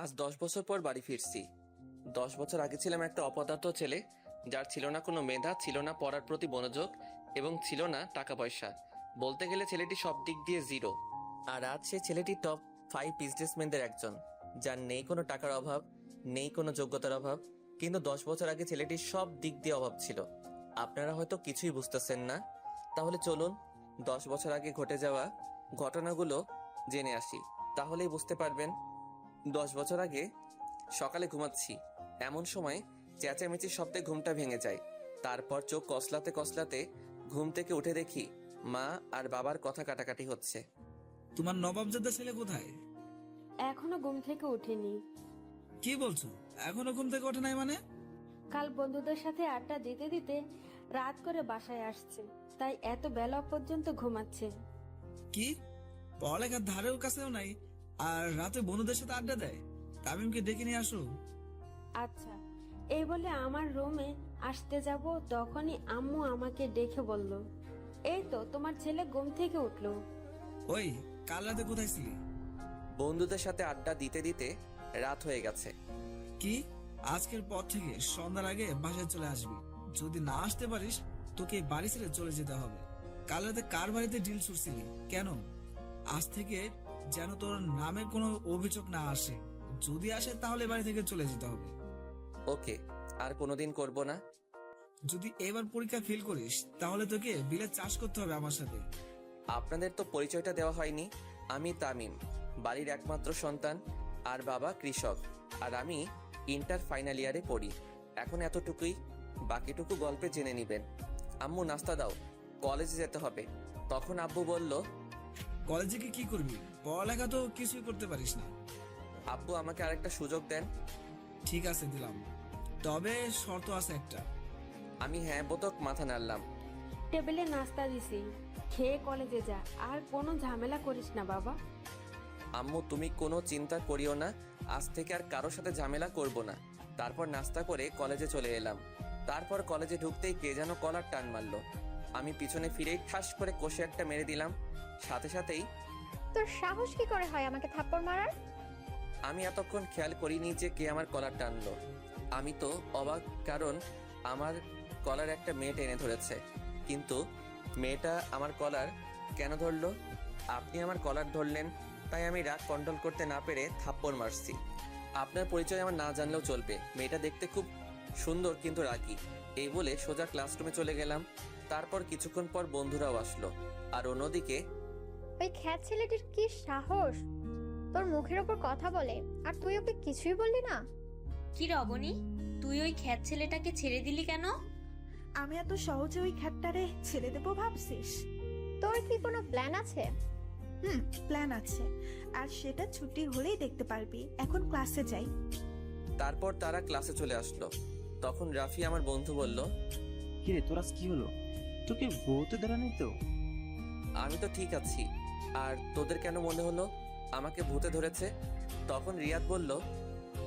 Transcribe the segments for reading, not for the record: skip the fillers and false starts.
আজ 10 বছর পর বাড়ি ফিরছি। 10 বছর আগে ছিলাম একটা অপদার্থ ছেলে, যার ছিল না কোনো মেধা, ছিল না পড়ার প্রতি মনোযোগ এবং ছিল না টাকা পয়সা। বলতে গেলে ছেলেটি সব দিক দিয়ে জিরো। আর আজ সে ছেলেটি টপ 5 বিজনেসম্যানদের একজন, যার নেই কোনো টাকার অভাব, নেই কোনো যোগ্যতার অভাব। কিন্তু 10 বছর আগে ছেলেটির সব দিক দিয়ে অভাব ছিল। আপনারা হয়তো কিছুই বুঝতেছেন না। তাহলে চলুন 10 বছর আগে ঘটে যাওয়া ঘটনাগুলো জেনে আসি, তাহলেই বুঝতে পারবেন। 10 বছর আগে সকালে ঘুমাচ্ছি, এমন সময় চেঁচামেচির শব্দে ঘুমটা ভেঙে যায়। তারপর চোখ কসলাতে কসলাতে ঘুম থেকে উঠে দেখি মা আর বাবার কথা কাটাকাটি হচ্ছে। তোমার নবাবজাদা ছেলে কোথায়? এখনো ঘুম থেকে উঠিনি। কি বলছো? এখনো ঘুম থেকে ওঠে নাই মানে? কাল বন্ধুদের সাথে আড্ডা দিতে দিতে রাত করে বাসায় আসছে, তাই এত বেলা পর্যন্ত ঘুমাচ্ছে। কি পড়ালেখার ধারেও কাছেও নাই, আর রাতে বন্ধুদের সাথে আড্ডা দেয়? তামিমকে ডেকে নিয়ে আসো। আচ্ছা, এই বলে আমার রুমে আসতে যাব, তখনই আম্মু আমাকে ডেকে বলল, এই তো তোমার ছেলে ঘুম থেকে উঠলো। ওই কাল রাতে কোথায় ছিলি? বন্ধুদের সাথে আড্ডা দিতে দিতে রাত হয়ে গেছে। কি আজকের পর থেকে সন্ধ্যার আগে বাসায় চলে আসবি। যদি না আসতে পারিস তোকে এই বাড়ি ছেড়ে চলে যেতে হবে। কাল রাতে কার বাড়িতে ডিল ছুটছিলি কেন? আজ থেকে যেন তোর নামে কোনো অভিযোগ না আসে। যদি আসে তাহলে বাড়ি থেকে চলে যেতে হবে। ওকে, আর কোনোদিন করব না। যদি এবার পরীক্ষা ফেল করিস তাহলে তোকে বিলে চাষ করতে হবে আমার সাথে। আপনাদের তো পরিচয়টা দেওয়া হয়নি। আমি তামিম, বাড়ির একমাত্র সন্তান, আর বাবা কৃষক, আর আমি ইন্টার ফাইনাল ইয়ারে পড়ি। এখন এতটুকুই, বাকিটুকু গল্পে জেনে নিবেন। আম্মু নাস্তা দাও, কলেজে যেতে হবে। তখন আব্বু বলল, কলেজে গিয়ে কি করবি? পড়ালেখা তো কিছুই করতে পারিস না। আব্বু আমাকে আরেকটা সুযোগ দেন। ঠিক আছে দিলাম, তবে শর্ত আছে একটা। আমি হ্যাঁ বোধক মাথা নাড়লাম। টেবিলে নাস্তা দিছি, খেয়ে কলেজে যা, আর কোনো ঝামেলা করিস না বাবা। আম্মু তুমি কোনো চিন্তা করিও না, আজ থেকে আর কারোর সাথে ঝামেলা করব না। তারপর নাস্তা করে কলেজে চলে এলাম। তারপর কলেজে ঢুকতেই কে যেন কলার টান মারলো। আমি পিছনে ফিরেই ঠাস করে কষে একটা মেরে দিলাম। সাথে সাথেই তোর সাহস কি করে হয় আমাকে থাপ্পড় মারার? আমি এতক্ষণ খেয়াল করিনি যে কে আমার কলার টানলো। আমি তো অবাক, কারণ আমার কলার একটা মেয়ে টেনে ধরেছে। কিন্তু মেয়েটা আমার কলার কেন ধরলো? আপনি আমার কলার ধরলেন, তাই আমি রাগ কন্ট্রোল করতে না পেরে থাপ্পড় মারছি। আপনার পরিচয় আমার না জানলেও চলবে, মেয়েটা দেখতে খুব সুন্দর কিন্তু রাগী। এই বলে সোজা ক্লাসরুমে চলে গেলাম। তারপর কিছুক্ষণ পর বন্ধুরাও আসলো। আর অন্যদিকে ওই খ্যাত ছেলেটির কি সাহস তোর মুখের ওপর কথা বলে, আর তুই ওকে কিছুই বললি না? কি রবণী, তুই ওই খ্যাত ছেলেটাকে ছেড়ে দিলি কেন? আমি এত সহজে ওই খ্যাটটারে ছেড়ে দেবো ভাবছিস? তোর কি কোনো প্ল্যান আছে? প্ল্যান আছে, আর সেটা ছুটি হলেই দেখতে পারবি। এখন ক্লাসে যাই। তারপর তারা ক্লাসে চলে আসলো। তখন রাফি আমার বন্ধু বলল, কিরে তোর আজ কি হলো? তোকে বউতে ধরা নেই তো? আমি তো ঠিক আছি, আর তোদের কেন মনে হলো আমাকে ভূতে ধরেছে? তখন রিয়াদ বলল,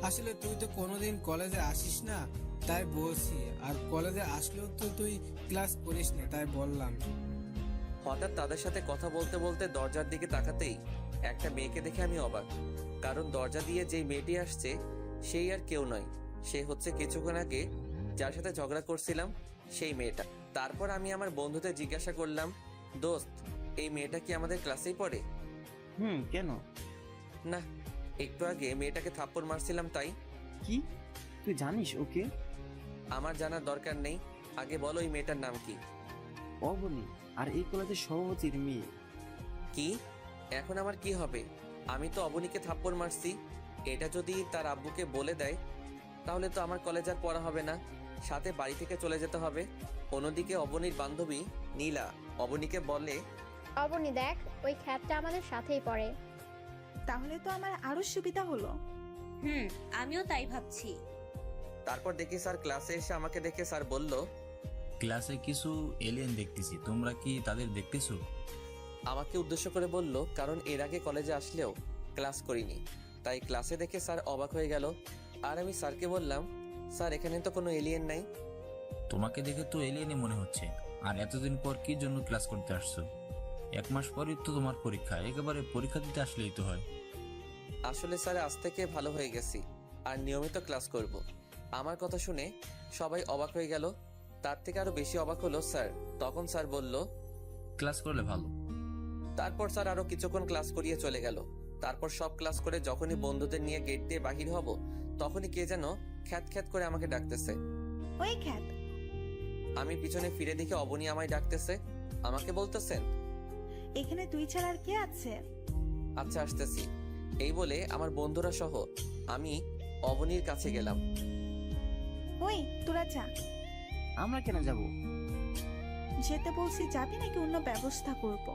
আসলে তুই তো কোনোদিন কলেজে আসিস না, তাই বলছি। আর কলেজে আসলেও তো তুই ক্লাস করিস না, তাই বললাম। হঠাৎ তাদের সাথে কথা বলতে বলতে দরজার দিকে তাকাতেই একটা মেয়েকে দেখে আমি অবাক। কারণ দরজা দিয়ে যেই মেয়েটি আসছে সেই আর কেউ নয়, সে হচ্ছে কিছুক্ষণ আগে যার সাথে ঝগড়া করছিলাম সেই মেয়েটা। তারপর আমি আমার বন্ধুদের জিজ্ঞাসা করলাম, দোস্ত এই মেয়েটা কি আমাদের ক্লাসেই পড়ে? কেন? না, একটু আগে মেয়েটাকে থাপ্পড় মারছিলাম তাই। কি তুই জানিস ওকে? আমার জানার দরকার নেই, আগে বলো এই মেয়েটার নাম কি? অবনী, আর এই কলেজের সভাপতির মেয়ে। কি? এখন আমার কি হবে? আমি তো অবনীকে থাপ্পড় মারছি। এটা যদি তার আব্বুকে বলে দেয় তাহলে তো আমার কলেজ আর পড়া হবে না, সাথে বাড়ি থেকে চলে যেতে হবে। অন্যদিকে অবনীর বান্ধবী নীলা অবনীকে বলে, অবনি দেখ, ওই খ্যাতটা আমাদের সাথেই পড়ে। তাহলে তো আমার আরো সুবিধা হলো। আমিও তাই ভাবছি। তারপর দেখি স্যার ক্লাসে এসে আমাকে দেখে স্যার বলল, ক্লাসে কিছু এলিয়েন দেখতেছি, তোমরা কি তাদের দেখতেছো? আমাকে উদ্দেশ্য করে বলল, কারণ এর আগে কলেজে আসলেও ক্লাস করিনি, তাই ক্লাসে দেখে স্যার অবাক হয়ে গেল। আর আমি স্যারকে বললাম, স্যার এখানে তো কোনো এলিয়েন নাই। তোমাকে দেখে তো এলিয়েনই মনে হচ্ছে। আর এতদিন পর কি জন্য ক্লাস করতে আসছো? 1 মাস পরই তো তোমার পরীক্ষা, একেবারে পরীক্ষা দিতে আসলেই তো হয়। আসলে স্যার আজ থেকে ভালো হয়ে গেছি আর নিয়মিত ক্লাস করব। আমার কথা শুনে সবাই অবাক হয়ে গেল। তার থেকে আরো বেশি অবাক হলো স্যার। তখন স্যার বলল, ক্লাস করলে ভালো। তারপর স্যার আরো কিছুক্ষণ ক্লাস করিয়ে চলে গেল। তারপর সব ক্লাস করে যখনই বন্ধুদের নিয়ে গেট দিয়ে বাহির হব, তখনই কে যেন খ্যাত খ্যাত করে আমাকে ডাকতেছে। ওই খ্যাত, আমি পিছনে ফিরে দেখে অবনী আমায় ডাকতেছে। আমাকে বলতেছেন, এখানে তুই ছাড়া আর কে আছে? আচ্ছা আসতেছি। এই বলে আমার বন্ধুরা সহ আমি অবনীর কাছে গেলাম। ওই তোরা যা। আমরা কেন যাব? যেতে বলছি, যাবি নাকি অন্য ব্যবস্থা করব?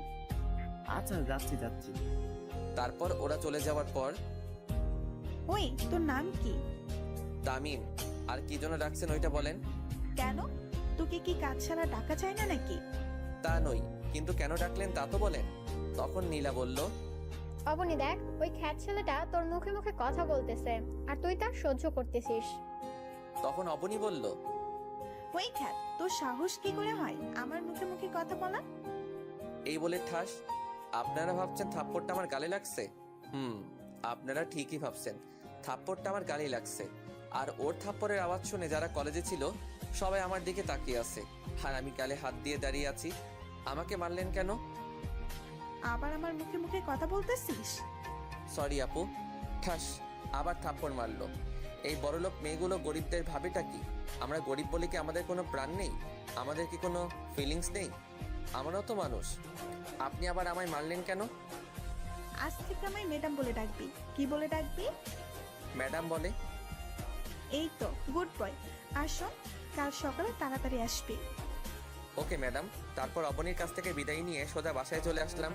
আচ্ছা যাচ্ছি যাচ্ছি। তারপর ওরা চলে যাওয়ার পর, ওই তোর নাম কি? তামিম। আর কি জন্য ডাকছেন ওইটা বলেন। কেন, তোকে কি কাজ ছাড়া ডাকা চায় না নাকি? তা নই, কিন্তু কেন ডাকলেন তা তো বলেন। তখন নীলা বলল, অবনী দেখ, ওই খ্যাত ছেলেটা তোর মুখে মুখে কথা বলতেছে আর তুই তার সহ্য করতেছিস। তখন অবনী বলল, ওই খ্যাত, তোর সাহস কি করে হয় আমার মুখে মুখে কথা বলা? এই বলে ঠাস। আপনারা ভাবছেন থাপ্পড়টা আমার গালে লাগছে? আপনারা ঠিকই ভাবছেন, থাপ্পড়টা আমার গালে লাগছে। আর ওর থাপ্পড়ের আওয়াজ শুনে যারা কলেজে ছিল সবাই আমার দিকে তাকিয়ে আছে। আর আমি গালে হাত দিয়ে দাঁড়িয়ে আছি। আমাকে মারলেন কেন? আবার আমার মুখে মুখে কথা বলতেছিস? সরি আপু। ঠাস, আবার থাপ্পড় মারলো। এই বড়লোক মেয়েগুলো গরিবদের ভাবেটা কি? আমরা গরিব বলে কি আমাদের কোনো প্রাণ নেই? আমাদের কি কোনো ফিলিংস নেই? আমরাও তো মানুষ। আপনি আবার আমায় মারলেন কেন? আজ থেকে আমায় ম্যাডাম বলে ডাকবি। কি বলে ডাকবি? ম্যাডাম বলে। এই তো, গুড বয়। আর শোন, কাল সকালে তাড়াতাড়ি আসবি। Okay madam. তারপর অবনীর কাছ থেকে বিদায় নিয়ে সোজা বাসায় চলে আসলাম।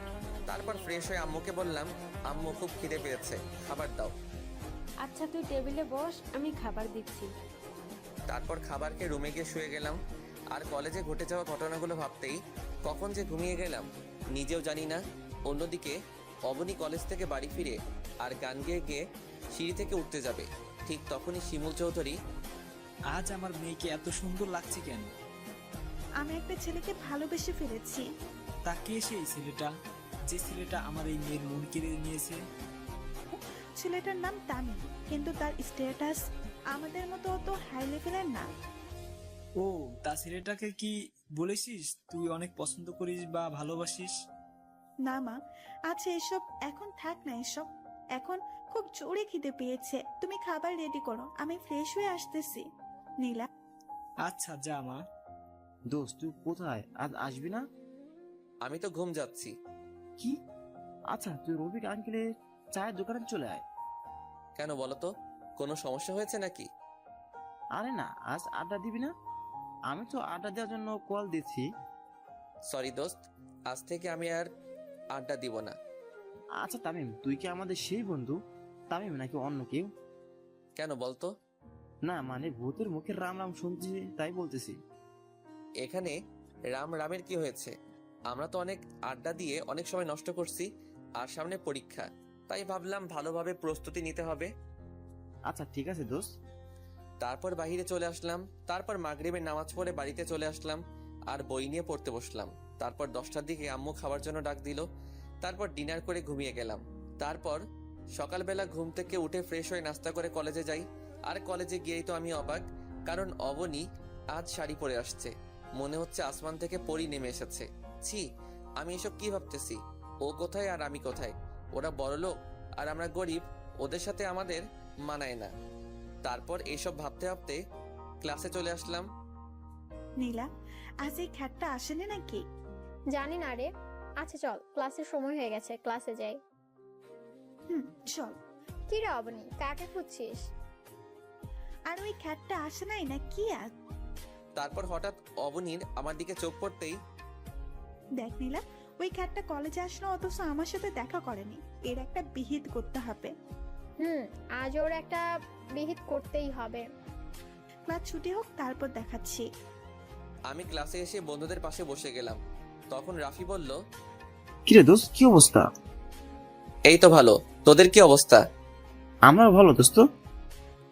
তারপর ফ্রেশ হয়ে আম্মুকে বললাম, আম্মু খুব খিদে পেয়েছে, খাবার দাও। আচ্ছা তুই টেবিলে বস, আমি খাবার দিচ্ছি। তারপর খাবার খেয়ে রুমে গিয়ে শুয়ে গেলাম। আর কলেজে ঘটে যাওয়া ঘটনাগুলো ভাবতেই কখন যে ঘুমিয়ে গেলাম নিজেও জানি না। অন্যদিকে অবনী কলেজ থেকে বাড়ি ফিরে আর গান গেয়ে গিয়ে সিঁড়ি থেকে উঠতে যাবে, ঠিক তখনই শিমুল চৌধুরী, আজ আমার মেয়েকে এত সুন্দর লাগছে কেন? আমি একটা ছেলেকে ভালোবেসে ফেলেছি। তা কে সেই ছেলেটা, যে ছেলেটা আমার এই মেয়ের মন কেড়ে নিয়েছে? ছেলেটার নাম তামিম, কিন্তু তার স্ট্যাটাস আমাদের মতো অত হাই লেভেলের না। ও, তা ছেলেটাকে কি বলেছিস তুই অনেক পছন্দ করিস বা ভালোবাসিস? না মা, আচ্ছা এসব এখন থাক না। এসব এখন খুব জোরে খিদে পেয়েছে। তুমি খাবার রেডি করো, আমি ফ্রেশ হয়ে আসতেছি। নীলা, আচ্ছা যা মা। দোস্ত তুই কোথায়, আজ আসবি না? আমি তো ঘুম যাচ্ছি। কি? আচ্ছা তুই রবিক আঙ্কেলের চায়ের দোকানে চলে আয়। কেন বলো তো, কোনো সমস্যা হয়েছে নাকি? আরে না, আজ আড্ডা দিবি না? আমি তো আড্ডা দেওয়ার জন্য কল দিচ্ছি। সরি দোস্ত, আজ থেকে আমি আর আড্ডা দিব না। আচ্ছা তামিম, তুই কি আমাদের সেই বন্ধু তামিম নাকি অন্য কেউ? কেন বলতো? না মানে ভূতের মুখের রাম রাম শুনছি তাই বলতেছি। এখানে রাম রামের কি হয়েছে? আমরা তো অনেক আড্ডা দিয়ে অনেক সময় নষ্ট করছি, আর সামনে পরীক্ষা, তাই ভাবলাম ভালোভাবে প্রস্তুতি নিতে হবে। আচ্ছা ঠিক আছে দোস্ত। তারপর বাইরে চলে আসলাম। তারপর মাগরিবের নামাজ পড়ে বাড়িতে চলে আসলাম আর বই নিয়ে পড়তে বসলাম। তারপর 10টার দিকে আম্মু খাবার জন্য ডাক দিল। তারপর ডিনার করে ঘুমিয়ে গেলাম। তারপর সকালবেলা ঘুম থেকে উঠে ফ্রেশ হয়ে নাস্তা করে কলেজে যাই। আর কলেজে গিয়েই তো আমি অবাক, কারণ অবনী আজ শাড়ি পরে আসছে। মনে হচ্ছে আসমান থেকে পরি নেমে এসেছে। ছি, আমি এসব কি ভাবতেছি? ও কোথায় আর আমি কোথায়? ওরা বড়লোক আর আমরা গরিব, ওদের সাথে আমাদের মানায় না। তারপর এইসব ভাবতে ভাবতে ক্লাসে চলে আসলাম। নীলা, আজ এই খ্যাটটা আসেনি নাকি? জানি না রে। আচ্ছা চল, ক্লাসের সময় হয়ে গেছে, ক্লাসে যাই। চল। কি রে অবনী, কাকে খুঁজছিস? আর ওই খ্যাটটা আসে নাই না কি আজ? তারপর হঠাৎ অবনীর আমার দিকে চোখ পড়তেই, দেখ নীলা, ওই খ্যাটটা কলেজে আসলো অথচ আমার সাথে দেখা করেনি। এর একটা বিহিত করতে হবে। আজ ওর একটা বিহিত করতেই হবে। ক্লাস ছুটি হোক, তারপর দেখাচ্ছি। আমি ক্লাসে এসে বন্ধুদের পাশে বসে গেলাম। তখন রাফি বলল, কিরে দোস্ত, কি অবস্থা? এই তো ভালো, তোদের কি অবস্থা? আমরা ভালো দোস্ত।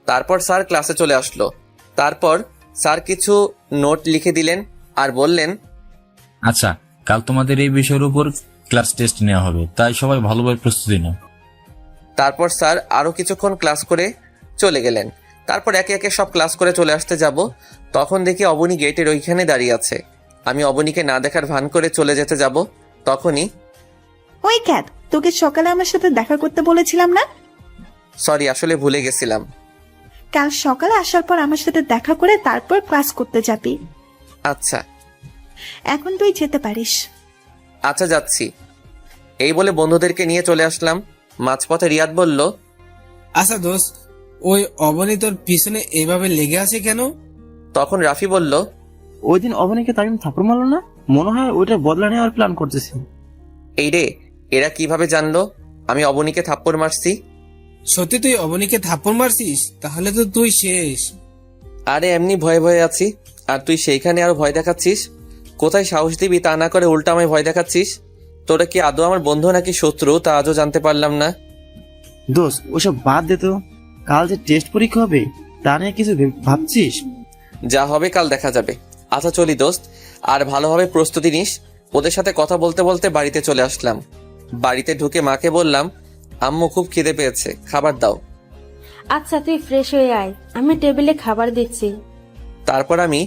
তারপর স্যার ক্লাসে চলে আসলো। তারপর স্যার কিছু নোট লিখে দিলেন আর বললেন, আচ্ছা, কাল তোমাদের এই বিষয়ের উপর ক্লাস টেস্ট নেওয়া হবে, তাই সবাই ভালোভাবে প্রস্তুতি নাও। তারপর স্যার আরও কিছুক্ষণ ক্লাস করে চলে গেলেন। তারপর একে একে সব ক্লাস করে চলে আসতে যাব, তখন দেখি অবনী গেটের ওইখানে দাঁড়িয়ে আছে। আমি অবনীকে না দেখার ভান করে চলে যেতে যাব, তখনই ওই ক্যাট, তোকে সকালে আমার সাথে দেখা করতে বলেছিলাম না? সরি, আসলে ভুলে গেছিলাম। কাল সকালে আসার পর আমার সাথে দেখা করে তারপর ক্লাস করতে যাবি। আচ্ছা এখন তুই যেতে পারিস। আচ্ছা যাচ্ছি। এই বলে বন্ধুদেরকে নিয়ে চলে আসলাম। মাঝপথে রিয়াদ বলল, আচ্ছা দোস্ত, ওই অবনী তোর পিছনে এভাবে লেগে আছে কেন? তখন রাফি বলল, ওই দিন অবনীকে তামিম থাপ্পড় মারলো না, মনে হয় ওইটার বদলা নেওয়ার প্ল্যান করতেছে। এই রে, এরা কিভাবে জানলো আমি অবনীকে থাপ্পড় মারছি? সত্যি তুই অবনীকে থাপ্পড় মারছিস? তাহলে তো তুই শেষ। আরে এমনি ভয়ে ভয়ে আছি, আর তুই সেইখানে আরো ভয় দেখাচ্ছিস। কোথায় সাহস দিবি তা না করে উল্টা আমায় ভয় দেখাচ্ছিস। তোরা কি আদৌ আমার বন্ধু নাকি শত্রু তা আজও জানতে পারলাম না। দোস্ত ওসব বাদ দে তো, কাল যে টেস্ট পরীক্ষা হবে তা নিয়ে কিছু ভাবছিস? যা হবে কাল দেখা যাবে। আচ্ছা চলি দোস্ত, আর ভালোভাবে প্রস্তুতি নিস। ওদের সাথে কথা বলতে বলতে বাড়িতে চলে আসলাম। বাড়িতে ঢুকে মাকে বললাম, আম্মু খুব খিদে পেয়েছে, খাবার দাও। আচ্ছা তুই ফ্রেশ হয়ে আয়, আমি টেবিলে খাবার দিচ্ছি। তারপর আমি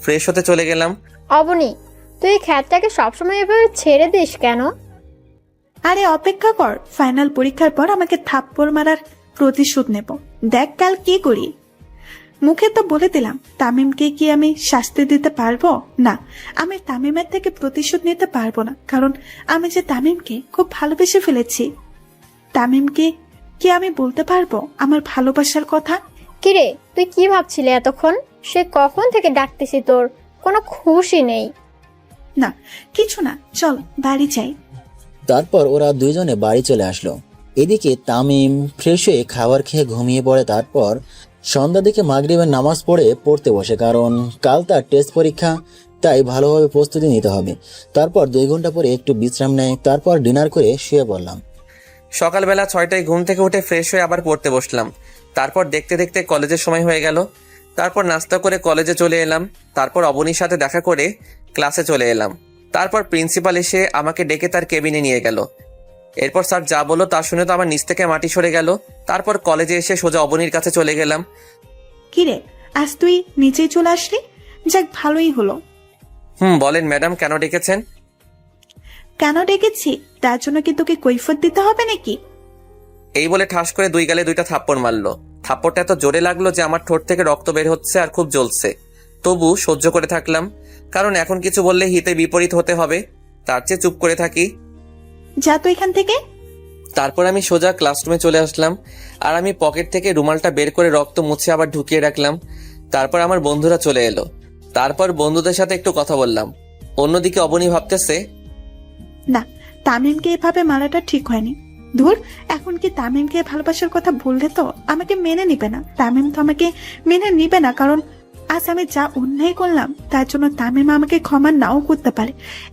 ফ্রেশ হতে চলে গেলাম। অবনী, তুই এই খ্যাতটাকে সবসময় এভাবে ছেড়ে দিস কেন? আরে অপেক্ষা কর, ফাইনাল পরীক্ষার পর আমাকে থাপ্পড় মারার প্রতিশোধ নেব। দেখ কাল কি করি। মুখে তো বলে দিলাম, তামিমকে কি আমি শাস্তি দিতে পারবো না? আমি তামিমের থেকে প্রতিশোধ নিতে পারবো না, কারণ আমি যে তামিমকে খুব ভালোবেসে ফেলেছি। তামিমকে কি আমি বলতে পারবো আমার ভালোবাসার কথা? কিরে, তুই কি ভাবছিলি এতক্ষণ? সে কখন থেকে ডাকতেছি, তোর কোনো খুশি নেই? না কিছু না, চল বাড়ি যাই। তারপর ওরা দুইজনে বাড়ি চলে আসলো। এদিকে তামিম ফ্রেশ হয়ে খাবার খেয়ে ঘুমিয়ে পড়ে। তারপর সন্ধ্যার দিকে মাগরিবের নামাজ পড়তে বসে, কারণ কাল তার টেস্ট পরীক্ষা, তাই ভালোভাবে প্রস্তুতি নিতে হবে। তারপর 2 ঘন্টা পরে একটু বিশ্রাম নেয়, তারপর ডিনার করে শুয়ে পড়লাম। সকালবেলা 6টায় ঘুম থেকে উঠে ফ্রেশ হয়ে আবার পড়তে বসলাম। তারপর দেখতে দেখতে কলেজের সময় হয়ে গেল। তারপর নাস্তা করে কলেজে চলে এলাম। তারপর অবনীর সাথে দেখা করে ক্লাসে চলে এলাম। তারপর প্রিন্সিপাল এসে আমাকে ডেকে তার কেবিনে নিয়ে গেল। এরপর স্যার যা বললো তা শুনে তো আমার নিচ থেকে মাটি সরে গেল। তারপর কলেজে এসে সোজা অবনীর কাছে চলে গেলাম। কিরে, আজ তুই নিচেই চলে আসলি? যাক ভালোই হলো। বলেন ম্যাডাম, কেন ডেকেছেন? কেন ডেকেছি তার জন্য কি তোকে কৈফিয়ত দিতে হবে নাকি? এই বলে ঠাস করে 2 গালে 2টা থাপ্পড় মারলো। থাপ্পড়টা এত জোরে লাগলো যে আমার ঠোঁট থেকে রক্ত বের হচ্ছে আর খুব জ্বলছে। তবু সহ্য করে থাকলাম, কারণ এখন কিছু বললে হিতে বিপরীত হতে হবে, তার চেয়ে চুপ করে থাকি। যা তো এখান থেকে। তারপর আমি সোজা ক্লাসরুমে চলে আসলাম, আর আমি পকেট থেকে রুমালটা বের করে রক্ত মুছে আবার ঢুকিয়ে রাখলাম। তারপর আমার বন্ধুরা চলে এলো। তারপর বন্ধুদের সাথে একটু কথা বললাম। অন্যদিকে অবনী ভাবতেছে, না, তামিমকে এভাবে মারাটা ঠিক হয়নি। ধুর, এখন কি তামিমকে ভালোবাসার কথা বললে তো আমাকে মেনে নিবে না। তামিম তো আমাকে মেনে নিবে না, কারণ আজ আমি যা অন্যায় করলাম তার জন্য তামিম আমাকে ক্ষমা নাও করতে পারে।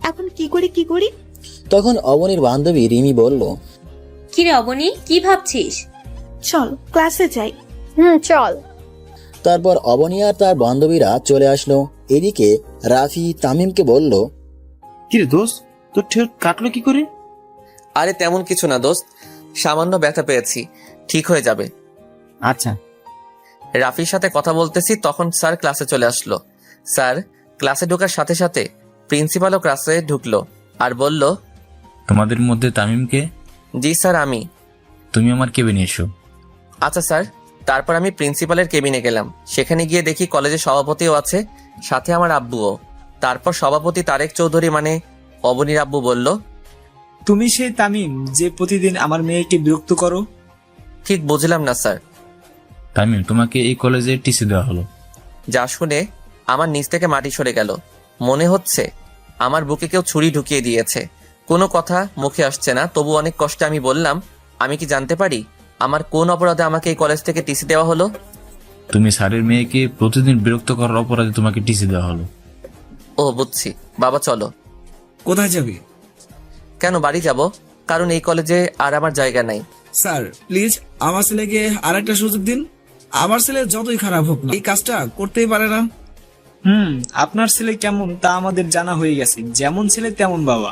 এখন কি করি? তখন অবনীর বান্ধবী রিমি বলল, কিরে অবনী, কি ভাবছিস? চল ক্লাসে যাই। চল। তারপর অবনী আর তার বান্ধবীরা চলে আসলো। এদিকে রাফি তামিমকে বলল, কিরে দোস্ত, তোর ঠোঁট কাটলো কি করে? আরে তেমন কিছু না দোস্ত, সামান্য ব্যথা পেয়েছি, ঠিক হয়ে যাবে। আচ্ছা। রাফির সাথে কথা বলতেছি, তখন স্যার ক্লাসে চলে আসলো। স্যার ক্লাসে ঢোকার সাথে সাথে প্রিন্সিপালও ক্লাসে ঢুকলো আর বলল, তোমাদের মধ্যে তামিমকে? জি স্যার, আমি। তুমি আমার কেবিনে এসো। আচ্ছা স্যার। তারপর আমি প্রিন্সিপালের কেবিনে গেলাম। সেখানে গিয়ে দেখি কলেজের সভাপতিও আছে, সাথে আমার আব্বুও। তারপর সভাপতি তারেক চৌধুরী মানে অবনীর আব্বু বলল, তুমি সেই তামিম যে প্রতিদিন আমার মেয়েকে বিরক্ত করো? ঠিক বুঝলাম না স্যার। তামিম, তোমাকে এই কলেজে টিসি দেওয়া হলো। যা শুনে আমার নিচ থেকে মাটি সরে গেল। মনে হচ্ছে আমার বুকে কেউ ছুরি ঢুকিয়ে দিয়েছে। কোনো কথা মুখে আসছে না, তবু অনেক কষ্টে আমি বললাম, আমি কি জানতে পারি আমার কোন অপরাধে আমাকে এই কলেজ থেকে টিসি দেওয়া হলো? তুমি স্যারের মেয়েকে প্রতিদিন বিরক্ত করার অপরাধে তোমাকে টিসি দেওয়া হলো। ও বুঝছি, বাবা চলো। কোথায় যাবি? কেন বাড়ি যাব? কারণ এই কলেজে আর আমার জায়গা নাই। স্যার প্লিজ আমার ছেলেকে আরেকটা সুযোগ দিন। আমার ছেলে যতই খারাপ হোক না, এই কাজটা করতেই পারে না। আপনার ছেলে কেমন তা আমাদের জানা হয়ে গেছে, যেমন ছেলে তেমন বাবা।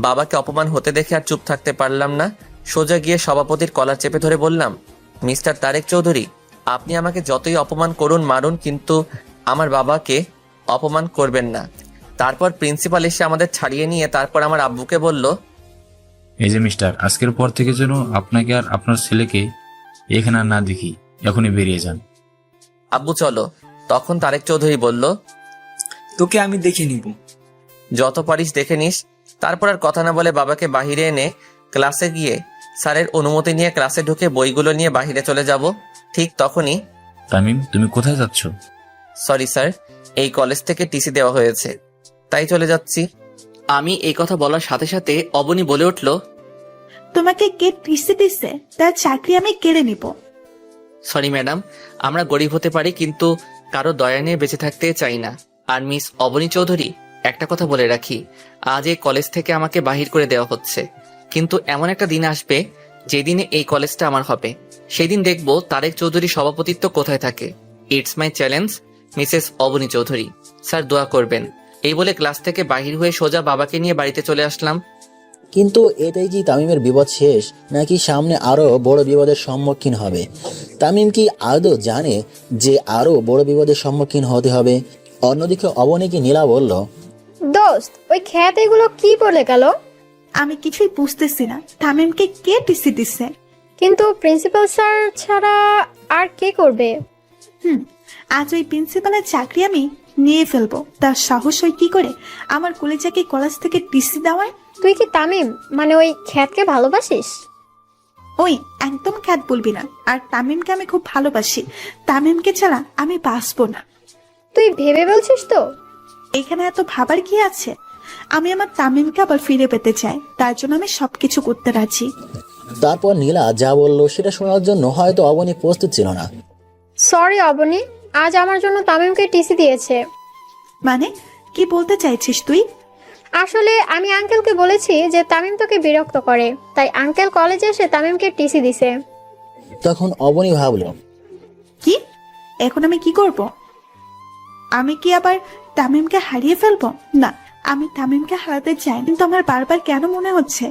বাবাকে অপমান হতে দেখে আর চুপ থাকতে পারলাম না, সোজা গিয়ে সভাপতির কলার চেপে ধরে বললাম, মিস্টার তারেক চৌধুরী, আপনি আমাকে যতই অপমান করুন মারুন, কিন্তু আমার বাবাকে অপমান করবেন না। তারপর প্রিন্সিপাল এসে আমাদের ছাড়িয়ে নিয়ে তারপর আমার আব্বুকে বলল, এই যে মিস্টার, আজকের পর থেকে যেন আপনাকে আর আপনার ছেলেকে এখানে আর না দেখি, এখনই বেরিয়ে যান। আব্বু চলো। তখন তারেক চৌধুরী বলল, তোকে আমি দেখে নিব। যত পারিস দেখে নিস। তারপর আর কথা না বলে বাবাকে বাহিরে এনে ক্লাসে গিয়ে স্যারের অনুমতি নিয়ে ক্লাসে ঢুকে বইগুলো নিয়ে বাহিরে চলে যাব। ঠিক তখনই, তামিম, তুমি কোথায় যাচ্ছ? সরি স্যার, এই কলেজ থেকে টিসি দেওয়া হয়েছে, তাই চলে যাচ্ছি। আমি এই কথা বলার সাথে সাথে অবনী বলে উঠল, তোমাকে কে টিসি দিচ্ছে? তার চাকরি আমি কেড়ে নিব। সরি ম্যাডাম, আমরা গরিব হতে পারি কিন্তু কারো দয়া নিয়ে বেঁচে থাকতে চাই না। আর মিস অবনী চৌধুরী, একটা কথা বলে রাখি, আজ এই কলেজ থেকে আমাকে বাহির করে দেওয়া হচ্ছে, কিন্তু এমন একটা দিন আসবে যেদিনে এই কলেজটা আমার হবে। সেই দিন দেখবো তারেক চৌধুরী সভাপতিত্ব কোথায় থাকে। It's my challenge, Mrs Aboni Chowdhury. Sir দোয়া করবেন। এই বলে ক্লাস থেকে বাহির হয়ে সোজা বাবাকে নিয়ে বাড়িতে চলে আসলাম। কিন্তু এতেই কি তামিমের বিপদ শেষ, নাকি সামনে আরো বড় বিপদের সম্মুখীন হবে? তামিম কি আদৌ জানে যে আরো বড় বিপদের সম্মুখীন হতে হবে? অন্যদিকে অবনীকে নীলা বলল, দোস্ত, ওই খ্যাত এগুলো কি বলে গেল? আমি কিছুই বুঝতেছি না, তামিমকে কে টিসি দিচ্ছে? কিন্তু প্রিন্সিপাল স্যার ছাড়া আর কে করবে? আজ ওই প্রিন্সিপালের চাকরি আমি নিয়ে ফেলবো। তার সাহস হয় কি করে আমার কলেজাকে কলেজ থেকে টিসি দেওয়ার? তুই কি তামিম মানে ওই খ্যাতকে ভালোবাসিস? ওই একদম খ্যাত বলবি না। আর তামিমকে আমি খুব ভালোবাসি। তামিমকে ছাড়া আমি বাঁচবো না। তুই ভেবে বলছিস তো? এখানে এত ভাবার কি আছে? আমি আমার তামিমকে আবার ফিরে পেতে চাই, তার জন্য আমি সবকিছু করতে রাজি। তারপর নীলা যা বলল সেটা শোনার জন্য হয়তো অবনী প্রস্তুত ছিল না। সরি অবনী, আজ আমার জন্য তামিমকে টিসি দিয়েছে। মানে কি বলতে চাইছিস তুই? আসলে আমি আঙ্কেলকে বলেছি যে তামিম তোকে বিরক্ত করে, তাই আঙ্কেল কলেজে এসে তামিমকে টিসি দিছে। তখন অবনী ভাবল, কি এখন আমি কি করব? আমি কি আবার তামিমকে হারিয়ে ফেলবো? না, আমি তামিমকে হারাতে চাই, কিন্তু আমার বারবার কেন মনে হচ্ছে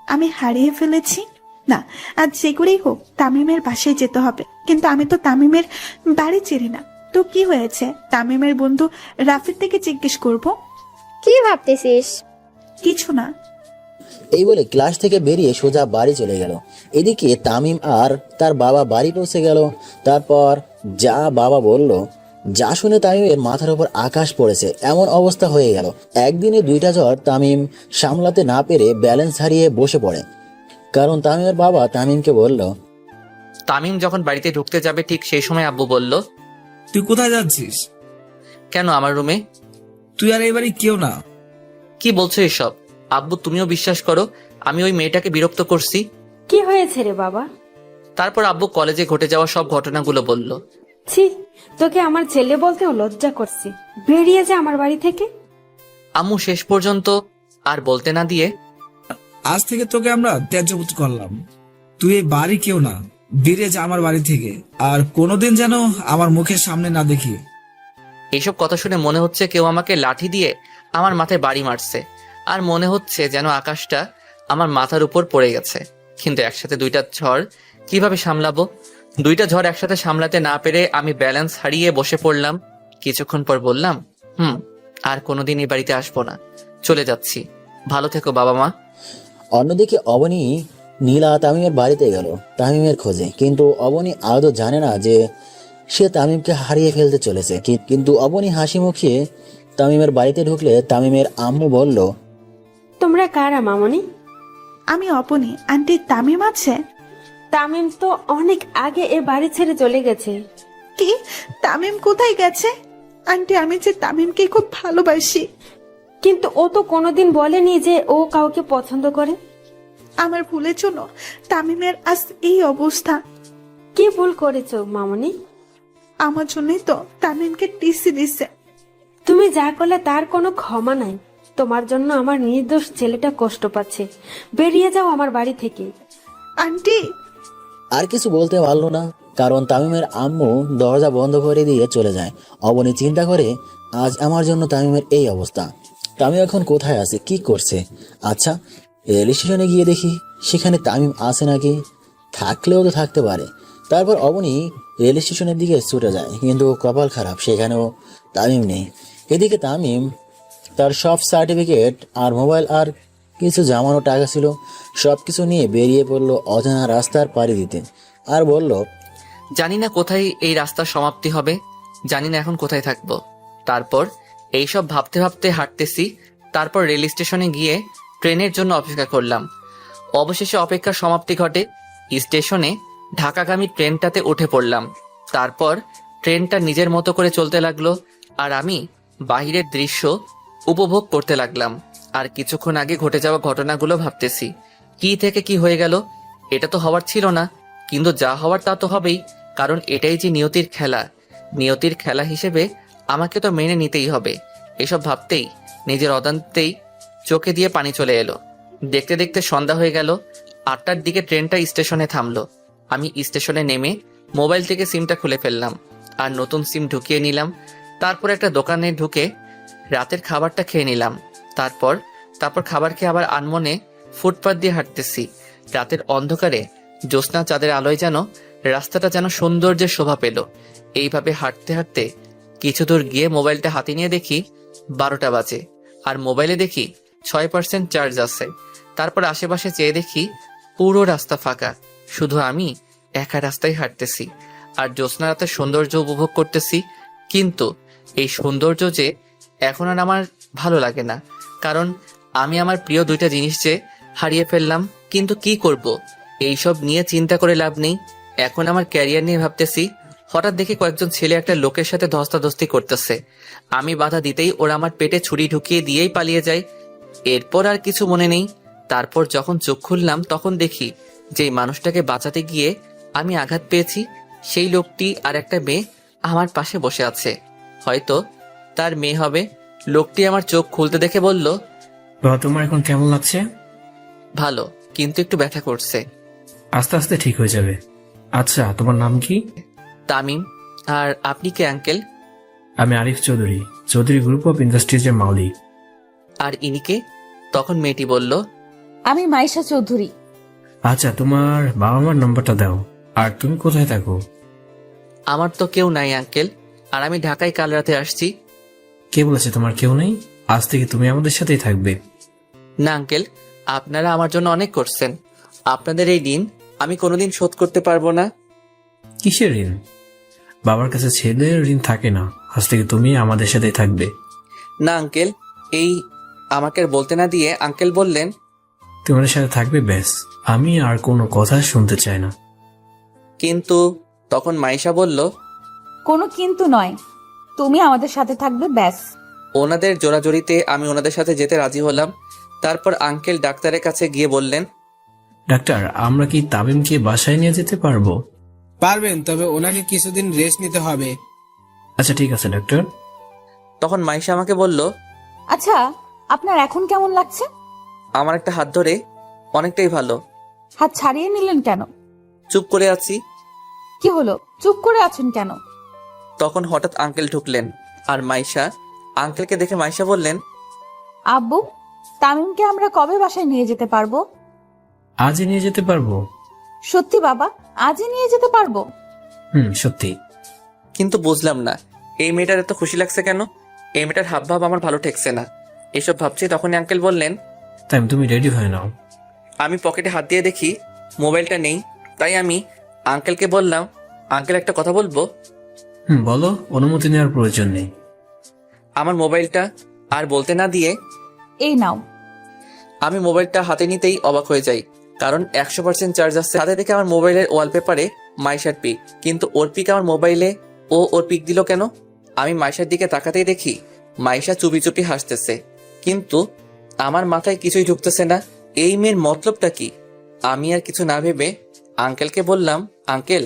আমি হারিয়ে ফেলেছি। না, আজ যে করেই হোক তামিমের বাসায় যেতে হবে। কিন্তু আমি তো তামিমের বাড়ি চিনি না। তো কি হয়েছে? তামিমের বন্ধু রাফির থেকে জিজ্ঞেস করব। কি ভাবতেছিস? কিছু না। এই বলে ক্লাস থেকে বেরিয়ে সোজা বাড়ি চলে গেল। এদিকে তামিম আর তার বাবা বাড়ি পৌঁছে গেল। তারপর যা বাবা বলল, যা শুনে তামিমের মাথার উপর আকাশ পড়েছে এমন অবস্থা হয়ে গেল। একদিনে দুইটা জ্বর তামিম সামলাতে না পেরে ব্যালেন্স হারিয়ে বসে পড়ে। কারণ তামিমের বাবা তামিমকে বলল, তামিম যখন বাড়িতে ঢুকতে যাবে ঠিক সেই সময় আব্বু বলল, তুই কোথায় যাচ্ছিস? কেন আমার রুমে? তুই আর এবারে কেউ না। কি বলছো এসব? আব্বু তুমিও বিশ্বাস করো আমি ওই মেয়েটাকে বিরক্ত করছি? কি হয়েছে রে বাবা? তারপর আব্বু কলেজে ঘটে যাওয়া সব ঘটনাগুলো বলল। ছি, তোকে আমার ছেলে বলতেও লজ্জা করছি। বেরিয়ে যা আমার বাড়ি থেকে। আম্মু শেষ পর্যন্ত আর বলতে না দিয়ে, আজ থেকে তোকে আমরা ত্যায্যপুত্র করলাম। তুই এই বাড়ি কেউ না, বেরিয়ে যা আমার বাড়ি থেকে। আর কোনোদিন যেন আমার মুখের সামনে না দেখি। এইসব কথা শুনে মনে হচ্ছে কেউ আমাকে লাঠি দিয়ে আমার মাথায় বাড়ি মারছে, আর মনে হচ্ছে যেন আকাশটা আমার মাথার উপর পড়ে গেছে। কিন্তু একসাথে দুইটা ঝড় কিভাবে সামলাবো? দুইটা ঝড় একসাথে সামলাতে না পেরে আমি ব্যালেন্স হারিয়ে বসে পড়লাম। কিছুক্ষণ পর বললাম, আর কোনোদিন এই বাড়িতে আসবো না, চলে যাচ্ছি। ভালো থেকো বাবা মা। অন্যদিকে অবনী নীলা তামিমের বাড়িতে গেল তামিমের খোঁজে। কিন্তু অবনী আদৌ জানে না যে সে তামিমকে হারিয়ে ফেলতে চলেছে। কিন্তু অবনী হাসি মুখিয়ে তামিমের বাড়িতে ঢুকলে তামিমের আম্মু বলল, তোমরা কারা মামনি? আমি অপনি। আন্টি তামিম আছে? তামিম তো অনেক আগে এ বাড়ি ছেড়ে চলে গেছে। কি? তামিম কোথায় গেছে? আন্টি, আমি যে তামিমকে খুব ভালোবাসি। কিন্তু ও তো কোনোদিন বলেনি যে ও কাউকে পছন্দ করে। আমার ভুলের জন্য তামিমের আজ এই অবস্থা। কি ভুল করেছো মামনি? আমার জন্যই তো তামিমকে টিসি দিচ্ছে। তুমি যা করলে তার কোনো ক্ষমা নাই। তোমার জন্য আমার নির্দোষ ছেলেটা কষ্ট পাচ্ছে। বেরিয়ে যাও আমার বাড়ি থেকে। আন্টি। আর কিছু বলতে পারলো না, কারণ তামিমের আম্মু দরজা বন্ধ করে দিয়ে চলে যায়। অবনী চিন্তা করে, আজ আমার জন্য তামিমের এই অবস্থা। তামিম এখন কোথায় আছে, কি করছে? আচ্ছা, রেল স্টেশনে গিয়ে দেখি সেখানে তামিম আছে নাকি, থাকলেও তো থাকতে পারে। তারপর অবনী রেল স্টেশনের দিকে ছুটে যায়, কিন্তু কপাল খারাপ, সেখানেও তামিম নেই। এদিকে তামিম তার সব সার্টিফিকেট আর মোবাইল আর কিছু জমানো টাকা ছিল সব কিছু নিয়ে বেরিয়ে পড়লো অজানা রাস্তার পাড়ি দিতে, আর বলল, জানি না কোথায় এই রাস্তার সমাপ্তি হবে, জানি না এখন কোথায় থাকবো। তারপর এইসব ভাবতে ভাবতে হাঁটতেছি। তারপর রেল স্টেশনে গিয়ে ট্রেনের জন্য অপেক্ষা করলাম। অবশেষে অপেক্ষার সমাপ্তি ঘটে। স্টেশনে ঢাকাগামী ট্রেনটাতে উঠে পড়লাম। তারপর ট্রেনটা নিজের মতো করে চলতে লাগলো, আর আমি বাহিরের দৃশ্য উপভোগ করতে লাগলাম। আর কিছুক্ষণ আগে ঘটে যাওয়া ঘটনাগুলো ভাবতেছি, কি থেকে কি হয়ে গেল। এটা তো হওয়ার ছিল না, কিন্তু যা হওয়ার তা তো হবেই, কারণ এটাই যে নিয়তির খেলা। নিয়তির খেলা হিসেবে আমাকে তো মেনে নিতেই হবে। এসব ভাবতেই নিজের অজান্তেই চোখে দিয়ে পানি চলে এলো। দেখতে দেখতে সন্ধ্যা হয়ে গেল। 8টার দিকে ট্রেনটা স্টেশনে থামলো। আমি স্টেশনে নেমে মোবাইল থেকে সিমটা খুলে ফেললাম আর নতুন সিম ঢুকিয়ে নিলাম। তারপর একটা দোকানে ঢুকে রাতের খাবারটা খেয়ে নিলাম। তারপর খাবার খেয়ে আবার আনমনে ফুটপাত দিয়ে হাঁটতেছি। রাতের অন্ধকারে জ্যোৎস্না চাঁদের আলোয় যেন রাস্তাটা যেন সৌন্দর্যের শোভা পেল। এইভাবে হাঁটতে হাঁটতে কিছু দূর গিয়ে মোবাইলটা হাতে নিয়ে দেখি 12টা বাজে, আর মোবাইলে দেখি 6% চার্জ আছে। তারপর আশেপাশে চেয়ে দেখি পুরো রাস্তা ফাঁকা, শুধু আমি একা রাস্তায় হাঁটতেছি আর জ্যোৎস্না রাতের সৌন্দর্য উপভোগ করতেছি। কিন্তু এই সৌন্দর্য যে এখন আর আমার ভালো লাগে না, কারণ আমি আমার প্রিয় 2টা জিনিস যে হারিয়ে ফেললাম। কিন্তু কি করব, এইসব নিয়ে চিন্তা করে লাভ নেই। এখন আমার ক্যারিয়ার নিয়ে ভাবতেছি। হঠাৎ দেখি কয়েকজন ছেলে একটা লোকের সাথে ধস্তাধস্তি করতেছে। আমি বাধা দিতেই ওরা আমার পেটে ছুরি ঢুকিয়ে দিয়েই পালিয়ে যায়। এরপর আর কিছু মনে নেই। তারপর যখন চোখ খুললাম তখন দেখি যেই মানুষটাকে বাঁচাতে গিয়ে আমি আঘাত পেয়েছি, সেই লোকটি আর একটা মেয়ে আমার পাশে বসে আছে। হয়তো তার মেয়ে হবে। লোকটি আমার চোখ খুলতে দেখে বলল, বাবা তোমার এখন কেমন লাগছে? ভালো, কিন্তু একটু ব্যথা করছে। আস্তে আস্তে ঠিক হয়ে যাবে। আচ্ছা তোমার নাম কি? তামিম। আর আপনি কে আঙ্কেল? আমি আরিফ চৌধুরী, চৌধুরী গ্রুপ অফ ইন্ডাস্ট্রিজের মালিক। আর ইনিকে? তখন মেয়েটি বলল, আমি মাইশা চৌধুরী। আচ্ছা তোমার বাবা মার নাম্বারটা দাও। আর তুমি কোথায় থাকো? আমার তো কেউ নাই আঙ্কেল, আর আমি ঢাকায় কাল রাতে আসছি। কে বলেছে তোমার কেউ নেই? আজ থেকে তুমি আমাদের সাথেই থাকবে। না আঙ্কেল, আপনারা আমার জন্য অনেক করছেন। আপনাদের এই ঋণ আমি কোনোদিন শোধ করতে পারবো না। কিসের ঋণ? বাবার কাছে ছেলের ঋণ থাকে না। আজ থেকে তুমি আমাদের সাথেই থাকবে। না আঙ্কেল, এই আমাকে আর বলতে না দিয়ে আঙ্কেল বললেন, তোমাদের সাথে থাকবে ব্যাস, আমি আর কোনো কথা শুনতে চাই না। কিন্তু তখন মাইশা বলল, কোনো কিন্তু নয়, তুমি আমাদের সাথে থাকবে ব্যাস। ওনাদের জোরাজোরিতে আমি ওনাদের সাথে যেতে রাজি হলাম। তারপর আঙ্কেল ডাক্তারের কাছে গিয়ে বললেন, ডাক্তার আমরা কি তামিমকে বাসায় নিয়ে যেতে পারবো? পারবেন, তবে ওনাকে কিছুদিন রেস্ট নিতে হবে। আচ্ছা ঠিক আছে ডাক্তার। তখন মাইশা আমাকে বলল, আচ্ছা আপনার এখন কেমন লাগছে? আমার একটা হাত ধরে, অনেকটাই ভালো। হাত ছাড়িয়ে নিলেন কেন? চুপ করে আছি। কি হলো, চুপ করে আছেন কেন? তখন হঠাৎ আঙ্কেল ঢুকলেন, আর মাইশা আঙ্কেলকে দেখে মাইশা বললেন, আব্বু, তামিমকে আমরা কবে বাসায় নিয়ে যেতে পারবো? আজই নিয়ে যেতে পারবো। সত্যি বাবা, আজই নিয়ে যেতে পারবো? সত্যি। কিন্তু বুঝলাম না এই মেয়েটার এত খুশি লাগছে কেন। এই মেয়েটার হাবভাব আমার ভালো ঠেকছে না। এসব ভাবছি তখনই আঙ্কেল বললেন, তাই তুমি রেডি হয়ে নাও। আমি পকেটে হাত দিয়ে দেখি মোবাইলটা নেই। তাই আমি আঙ্কেলকে বললাম, আঙ্কেল একটা কথা বলবো? বলো, অনুমতি নেওয়ার প্রয়োজন নেই। আমার মোবাইলটা। আর বলতে না দিয়ে এই নাও। আমি মোবাইলটা হাতে নিতেই অবাক হয়ে যাই, কারণ 100% চার্জ আছে। সাথে থেকে আমার মোবাইলের ওয়ালপেপারে মাইশার পিক, কিন্তু ওর পিক আমার মোবাইলে। ওর পিক দিল কেন? আমি মাইশার দিকে তাকাতেই দেখি মাইশা চুপি চুপি হাসতেছে, কিন্তু আমার মাথায় কিছুই ঢুকতেছে না। এই মেয়ের মতলবটা কি? আমি আর কিছু না ভেবে আঙ্কেলকে বললাম, আঙ্কেল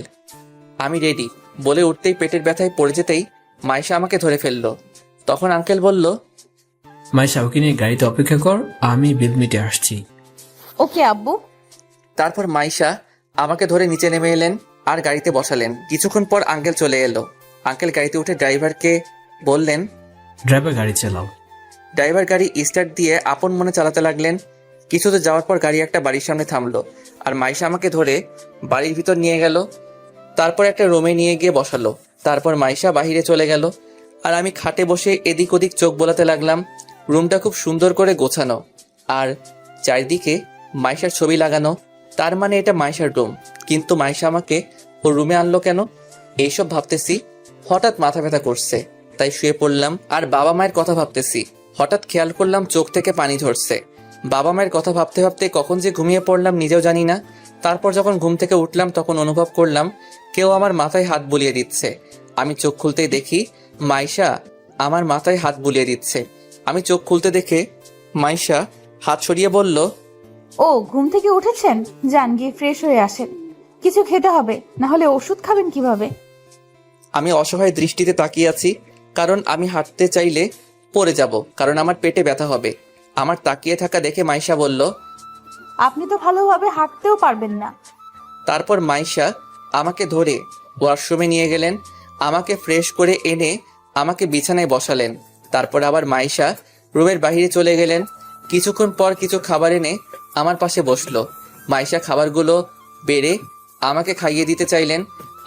আমি রেডি। বলে উঠতেই পেটের ব্যথায় পড়ে যেতেই মাইশা আমাকে ধরে ফেললো। তখন আঙ্কেল বলল, মাইশা ওকে নিয়ে গাড়িতে অপেক্ষা কর, আমি বেডমিটে আসছি। ওকে আব্বু। তারপর মাইশা আমাকে ধরে নিচে নেমে এলেন আর গাড়িতে বসালেন। কিছুক্ষণ পর আঙ্কেল চলে এলো। আঙ্কেল গাড়িতে উঠে ড্রাইভারকে বললেন, ড্রাইভার গাড়ি চালাও। ড্রাইভার গাড়ি স্টার্ট দিয়ে আপন মনে চালাতে লাগলেন। কিছুতে যাওয়ার পর গাড়ি একটা বাড়ির সামনে থামলো আর মাইশা আমাকে ধরে বাড়ির ভিতর নিয়ে গেল। তারপর একটা রুমে নিয়ে গিয়ে বসালো। তারপর মাইশা বাহিরে চলে গেল আর আমি খাটে বসে এদিক ওদিক চোখ বোলাতে লাগলাম। রুমটা খুব সুন্দর করে গোছানো আর চারিদিকে মাইশার ছবি লাগানো। তার মানে এটা মাইশার রুম, কিন্তু মাইশা আমাকে ওর রুমে আনলো কেন? এইসব ভাবতেছি, হঠাৎ মাথা ব্যথা করছে, তাই শুয়ে পড়লাম। আর বাবা মায়ের কথা ভাবতেছি, হঠাৎ খেয়াল করলাম চোখ থেকে পানি ঝরছে। বাবা মায়ের কথা ভাবতে ভাবতে কখন যে ঘুমিয়ে পড়লাম নিজেও জানি না। তারপর যখন ঘুম থেকে উঠলাম তখন অনুভব করলাম কেউ আমার মাথায় হাত বুলিয়ে দিচ্ছে। আমি চোখ খুলতেই দেখি মাইশা আমার মাথায় হাত বুলিয়ে দিচ্ছে। আমি চোখ খুলতে দেখে মাইশা হাত সরিয়ে বলল, ও ঘুম থেকে উঠেছেন, যান গিয়ে ফ্রেশ হয়ে আসেন। কিছু খেতে হবে, না হলে ওষুধ খাবেন কিভাবে? আমি অসহায় দৃষ্টিতে তাকিয়ে আছি, কারণ আমি হাঁটতে চাইলে পড়ে যাব, কারণ আমার পেটে ব্যথা হবে। আমার তাকিয়ে থাকা দেখে মাইশা বলল, আপনি তো ভালোভাবে হাঁটতেও পারবেন না। তারপর মাইশা আমাকে ধরে ওয়াশরুমে নিয়ে গেলেন, আমাকে ফ্রেশ করে এনে আমাকে বিছানায় বসালেন। তারপর আবার মাইশা রুমের বাইরে চলে গেলেন। কিছুক্ষণ পর কিছু খাবার এনে আমার পাশে বসলো। মাইশা খাবারগুলো বেড়ে আমাকে খাইয়ে দিতে চাইলেন।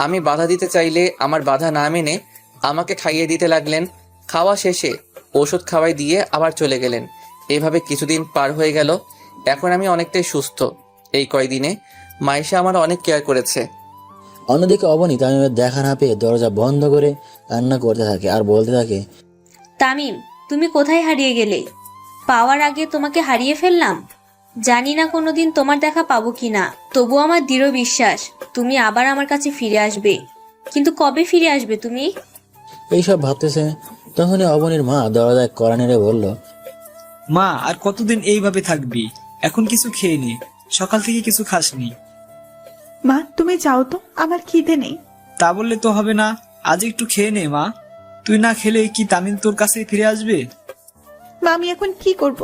আমি বাধা দিতে চাইলে আমার বাধা না মেনে আমাকে খাইয়ে দিতে লাগলেন। খাওয়া শেষে ওষুধ খাওয়াই দিয়ে আবার চলে গেলেন। এভাবে কিছুদিন পার হয়ে গেল। এখন আমি অনেকটাই সুস্থ। এই কয়দিনে মাইশা আমার অনেক কেয়ার করেছে। অন্যদিকে অবনী তামিমের দেখা না পেয়ে দরজা বন্ধ করে কান্না করতে থাকে আর বলতে থাকে, তামিম, তুমি কোথায় হারিয়ে গেলে? পাওয়ার আগে তোমাকে হারিয়ে ফেললাম। জানি না কোনোদিন তোমার দেখা পাবো কিনা, তবু আমার দৃঢ় বিশ্বাস তুমি আবার আমার কাছে ফিরে আসবে। কিন্তু কবে ফিরে আসবে তুমি? এইসব ভাবতেছে তখনই অবনীর মা দরজায় কড়া নেড়ে বলল, মা আর কতদিন এইভাবে থাকবি? এখন কিছু খেয়ে নে, সকাল থেকে কিছু খাসনি। মা তুমি যাও তো, আমার খিদে নেই। তা বললে তো হবে না, আজ একটু খেয়ে নে মা। তুই না খেলে কি তামিম তোর কাছে ফিরে আসবে? মা আমি এখন কি করব?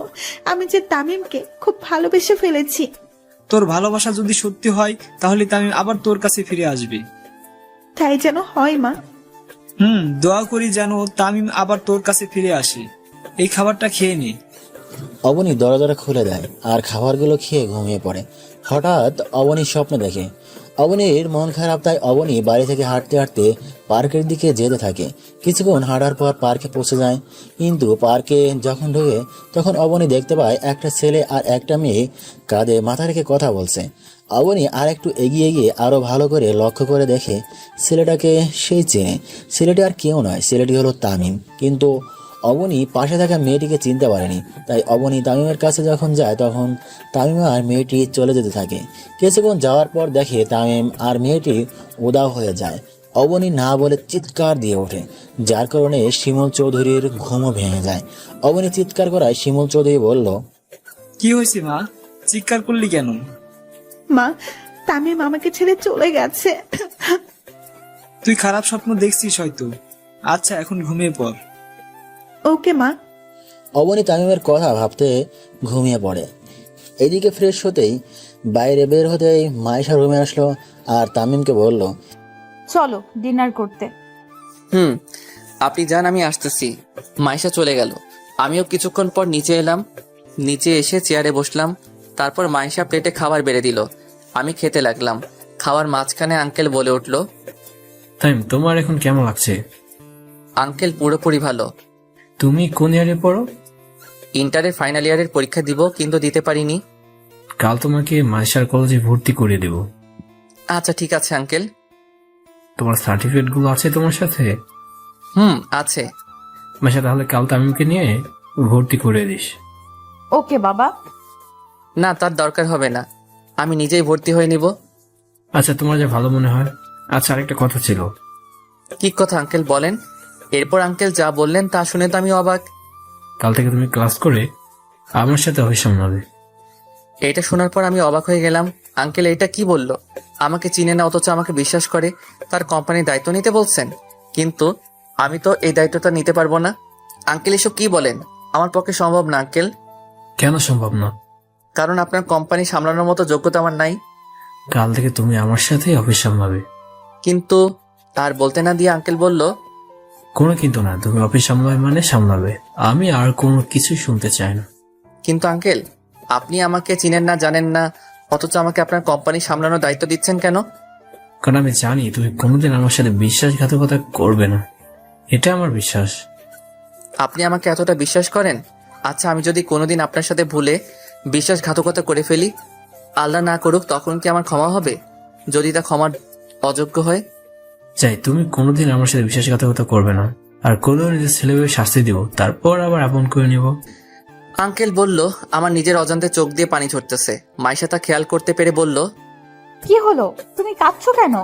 আমি যে তামিমকে খুব ভালোবেসে ফেলেছি। তোর ভালোবাসা যদি সত্যি হয় তাহলে তামিম আবার তোর কাছে ফিরে আসবে। তাই যেন হয় মা। দোয়া করি যেন তামিম আবার তোর কাছে ফিরে আসে। এই খাবারটা খেয়ে নে। অবনী দরজাটা খুলে দেয় আর খাবারগুলো খেয়ে ঘুমিয়ে পড়ে। হঠাৎ অবনী স্বপ্ন দেখে। অবনীর মন খারাপ, তাই অবনী বাড়ি থেকে হাঁটতে হাঁটতে পার্কের দিকে যেতে থাকে। কিছুক্ষণ হাঁটার পর পার্কে পৌঁছে যায়, কিন্তু পার্কে যখন ঢোকে তখন অবনী দেখতে পায় একটা ছেলে আর একটা মেয়ে কাঁধে মাথা রেখে কথা বলছে। অবনী আর একটু এগিয়ে গিয়ে আরো ভালো করে লক্ষ্য করে দেখে ছেলেটাকে সেই চেনে। ছেলেটি আর কেউ নয়, ছেলেটি হলো তামিম। কিন্তু অবনী পাশে থাকা মেয়েটিকে চিনতে পারেনি। তাই অবনী তামিমের কাছে যখন যায় তখন তামিম আর মেয়েটি চলে যেতে থাকে। কিছুক্ষণ যাওয়ার পর দেখে তামিম আর মেয়েটি উদাও হয়ে যায়। অবনী না বলে চিৎকার দিয়ে ওঠে, যার কারণে শিমুল চৌধুরীর ঘুমও ভেঙে যায়। অবনী চিৎকার করায় শিমুল চৌধুরী বলল, কি হয়েছে মা, চিৎকার করলি কেন? মা তামিম আমাকে ছেড়ে চলে গেছে। তুই খারাপ স্বপ্ন দেখছিস হয়তো। আচ্ছা এখন ঘুমিয়ে পড়। ওকে মা। অবনী তামিমের কথা ভাবতে ঘুমিয়ে পড়ে। এদিকে ফ্রেশ হতেই বাইরে বের হতেই মাইশা রুমে আসলো আর তামিমকে বলল, চলো ডিনার করতে। আপনি যান, আমি আসতেছি। মাইশা চলে গেল। আমিও কিছুক্ষণ পর নিচে এলাম। নিচে এসে চেয়ারে বসলাম। তারপর মাইশা প্লেটে খাবার বেড়ে দিল। আমি খেতে লাগলাম। খাওয়ার মাঝখানে আঙ্কেল বলে উঠল, তামিম তোমার এখন কেমন লাগছে? আঙ্কেল পুরোপুরি ভালো। তুমি কোন ইয়ারে পড়ো? ইন্টারের ফাইনাল ইয়ারের পরীক্ষা দিব, কিন্তু দিতে পারিনি। কাল তোমাকে মাইশার কলেজে ভর্তি করে দেব। আচ্ছা ঠিক আছে আঙ্কেল। তোমার সার্টিফিকেট গুলো আছে তোমার সাথে? আছে। মাইশা তাহলে কাল তামিমকে নিয়ে ভর্তি করে দিস। ওকে বাবা। না, তার দরকার হবে না, আমি নিজেই ভর্তি হয়ে নিব। আচ্ছা তোমার যা ভালো মনে হয়। আচ্ছা আরেকটা কথা ছিল। কি কথা আঙ্কেল বলেন? এরপর আঙ্কেল যা বললেন তা শুনে তো আমি অবাক। কাল থেকে তুমি ক্লাস করে আমার সাথে অফিস সামলাবে। এটা শোনার পর আমি অবাক হয়ে গেলাম। আঙ্কেল এটা কি বললো? আমাকে চিনে না অথচ আমাকে বিশ্বাস করে তার কোম্পানির দায়িত্ব নিতে বলছেন, কিন্তু আমি তো এই দায়িত্বটা নিতে পারবো না। আঙ্কেল এসব কি বলেন? আমার পক্ষে সম্ভব না আঙ্কেল। কেন সম্ভব না? কারণ আপনার কোম্পানি সামলানোর মতো যোগ্যতা আমার নাই। কাল থেকে তুমি আমার সাথে অফিস সামলাবে। কিন্তু আর বলতে না দিয়ে আঙ্কেল বলল, কোনো কিন্তু না, তুমি অফিস সামলাবে মানে সামলাবে। আমি আর কোনো কিছু শুনতে চাই না। কিন্তু আঙ্কেল আপনি আমাকে চিনেন না, জানেন না, অথচ আমাকে আপনার কোম্পানি সামলানোর দায়িত্ব দিচ্ছেন কেন? কারণ আমি জানি তুমি কোনোদিন আমার সাথে বিশ্বাসঘাতকতা করবে না, এটা আমার বিশ্বাস। আপনি আমাকে এতটা বিশ্বাস করেন? আচ্ছা, আমি যদি কোনোদিন আপনার সাথে ভুলে বিশ্বাসঘাতকতা করে ফেলি, আল্লাহ না করুক, তখন কি আমার ক্ষমা হবে? যদি তা ক্ষমার অযোগ্য হয়? চাই তুমি কোনোদিন আমার সাথে বিশ্বাসঘাতকতা করবে না, আর করলেও নিজের ছেলেকে শাস্তি দিব, তারপর আবার আপন করে নিব। আঙ্কেল বলল, আমার নিজের অজান্তে চোখ দিয়ে পানি ঝরতেছে। মাইশা তা খেয়াল করতে পেরে বলল, কি হলো, তুমি কাঁদছো কেন?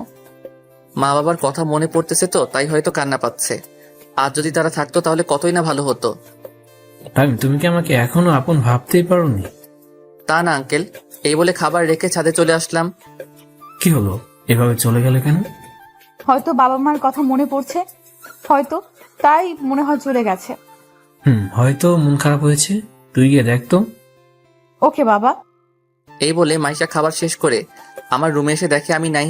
মা বাবার কথা মনে পড়তেছে তো, তাই হয়তো কান্না পাচ্ছে। আর যদি তারা থাকতো তাহলে কতই না ভালো হতো। তুমি কি আমাকে এখনো আপন ভাবতেই পারোনি? তা না আঙ্কেল, এই বলে খাবার রেখে ছাদে চলে আসলাম। কি হলো, এভাবে চলে গেলে কেন? হয়তো বাবা মার কথা মনে পড়ছে, হয়তো তাই মনে হয় চলে গেছে। হয়তো মন খারাপ হয়েছে, তুই গিয়ে দেখ তো। ওকে বাবা। এই বলে মাইশা খাবার শেষ করে আমার রুমে এসে দেখে আমি নাই।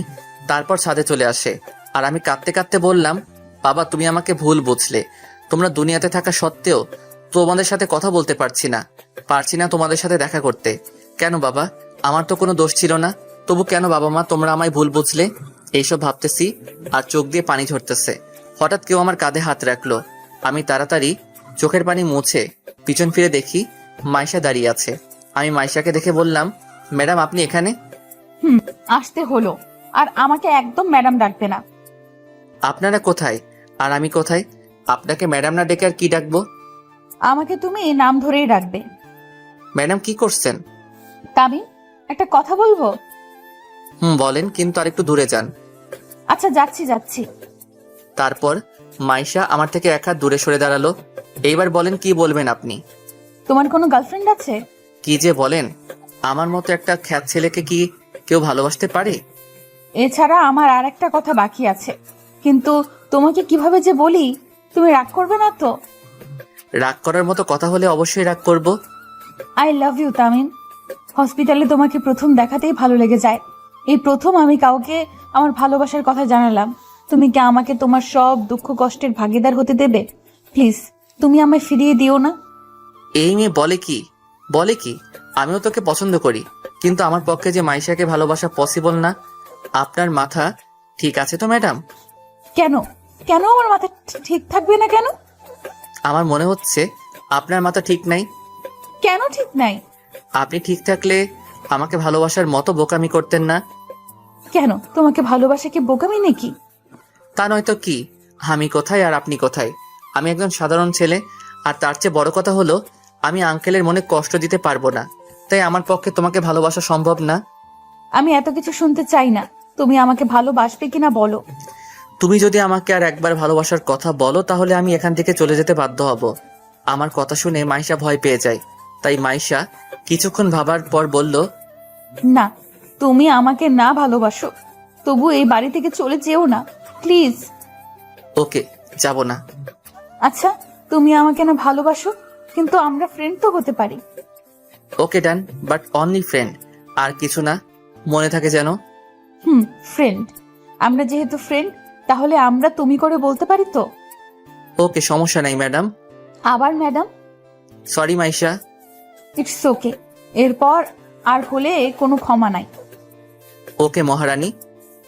তারপর ছাদে চলে আসে, আর আমি কাঁদতে কাঁদতে বললাম, বাবা তুমি আমাকে ভুল বুঝলে। তোমরা দুনিয়াতে থাকা সত্ত্বেও তোমাদের সাথে কথা বলতে পারছি না তোমাদের সাথে দেখা করতে। কেন বাবা? আমার তো কোনো দোষ ছিল না, তবু কেন বাবা মা তোমরা আমায় ভুল বুঝলে? এইসব ভাবতেছি আর চোখ দিয়ে পানি ঝরতেছে। হঠাৎ কেউ আমার কাঁধে হাত রাখলো। আমি তাড়াতাড়ি চোখের পানি মুছে পিছন ফিরে দেখি মাইশা দাঁড়িয়ে আছে। আমি মাইশাকে দেখে বললাম, ম্যাডাম আপনি এখানে? আসতে হলো, আর আমাকে একদম ম্যাডাম ডাকবে না। আপনারা কোথায় আর আমি কোথায়? আপনাকে ম্যাডাম না ডেকে আর কি ডাকবো? আমাকে তুমি নাম ধরেই ডাকবে। ম্যাডাম কি করছেন? তামিম, একটা কথা বলবো? বলেন, কিন্তু আর একটু দূরে যান। আচ্ছা যাচ্ছি। তারপর মাইশা আমার থেকে এক হাত দূরে সরে দাঁড়ালো। এইবার বলেন, কি বলবেন আপনি? তোমার কোনো গার্লফ্রেন্ড আছে? কি যে বলেন, আমার মতো একটা খ্যাত ছেলেকে কি কেউ ভালোবাসতে পারে? এছাড়া আমার আর একটা কথা বাকি আছে, কিন্তু তোমাকে কিভাবে যে বলি, তুমি রাগ করবে না তো? রাগ করার মতো কথা হলে অবশ্যই রাগ করব। I love you Tamim. হসপিটালে তোমাকে প্রথম দেখাতেই ভালো লেগে যায়। এই প্রথম আমি কাউকে আমার ভালোবাসার কথা জানালাম। তুমি কি আমাকে তোমার সব দুঃখ কষ্টের ভাগিদার হতে দেবে? প্লিজ, তুমি আমায় ফিরিয়ে দিও না। এই মেয়ে বলে কি আমিও তোকে পছন্দ করি, কিন্তু আমার পক্ষে যে মাইশাকে ভালোবাসা পসিবল না। আপনার মাথা ঠিক আছে তো ম্যাডাম? কেন আমার মাথা ঠিক থাকবে না কেন? আমার মনে হচ্ছে আপনার মাথা ঠিক নাই। কেন ঠিক নাই? আপনি ঠিক থাকলে আমাকে ভালোবাসার মতো বোকামি করতেন না। কেন, তোমাকে ভালোবাসা কি বোকামি নাকি? তা নয়তো কি? আমি কোথায় আর আপনি কোথায়? আমি একজন সাধারণ ছেলে, আর তার চেয়ে বড় কথা হলো আমি আঙ্কেলের মনে কষ্ট দিতে পারবো না, তাই আমার পক্ষে তোমাকে ভালোবাসা সম্ভব না। আমি এত কিছু শুনতে চাই না। তুমি আমাকে ভালোবাসবে কিনা বলো। তুমি যদি আমাকে আর একবার ভালোবাসার কথা বলো, তাহলে আমি এখান থেকে চলে যেতে বাধ্য হব। আমার কথা শুনে মাইশা ভয় পেয়ে যায়, তাই মাইশা কিছুক্ষণ ভাবার পর বলল, না, তুমি আমাকে না ভালোবাসো, তবু এই বাড়ি থেকে চলে যেও না প্লিজ। ওকে, যাব না। আচ্ছা, তুমি আমাকে না ভালোবাসো, কিন্তু আমরা ফ্রেন্ড তো হতে পারি। ওকে ডান, বাট অনলি ফ্রেন্ড, আর কিছু না, মনে থাকে যেন। ফ্রেন্ড। আমরা যেহেতু ফ্রেন্ড, তাহলে আমরা তুমি করে বলতে পারি তো? ওকে, সমস্যা নাই ম্যাডাম। আবার madam? Sorry Maisha. It's okay. এরপর আর হলে কোনো ক্ষমা নাই। ওকে মহারানী।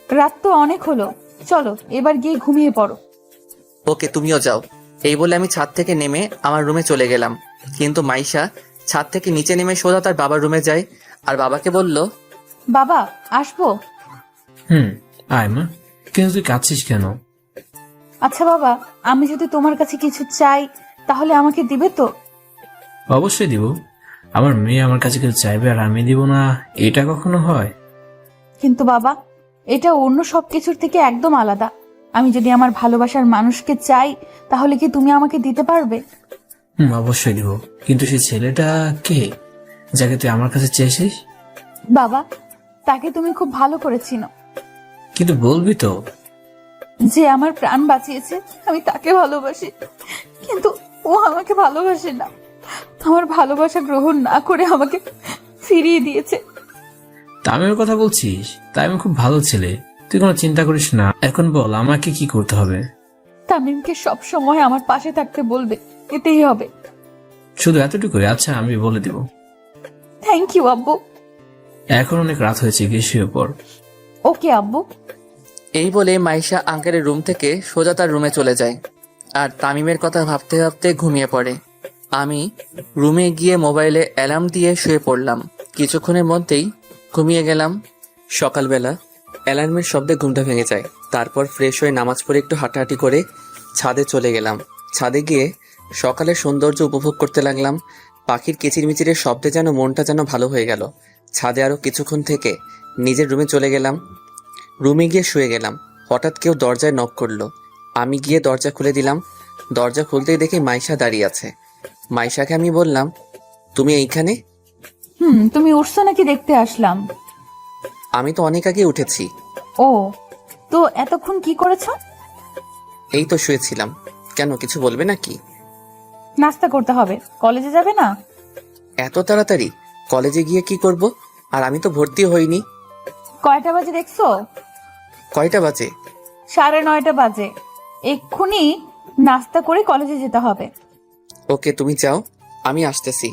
রাত তো অনেক হলো, চলো এবার গিয়ে ঘুমিয়ে পড়ো। ওকে, তুমিও যাও। এই বলে আমি ছাদ থেকে নেমে আমার রুমে চলে গেলাম, কিন্তু মাইশা ছাদ থেকে নিচে নেমে সোজা তার বাবার রুমে যায়, আর বাবাকে বলল, বাবা আসবো? আয় মা, কিন্তু তুই কাঁদছিস কেন? আচ্ছা বাবা, আমি যদি তোমার কাছে কিছু চাই, তাহলে আমাকে দিবে তো? অবশ্যই দিব। আমার মেয়ে আমার কাছে কিছু চাইবে আর আমি দিব না, এটা কখনো হয়? কিন্তু বাবা, এটা অন্য সব কিছুর থেকে একদম আলাদা। আমি যদি আমার ভালোবাসার মানুষকে চাই, তাহলে কি তুমি আমাকে দিতে পারবে? অবশ্যই দিব, কিন্তু সেই ছেলেটা কে যাকে তুই আমার কাছে চেয়েছিস? বাবা, তাকে তুমি খুব ভালো করে চিনো। কিন্তু বলবি তো? যে আমার প্রাণ বাঁচিয়েছে, আমি তাকে ভালোবাসি, কিন্তু ও আমাকে ভালোবাসে না। আমার ভালোবাসা গ্রহণ না করে আমাকে ফিরিয়ে দিয়েছে। তামিমের কথা বলছিস? তামিম খুব ভালো ছেলে, তুই কোনো চিন্তা করিস না। এখন বল আমাকে কি করতে হবে? তামিমকে সব সময় আমার পাশে থাকতে বলবে, এতেই হবে। শুধু এতটুকুই? আচ্ছা, আমি বলে দিব। থ্যাংক ইউ আব্বু। এখন অনেক রাত হয়েছে, গিয়ে শুয়ে পড়। ওকে আব্বু। এই বলে মাইশা আঙ্কেলের রুম থেকে সোজা তার রুমে চলে যায় আর তামিমের কথা ভাবতে ভাবতে ঘুমিয়ে পড়ে। আমি রুমে গিয়ে মোবাইলে অ্যালার্ম দিয়ে শুয়ে পড়লাম। কিছুক্ষণের মধ্যেই ঘুমিয়ে গেলাম। সকালবেলা অ্যালার্মের শব্দে ঘুমটা ভেঙে যায়। তারপর ফ্রেশ হয়ে নামাজ পড়ে একটু হাঁটাহাঁটি করে ছাদে চলে গেলাম। ছাদে গিয়ে সকালের সৌন্দর্য উপভোগ করতে লাগলাম। পাখির কিচিরমিচিরের শব্দে যেন মনটা যেন ভালো হয়ে গেল। ছাদে আরও কিছুক্ষণ থেকে নিজের রুমে চলে গেলাম। রুমে গিয়ে শুয়ে গেলাম। হঠাৎ কেউ দরজায় নক করলো। আমি গিয়ে দরজা খুলে দিলাম। দরজা খুলতেই দেখি মাইশা দাঁড়িয়ে আছে। মাইশাকে আমি বললাম, তুমি এইখানে? তুমি উঠছো নাকি দেখতে আসলাম। আমি তো অনেক আগে উঠেছি। ও, তো এতক্ষণ কি করেছো? এই তো শুয়েছিলাম। কেন, কিছু বলবে নাকি? নাস্তা করতে হবে, কলেজে যাবে না? এত তাড়াতাড়ি? কলেজে গিয়ে কি করব? আর আমি তো ভর্তি হইনি। কয়টা বাজে দেখছো? কয়টা বাজে? 9:30 বাজে। এক্ষুনি নাস্তা করে কলেজে যেতে হবে। ওকে, তুমি যাও, আমি আসতেছি।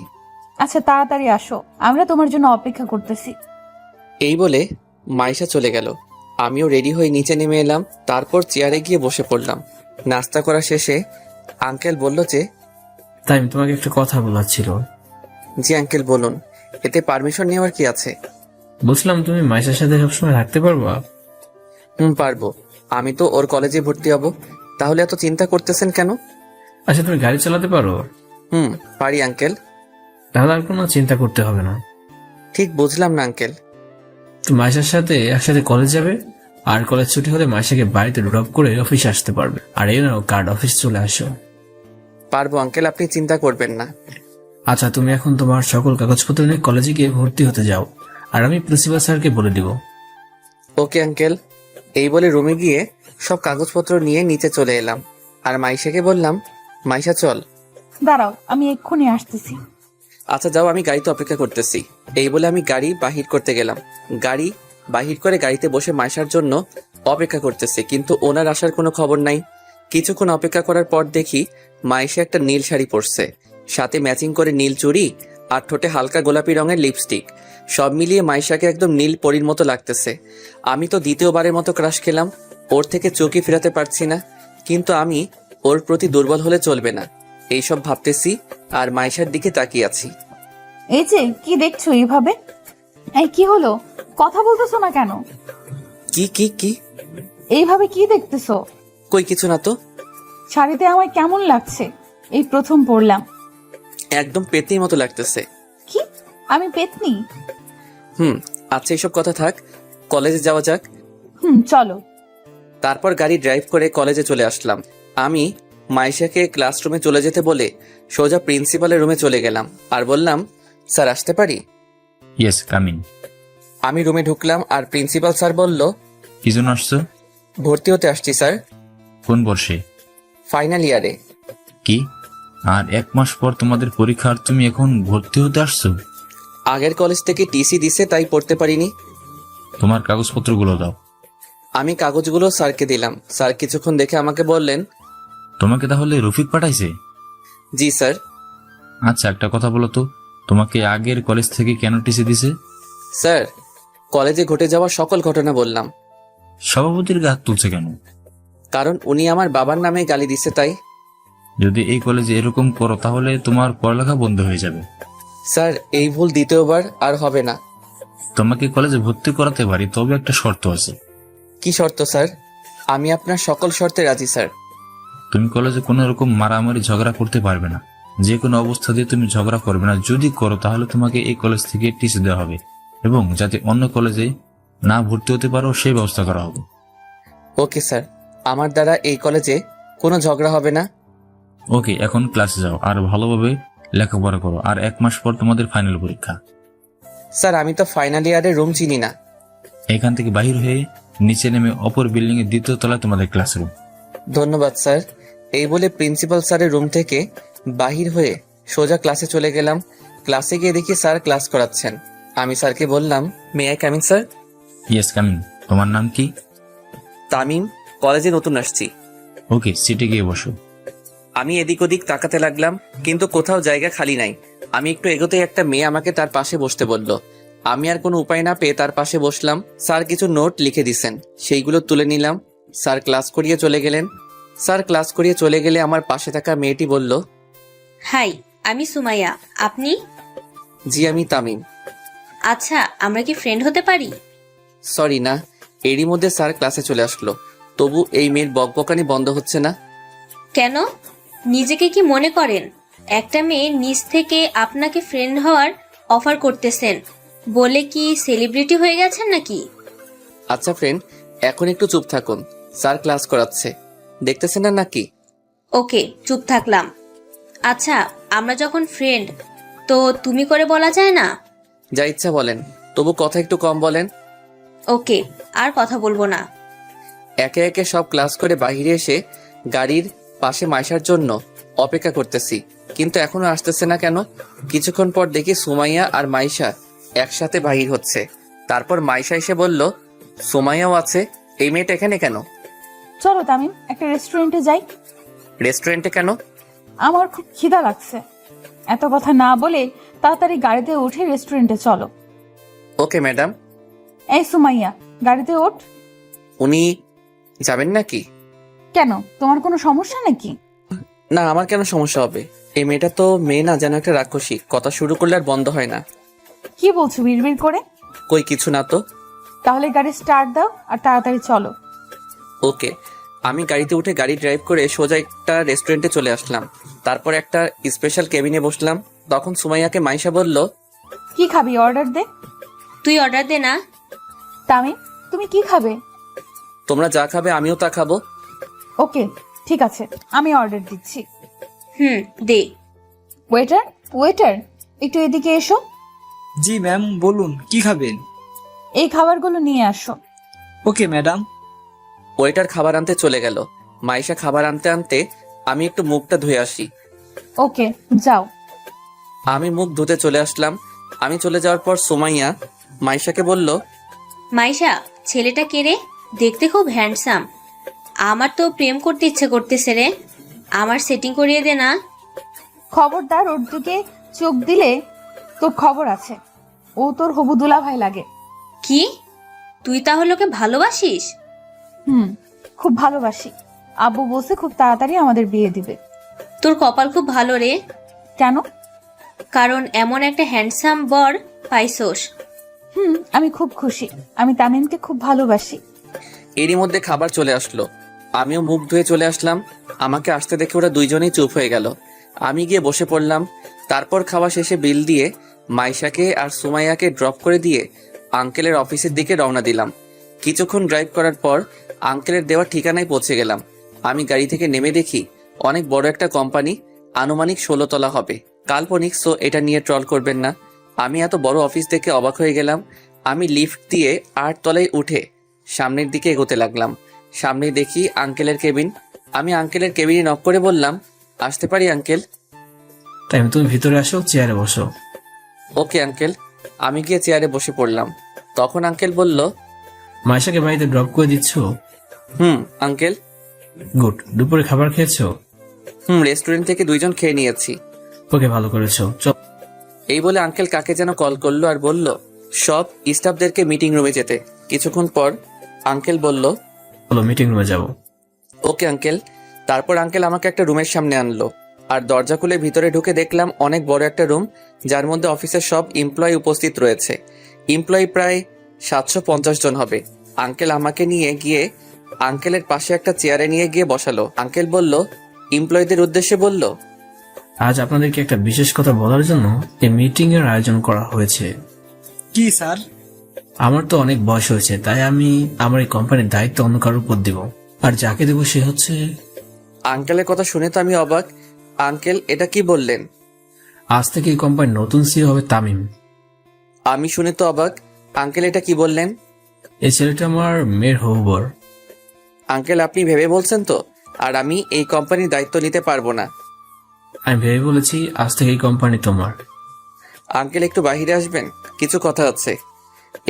আচ্ছা, তাড়াতাড়ি আসো, আমরা তোমার জন্য অপেক্ষা করতেছি। এই বলে মাইশা চলে গেল। আমিও রেডি হয়ে নিচে নেমে এলাম। তারপর চেয়ারে গিয়ে বসে পড়লাম। নাস্তা করা শেষে আঙ্কেল বলল যে, তাই তোমাকে একটা কথা বলার ছিল। জি আঙ্কেল বলুন, এতে পারমিশন নেওয়ার কি আছে? বুঝলাম তুমি মাইশার সাথে সবসময় থাকতে পারবা। পারবো। আমি তো ওর কলেজে ভর্তি হব। তাহলে এত চিন্তা করতেছেন কেন? আচ্ছা, তুমি গাড়ি চালাতে পারো? পারি আঙ্কেল। তাহলে আর কোনো চিন্তা করতে হবে না। ঠিক বুঝলাম না আঙ্কেল। তুমি মাইশার সাথে একসাথে কলেজ যাবে, আর কলেজ ছুটি হলে মাইশাকে বাড়িতে ড্রপ করে অফিসে আসতে পারবে। আর এই নাও কার্ড, অফিস চলে আসো। পারবো আঙ্কেল, আপনি চিন্তা করবেন না। আচ্ছা, তুমি এখন তোমার সকল কাগজপত্র নিয়ে কলেজে গিয়ে ভর্তি হতে যাও, আর আমি প্রিন্সিপাল স্যারকে বলে দিব। Okay uncle. এই বলে রুমে গিয়ে সব কাগজপত্র নিয়ে নিচে চলে এলাম। আর মাইশাকে বললাম, মাইশা চল। দাঁড়াও, আমি এক্ষুনি আসতেছি। আচ্ছা যাও, আমি গাড়িতে অপেক্ষা করতেছি। এই বলে আমি গাড়ি বাহির করতে গেলাম। গাড়ি বাহির করে গাড়িতে বসে মাইশার জন্য অপেক্ষা করতেছি, কিন্তু ওনার আসার কোনো খবর নাই। কিছুক্ষণ অপেক্ষা করার পর দেখি মাইশা একটা নীল শাড়ি পরছে, সাথে ম্যাচিং করে নীল চুড়ি আর ঠোঁটে হালকা গোলাপি রঙের লিপস্টিক। সব মিলিয়ে মাইশাকে একদম নীল পরীর মতো লাগতেছে। আমি তো দ্বিতীয়বারের মতো ক্রাশ খেলাম। ওর থেকে চোখই ফেরাতে পারছি না, কিন্তু আমি ওর প্রতি দুর্বল হলে চলবে না, এইসব ভাবতেছি আর মাইশার দিকে তাকিয়ে আছি। এই যে কি দেখছো এইভাবে? এই কি হলো, কথা বলতেছো না কেন? কি কি কি এইভাবে কি দেখতেছো? কই কিছু না তো। শাড়িতে আমায় কেমন লাগছে? এই প্রথম পরলাম। একদম পেতনির মতো লাগতেছে। কি, আমি পেতনি? আচ্ছা এইসব কথা থাক, কলেজে যাওয়া যাক। চলো। তারপর গাড়ি ড্রাইভ করে কলেজে চলে আসলাম। আমি মাইশাকে ক্লাসরুমে চলে যেতে বলে সোজা প্রিন্সিপালের রুমে চলে গেলাম আর বললাম, স্যার আসতে পারি? Yes, coming. আমি রুমে ঢুকলাম আর প্রিন্সিপাল স্যার বলল, কি জন্য আসছো? ভর্তি হতে আসছি স্যার। কোন বর্ষে? ফাইনাল ইয়ারে। কি, আর 1 মাস পর তোমাদের পরীক্ষা আর তুমি এখন ভর্তি হতে আসছো? আগের কলেজ থেকে টিসি দিছে, তাই পড়তে পারিনি। তোমার কাগজপত্রগুলো দাও। আমি কাগজগুলো স্যারকে দিলাম। স্যার কিছুক্ষণ দেখে আমাকে বললেন, তোমাকে তাহলে রফিক পাঠাইছে? জি স্যার। আচ্ছা, একটা কথা বলো তো, তোমাকে আগের কলেজ থেকে কেন টিসি দিছে? স্যার, কলেজে ঘটে যাওয়া সকল ঘটনা বললাম। সভাপতির গা হাত তুলছে কেন? কারণ উনি আমার বাবার নামে গালি দিছে, তাই। যদি এই কলেজে এরকম করো তাহলে তোমার পড়ালেখা বন্ধ হয়ে যাবে। স্যার, এই ভুল দ্বিতীয়বার আর হবে না। তোমাকে কলেজে ভর্তি করাতে পারি, তবে একটা শর্ত আছে। কি শর্ত স্যার? আমি আপনার সকল শর্তে রাজি স্যার। তুমি কলেজে কোনো রকম মারামারি ঝগড়া করতে পারবে না। যে কোনো অবস্থা দিয়ে তুমি ঝগড়া করবে না। যদি করো তাহলে তোমাকে এই কলেজ থেকে টিসি দেওয়া হবে, এবং যাতে অন্য কলেজে না ভর্তি হতে পারো সেই ব্যবস্থা করা হবে। ওকে স্যার, আমার দ্বারা এই কলেজে কোনো ঝগড়া হবে না। ওকে, এখন ক্লাসে যাও আর ভালোভাবে লেখাপড়া করো। আর 1 মাস পর তোমাদের ফাইনাল পরীক্ষা। স্যার, আমি তো ফাইনাল ইয়ারের রুম চিনি না। এখান থেকে বাহির হয়ে নিচে নেমে অপর বিল্ডিং এর 2য় তলায় তোমাদের ক্লাসরুম। ধন্যবাদ স্যার। এই বলে প্রিন্সিপাল স্যারের রুম থেকে বাহির হয়ে সোজা ক্লাসে চলে গেলাম। ক্লাসে গিয়ে দেখি স্যার ক্লাস করাচ্ছেন। আমি স্যারকে বললাম, may I coming sir? Yes, coming. তোমার নাম কি? তামিম, কলেজে নতুন আসছি। ওকে, সিটে গিয়ে বসো। আমি এদিক ওদিক তাকাতে লাগলাম, কিন্তু কোথাও জায়গা খালি নাই। আমি একটু এগোতেই একটা মেয়ে আমাকে তার পাশে বসতে বলল। আমি আর কোনো উপায় না পেয়ে তার পাশে বসলাম। স্যার কিছু নোট লিখে দিছেন, সেইগুলো তুলে নিলাম। স্যার ক্লাস করিয়ে চলে গেলে আমার পাশে থাকা মেয়েটি বলল, হাই, আমি সুমাইয়া। আপনি? জি আমি তামিম। আচ্ছা, আমরা কি ফ্রেন্ড হতে পারি? সরি না। এরই মধ্যে স্যার ক্লাসে চলে আসলো, তবু এই মেয়ের বকবকানি বন্ধ হচ্ছে না। কেন? নিজেকে কি মনে করেন একটা মেয়ে নিজ থেকে আপনাকে ফ্রেন্ড হওয়ার অফার করতেছেন বলে কি সেলিব্রিটি হয়ে গেছেন নাকি? আচ্ছা ফ্রেন্ড, এখন একটু চুপ থাকুন, স্যার ক্লাস করাচ্ছে, দেখতেছেন না নাকি? ওকে, চুপ থাকলাম। আচ্ছা, আমরা যখন ফ্রেন্ড, তো তুমি করে বলা যায় না? যা ইচ্ছা বলেন, তবু কথা একটু কম বলেন। ওকে, আর কথা বলবো না। একে একে সব ক্লাস করে বাইরে এসে গাড়ির পাশে মাইশার জন্য অপেক্ষা করতেছি, কিন্তু এখনো আসতেছে না কেন? কিছুক্ষণ পর দেখি সুমাইয়া আর মাইশা একসাথে বাহির হচ্ছে। তারপর মাইশা এসে বলল, সুমাইয়াও আছে, এই মেয়েটা এখানে কেন? চলো তামিম, একটা রেস্টুরেন্টে যাই। রেস্টুরেন্টে কেন? আমার খুব খিদা লাগছে। এত কথা না বলে তাড়াতাড়ি গাড়িতে উঠে রেস্টুরেন্টে চলো। Okay madam. এই সুমাইয়া, গাড়িতে ওঠ। উনি যাবেন নাকি? কেন, তোমার কোনো সমস্যা নাকি? না, আমার কেন সমস্যা হবে? এই মেয়েটা তো মেয়ে না, যেন একটা রাক্ষসী, কথা শুরু করলে আর বন্ধ হয় না। কি বলছো বিড়বিড় করে? কই কিছু না তো। তাহলে গাড়ি স্টার্ট দাও আর তাড়াতাড়ি চলো। ওকে। আমি গাড়িতে উঠে গাড়ি ড্রাইভ করে সোজা একটা রেস্টুরেন্টে চলে আসলাম। তারপর একটা স্পেশাল কেবিনে বসলাম। তখন সুমাইয়াকে মাইশা বলল, কি খাবি, অর্ডার দে। তুই অর্ডার দে না। তামিম, তুমি কি খাবে? তোমরা যা খাবে আমিও তা খাবো। ওকে, ঠিক আছে, আমি অর্ডার দিচ্ছি। দে। ওয়েটার, ওয়েটার, একটু এদিকে এসো। জি ম্যাম, বলুন কি খাবেন? এই খাবারগুলো নিয়ে আসো। Okay madam. ওয়েটার খাবার আনতে চলে গেল। মাইশা খাবার আনতে আনতে আমি একটু মুখটা ধুয়ে আসি। ওকে, যাও। আমি মুখ ধুতে চলে আসলাম। আমি চলে যাওয়ার পর সুমাইয়া মাইশাকে বলল, মাইশা, ছেলেটা কে রে? দেখতে খুব হ্যান্ডসাম। আমার তো প্রেম করতে ইচ্ছে করতেছে রে, আমার সেটিং করিয়ে দে না। খবরদার ওর দিকে চোখ দিলে তোর খবর আছে। ও তোর হবু দুলাভাই লাগে। কি? তুই তাহলে ওকে ভালোবাসিস? খুব ভালোবাসি। আব্বু বলছে খুব তাড়াতাড়ি আমাদের বিয়ে দিবে। তোর কপাল খুব ভালো রে। কেন? কারণ এমন একটা হ্যান্ডসাম বর পাইছোস। আমি খুব খুশি। আমি তামিমকে খুব ভালোবাসি। এরই মধ্যে খাবার চলে আসলো। আমিও মুখ ধুয়ে চলে আসলাম। আমাকে আসতে দেখে ওরা দুইজনেই চুপ হয়ে গেল। আমি গিয়ে বসে পড়লাম। তারপর খাওয়া শেষে বিল দিয়ে মাইশাকে আর সুমাইয়াকে ড্রপ করে দিয়ে আঙ্কেলের অফিসের দিকে রওনা দিলাম। কিছুক্ষণ ড্রাইভ করার পর আঙ্কেলের দেওয়া ঠিকানায় পৌঁছে গেলাম। আমি গাড়ি থেকে নেমে দেখি অনেক বড় একটা কোম্পানি, আনুমানিক 16 তলা হবে। কাল্পনিক, সো এটা নিয়ে ট্রল করবেন না। আমি এত বড় অফিস দেখে অবাক হয়ে গেলাম। আমি লিফট দিয়ে 8 তলায় উঠে সামনের দিকে এগোতে লাগলাম। সামনে দেখি আঙ্কেলের কেবিন। আমি আঙ্কেলের কেবিনে নক করে বললাম, আসতে পারি আঙ্কেল? তাই তুমি ভিতরে আসো, চেয়ারে বসো। Okay uncle. আমি গিয়ে চেয়ারে বসে পড়লাম। তখন আঙ্কেল বলল, মাইশাকে বাড়িতে ড্রপ করে দিচ্ছ? আঙ্কেল। গুড। দুপুরে খাবার খেয়েছো? রেস্টুরেন্ট থেকে 2 জন খেয়ে নিয়েছি। ওকে, ভালো করেছো। চল। এই বলে আঙ্কেল কাকে যেন কল করলো আর বলল সব স্টাফদেরকে মিটিং রুমে যেতে। কিছুক্ষণ পর আঙ্কেল বলল, চলো মিটিং রুমে যাবো। Okay uncle. তারপর আঙ্কেল আমাকে একটা রুমের সামনে আনলো আর দরজা খুলে ভিতরে ঢুকে দেখলাম অনেক বড় একটা রুম, যার মধ্যে অফিসের সব এমপ্লয়ি উপস্থিত রয়েছে। এমপ্লয়ি প্রায় 750 জন হবে। আঙ্কেল আমাকে নিয়ে গিয়ে আঙ্কেলের পাশে একটা চেয়ারে নিয়ে গিয়ে বসালো। আঙ্কেল বলল, এমপ্লয়ীদের উদ্দেশ্যে বলল, আজ আপনাদেরকে একটা বিশেষ কথা বলার জন্য এই মিটিং এর আয়োজন করা হয়েছে। কি স্যার? আমার তো অনেক বয়স হয়েছে, তাই আমি আমার এই কোম্পানির দায়িত্ব অন্য কারোর উপর দিব, আর যাকে দেবো সে হচ্ছে। আঙ্কেলের কথা শুনে তো আমি অবাক। আঙ্কেল, এটা কি বললেন? আজ থেকে এই কোম্পানির নতুন সিইও হবে তামিম। আমি শুনে তো অবাক। আঙ্কেল, এটা কি বললেন? এই ছেলেটা আমার মেয়ের হবু বর। আঙ্কেল, আপনি ভেবে বলছেন তো? আর আমি এই কোম্পানির দায়িত্ব নিতে পারবো না। আমি ভেবে বলেছি আজ থেকে এই কোম্পানি তোমার। আঙ্কেল, একটু বাইরে আসবেন, কিছু কথা আছে।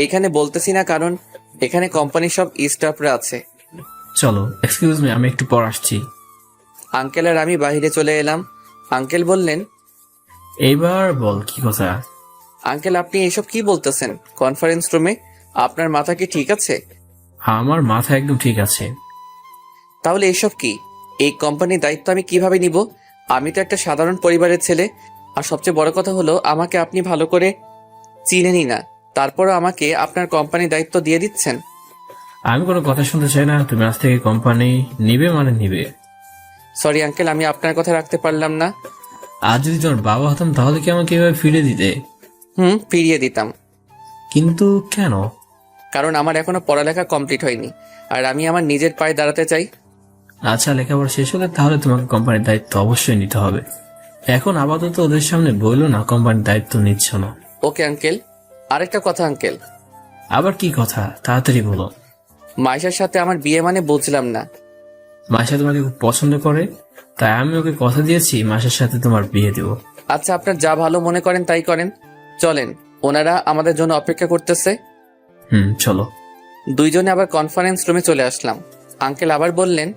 এখানে বলতেছি না, কারণ এখানে কোম্পানির সব স্টাফরা আছে। চলো। এক্সকিউজ মি, আমি একটু পর আসছি। আঙ্কেল আর আমি বাইরে চলে এলাম। আঙ্কেল বললেন, এইবার বল কি কথা। আঙ্কেল, আপনি এসব কি বলতেছেন? কনফারেন্স রুমে আপনার মাথা কি ঠিক আছে? আমার মাথা একদম ঠিক আছে। তাহলে এসব কি? এই কোম্পানির দায়িত্ব আমি কিভাবে নিব? আমি তো একটা সাধারণ পরিবারের ছেলে। আর সবচেয়ে বড় কথা হলো, আমাকে আপনি ভালো করে চিনেনই না, তারপরও আমাকে আপনার কোম্পানির দায়িত্ব দিয়ে দিচ্ছেন। আমি কোনো কথা শুনতে চাই না। তুমি আজ থেকে কোম্পানি নিবে মানে নিবে। সরি আঙ্কেল, আমি আপনার কথা রাখতে পারলাম না। আজ যদি তোমার বাবা হতাম তাহলে কি আমাকে এভাবে ফিরে দিতে? ফিরিয়ে দিতাম। কিন্তু কেন? কারণ আমার এখনো পড়ালেখা কমপ্লিট হয়নি, আর আমি আমার নিজের পায়ে দাঁড়াতে চাই। আচ্ছা, লেখাপড়া শেষ হলে তাহলে তোমাকে কোম্পানির দায়িত্ব অবশ্যই নিতে হবে। এখন আপাতত ওদের সামনে বললো না কোম্পানির দায়িত্ব নিচ্ছ না। Okay uncle. আরেকটা কথা আঙ্কেল। আবার কি কথা? তাড়াতাড়ি বলো। মাইশার সাথে আমার বিয়ে মানে বুঝলাম না। মাসা তোমাকে খুব পছন্দ করে, তাই আমি ওকে কথা দিয়েছি মাসের সাথে তোমার বিয়ে দেবো। আচ্ছা, আপনার যা ভালো মনে করেন তাই করেন। চলেন, ওনারা আমাদের জন্য অপেক্ষা করতেছে। চলো। দুইজনে আবার কনফারেন্স রুমে চলে আসলাম। আঙ্কেল আবার বললেন,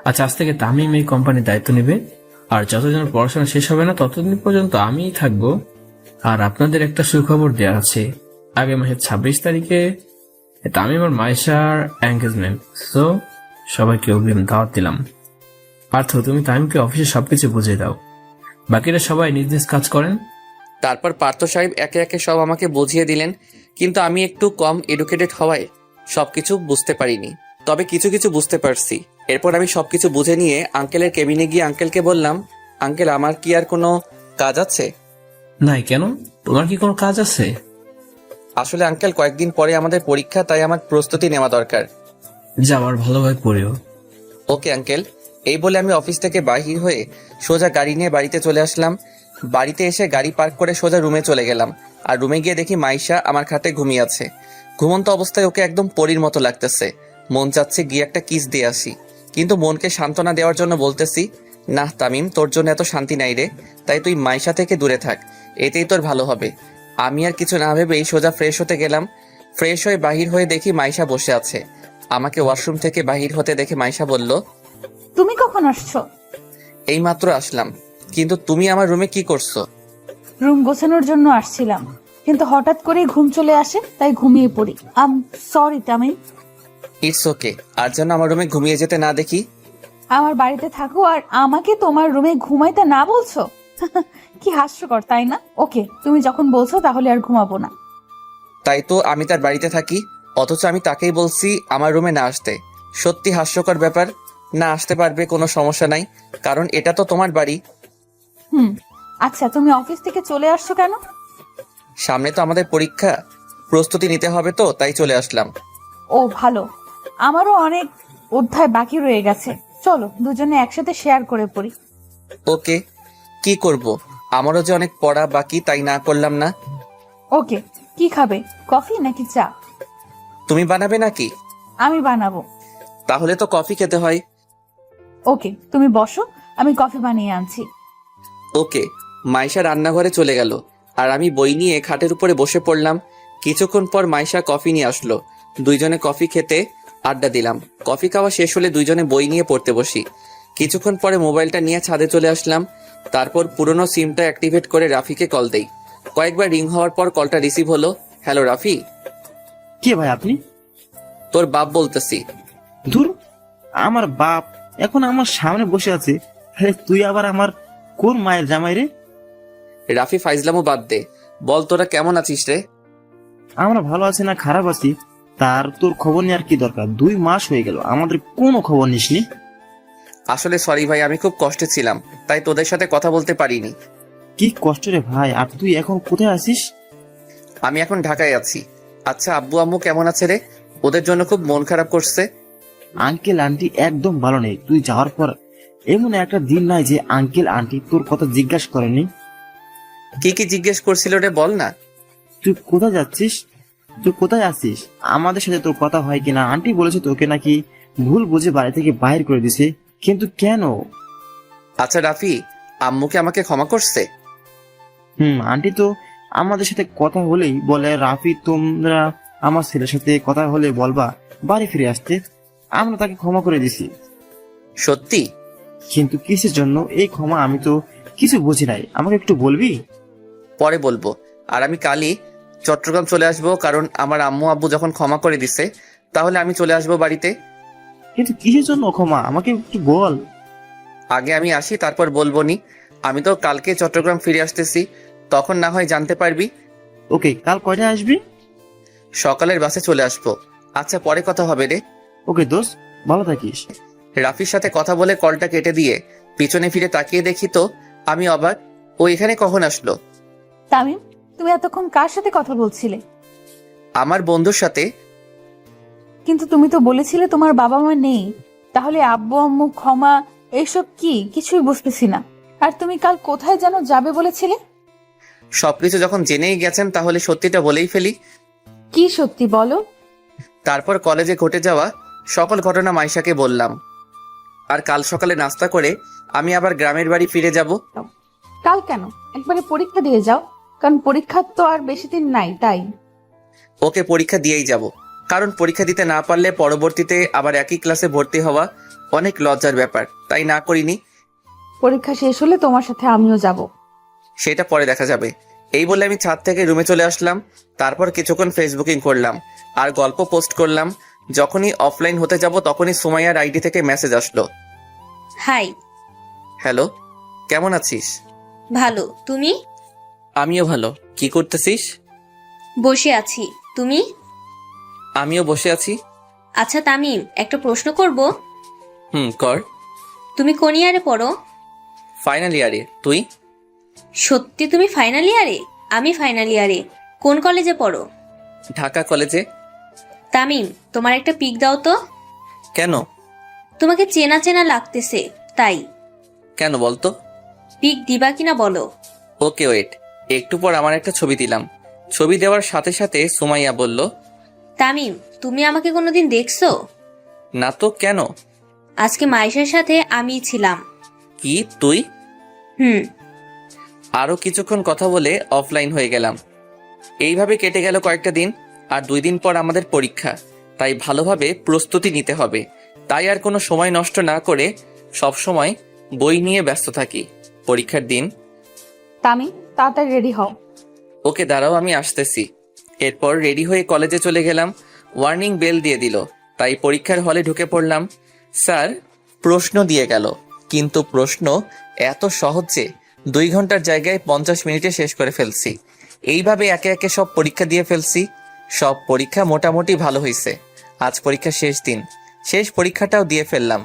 আচ্ছা, আজ থেকে তামিম এই কোম্পানির দায়িত্ব নেবে, আর যতদিন পড়াশোনা শেষ হবে না ততদিন পর্যন্ত আমিই থাকবো। আর আপনাদের একটা সুখবর দেওয়া আছে, আগামী মাসের 26 তারিখে তামিম আর মাইশার এঙ্গেজমেন্ট। সো সবাইকে অগ্রিম দাওয়াত দিলাম। পার্থ, তুমি তামিমকে অফিসে সবকিছু বুঝিয়ে দাও, বাকিরা সবাই নিজ নিজ কাজ করেন। তারপর পার্থ সাহেব একে একে সব আমাকে বুঝিয়ে দিলেন, কিন্তু আমি একটু কম এডুকেটেড হওয়ায় সবকিছু বুঝতে পারিনি, তবে কিছু কিছু বুঝতে পারছি। এরপর আমি সবকিছু বুঝে নিয়ে আঙ্কেলের কেবিনে গিয়ে আঙ্কেলকে বললাম, আঙ্কেল আমার কি আর কোনো কাজ আছে? নাই, কেন? তোমার কি কোনো কাজ আছে? আসলে আঙ্কেল, কয়েকদিন পরে আমাদের পরীক্ষা, তাই আমার প্রস্তুতি নেওয়া দরকার। যাওয়ার ভালোভাবে পড়েও। Okay uncle. এই বলে আমি অফিস থেকে বাহির হয়ে সোজা গাড়ি নিয়ে বাড়িতে চলে আসলাম। বাড়িতে এসে গাড়ি পার্ক করে সোজা রুমে চলে গেলাম। আর রুমে গিয়ে দেখি মাইশা আমার খাটে ঘুমিয়ে আছে। ঘুমন্ত অবস্থায় ওকে একদম পরীর মতো লাগতেছে। মন চাচ্ছে গিয়ে একটা কিস দিয়ে আসি, কিন্তু মনকে সান্ত্বনা দেওয়ার জন্য বলতেছি, না তামিম, তোর জন্য এত শান্তি নাই রে, তাই তুই মাইশা থেকে দূরে থাক, এতেই তোর ভালো হবে। আমি আর কিছু না ভেবেই সোজা ফ্রেশ হতে গেলাম। ফ্রেশ হয়ে বাহির হয়ে দেখি মাইশা বসে আছে। আমাকে ওয়াশরুম থেকে বাহির হতে দেখে মাইশা বলল, তুমি কখন আসছো? এইমাত্র আসলাম। কিন্তু তুমি আমার রুমে কি করছো? রুম গোছানোর জন্য আসছিলাম, কিন্তু হঠাৎ করে ঘুম চলে আসে, তাই ঘুমিয়ে পড়ি। I'm sorry Tamim. It's okay. আর যেন আমার রুমে ঘুমিয়ে যেতে না দেখি। আমার বাড়িতে থাকো আর আমাকে তোমার রুমে ঘুমাইতে না বলছো? কি হাস্যকর, তাই না? ওকে, তুমি যখন বলছো তাহলে আর ঘুমাবো না। তাই তো আমি তার বাড়িতে থাকি, অথচ আমি তাকেই বলছি আমার রুমে না আসতে। সত্যি হাস্যকর ব্যাপার। না আসতে পারবে, কোনো সমস্যা নাই, কারণ এটা তো তোমার বাড়ি। আচ্ছা, তুমি অফিস থেকে চলে আসছো কেন? সামনে তো আমাদের পরীক্ষা, প্রস্তুতি নিতে হবে, তো তাই চলে আসলাম। ও ভালো, আমারও অনেক অধ্যায় বাকি রয়ে গেছে। চলো দুজনে একসাথে শেয়ার করে পড়ি। ওকে। কি করব? আমারও যে অনেক পড়া বাকি, তাই না করলাম না। ওকে, কি খাবে, কফি নাকি চা? তুমি বানাবে নাকি? আমি বানাবো। তাহলে তো কফি খেতে হয়। ওকে, তুমি বসো, আমি কফি বানিয়ে আনছি। ওকে। মাইশা রান্নাঘরে চলে গেল, আর আমি বই নিয়ে খাটের উপরে বসে পড়লাম। কিছুক্ষণ পর মাইশা কফি নিয়ে আসলো। দুইজনে কফি খেতে আড্ডা দিলাম। কফি খাওয়া শেষ হলে দুইজনে বই নিয়ে পড়তে বসি। কিছুক্ষণ পরে মোবাইলটা নিয়ে ছাদে চলে আসলাম। তারপর পুরনো সিমটা অ্যাক্টিভেট করে রাফিকে কল দেই। কয়েকবার রিং হওয়ার পর কলটা রিসিভ হলো। হ্যালো রাফি। কে ভাই আপনি? তোর বাপ বলতেছি। দূর, আমার বাপ এখন আমার সামনে বসে আছে। তুই আবার আমার কোন মায়ের জামাই রে? রাফি, ফাইজলামও বাদ দে, বল তোরা কেমন আছিস রে? আমরা ভালো আছি না খারাপ আছি, তার তোর খবর নেওয়ার কি দরকার? 2 মাস হয়ে গেল আমাদের কোনো খবর নিসনি। আসলে সরি ভাই, আমি খুব কষ্টে ছিলাম, তাই তোদের সাথে কথা বলতে পারিনি। কি কষ্ট রে ভাই, আর তুই এখন কোথায় আছিস? আমি এখন ঢাকায় আছি। আচ্ছা, আব্বু আম্মু কেমন আছে রে? ওদের জন্য খুব মন খারাপ করছে। আঙ্কেল আন্টি একদম ভালো নেই। তুই যাওয়ার পর এমন একটা দিন নাই যে আঙ্কেল আন্টি তোর কথা জিজ্ঞাসা করেনি। কি কি জিজ্ঞেস করছিল রে, বল না। তুই কোথায় যাচ্ছিস, তুই কোথায় আছিস, আমাদের সাথে তোর কথা হয় কিনা। আন্টি বলেছে তোকে নাকি ভুল বুঝে বাড়ি থেকে বাইর করে দিছে, কিন্তু কেন? আচ্ছা রাফি, আম্মুকে আমাকে ক্ষমা করছে? আন্টি তো আমাদের সাথে কথা হলেই বলে, রাফি তোমরা আমার ছেলের সাথে কথা হলে বলবা বাড়ি ফিরে আসতে। আমরা তাকে ক্ষমা করে দিছি। সত্যি? কিন্তু কিসের জন্য এই ক্ষমা আমি তো কিছু বুঝি নাই, আমাকে একটু বলবি? পরে বলবো। আর আমি কালই চট্টগ্রাম চলে আসবো, কারণ আমার আম্মু আব্বু যখন ক্ষমা করে দিছে, তাহলে আমি চলে আসবো বাড়িতে। কিন্তু কিসের জন্য ক্ষমা, আমাকে একটু বল। আগে আমি আসি, তারপর বলবো নি। আমি তো কালকে চট্টগ্রাম ফিরে আসতেছি, তখন না হয় জানতে পারবি। ওকে, কাল কয়টায় আসবি? সকালের বাসে চলে আসবো। আচ্ছা, পরে কথা হবে রে। ওকে দোস্ত, ভালো থাকিস। রাফির সাথে কথা বলে কলটা কেটে দিয়ে পিছনে ফিরে তাকিয়ে দেখি তো আমি অবাক, ও এখানে কখন আসলো? তামিম, তুমি এতক্ষণ কার সাথে কথা বলছিলে? আমার বন্ধুর সাথে। কিন্তু তুমি তো বলেছিলে তোমার বাবা মা নেই, তাহলে আব্বু আম্মু ক্ষমা এইসব কি? কিছুই বুঝতেছি না। আর তুমি কাল কোথায় যেন যাবে বলেছিলে? সবকিছু যখন জেনেই গেছেন, তাহলে সত্যিটা বলেই ফেলি। কি সত্যি বলো? তারপর কলেজে ঘটে যাওয়া সকল ঘটনা মাইশাকে বললাম। আর কাল সকালে নাস্তা করে আমি আবার গ্রামের বাড়ি ফিরে যাব। কাল কেন? একবারে পরীক্ষা দিয়ে যাও, কারণ পরীক্ষার তো আর বেশি দিন নাই। তাই ওকে, পরীক্ষা দিয়েই যাব, কারণ পরীক্ষা দিতে না পারলে পরবর্তীতে আবার একই ক্লাসে ভর্তি হওয়া অনেক লজ্জার ব্যাপার, তাই না করিনি। পরীক্ষা শেষ হলে তোমার সাথে আমিও যাব। সেটা পরে দেখা যাবে। এই বলে আমি ছাদ থেকে রুমে চলে আসলাম। তারপর কিছুক্ষণ ফেসবুকিং করলাম আর গল্প পোস্ট করলাম। যখনই অফলাইন হতে যাব, তখনই সুমাইয়ার আইডি থেকে মেসেজ আসলো। হাই। হ্যালো, কেমন আছিস? ভালো, তুমি? আমিও ভালো। কি করতেছিস? বসে আছি। তুমি? আমিও বসে আছি। আচ্ছা তামিম, একটা প্রশ্ন করব। কর। তুমি কোন ইয়ারে পড়ো? ফাইনাল ইয়ারে। তুই? সত্যি তুমি ফাইনাল ইয়ারে? আমি ফাইনাল ইয়ারে। কোন কলেজে পড়ো? ঢাকা কলেজে। তামিম, তোমার একটা পিক দাও তো। কেন? তোমাকে চেনা চেনা লাগতেছে, তাই। কেন বলতো? পিক দিবা কিনা বলো। ওকে ওয়েট, একটু পর আমার একটা ছবি দিলাম। ছবি দেওয়ার সাথে সাথে সুমাইয়া বলল, তামিম, তুমি আমাকে কোনোদিন দেখছো? না তো, কেন? আজকে মাইশার সাথে আমিই ছিলাম। কি তুই? হুম। আরো কিছুক্ষণ কথা বলে অফলাইন হয়ে গেলাম। এইভাবে কেটে গেল কয়েকটা দিন। আর 2 দিন পর আমাদের পরীক্ষা, তাই ভালোভাবে প্রস্তুতি নিতে হবে। তাই আর কোনো সময় নষ্ট না করে সব সময় বই নিয়ে ব্যস্ত থাকি। পরীক্ষার দিন। তামিম, তাড়াতাড়ি রেডি হও। ওকে দাঁড়াও, আমি আসতেছি। এরপর রেডি হয়ে কলেজে চলে গেলাম। ওয়ার্নিং বেল দিয়ে দিল, তাই পরীক্ষার হলে ঢুকে পড়লাম। স্যার প্রশ্ন দিয়ে গেল, কিন্তু প্রশ্ন এত সহজ যে 2 ঘন্টার জায়গায় 50 মিনিটে শেষ করে ফেলছি। এইভাবে একে একে সব পরীক্ষা দিয়ে ফেলছি। সব পরীক্ষা মোটামুটি ভালো হয়েছে। আজ পরীক্ষা শেষ দিন, শেষ পরীক্ষাটাও দিয়ে ফেললাম।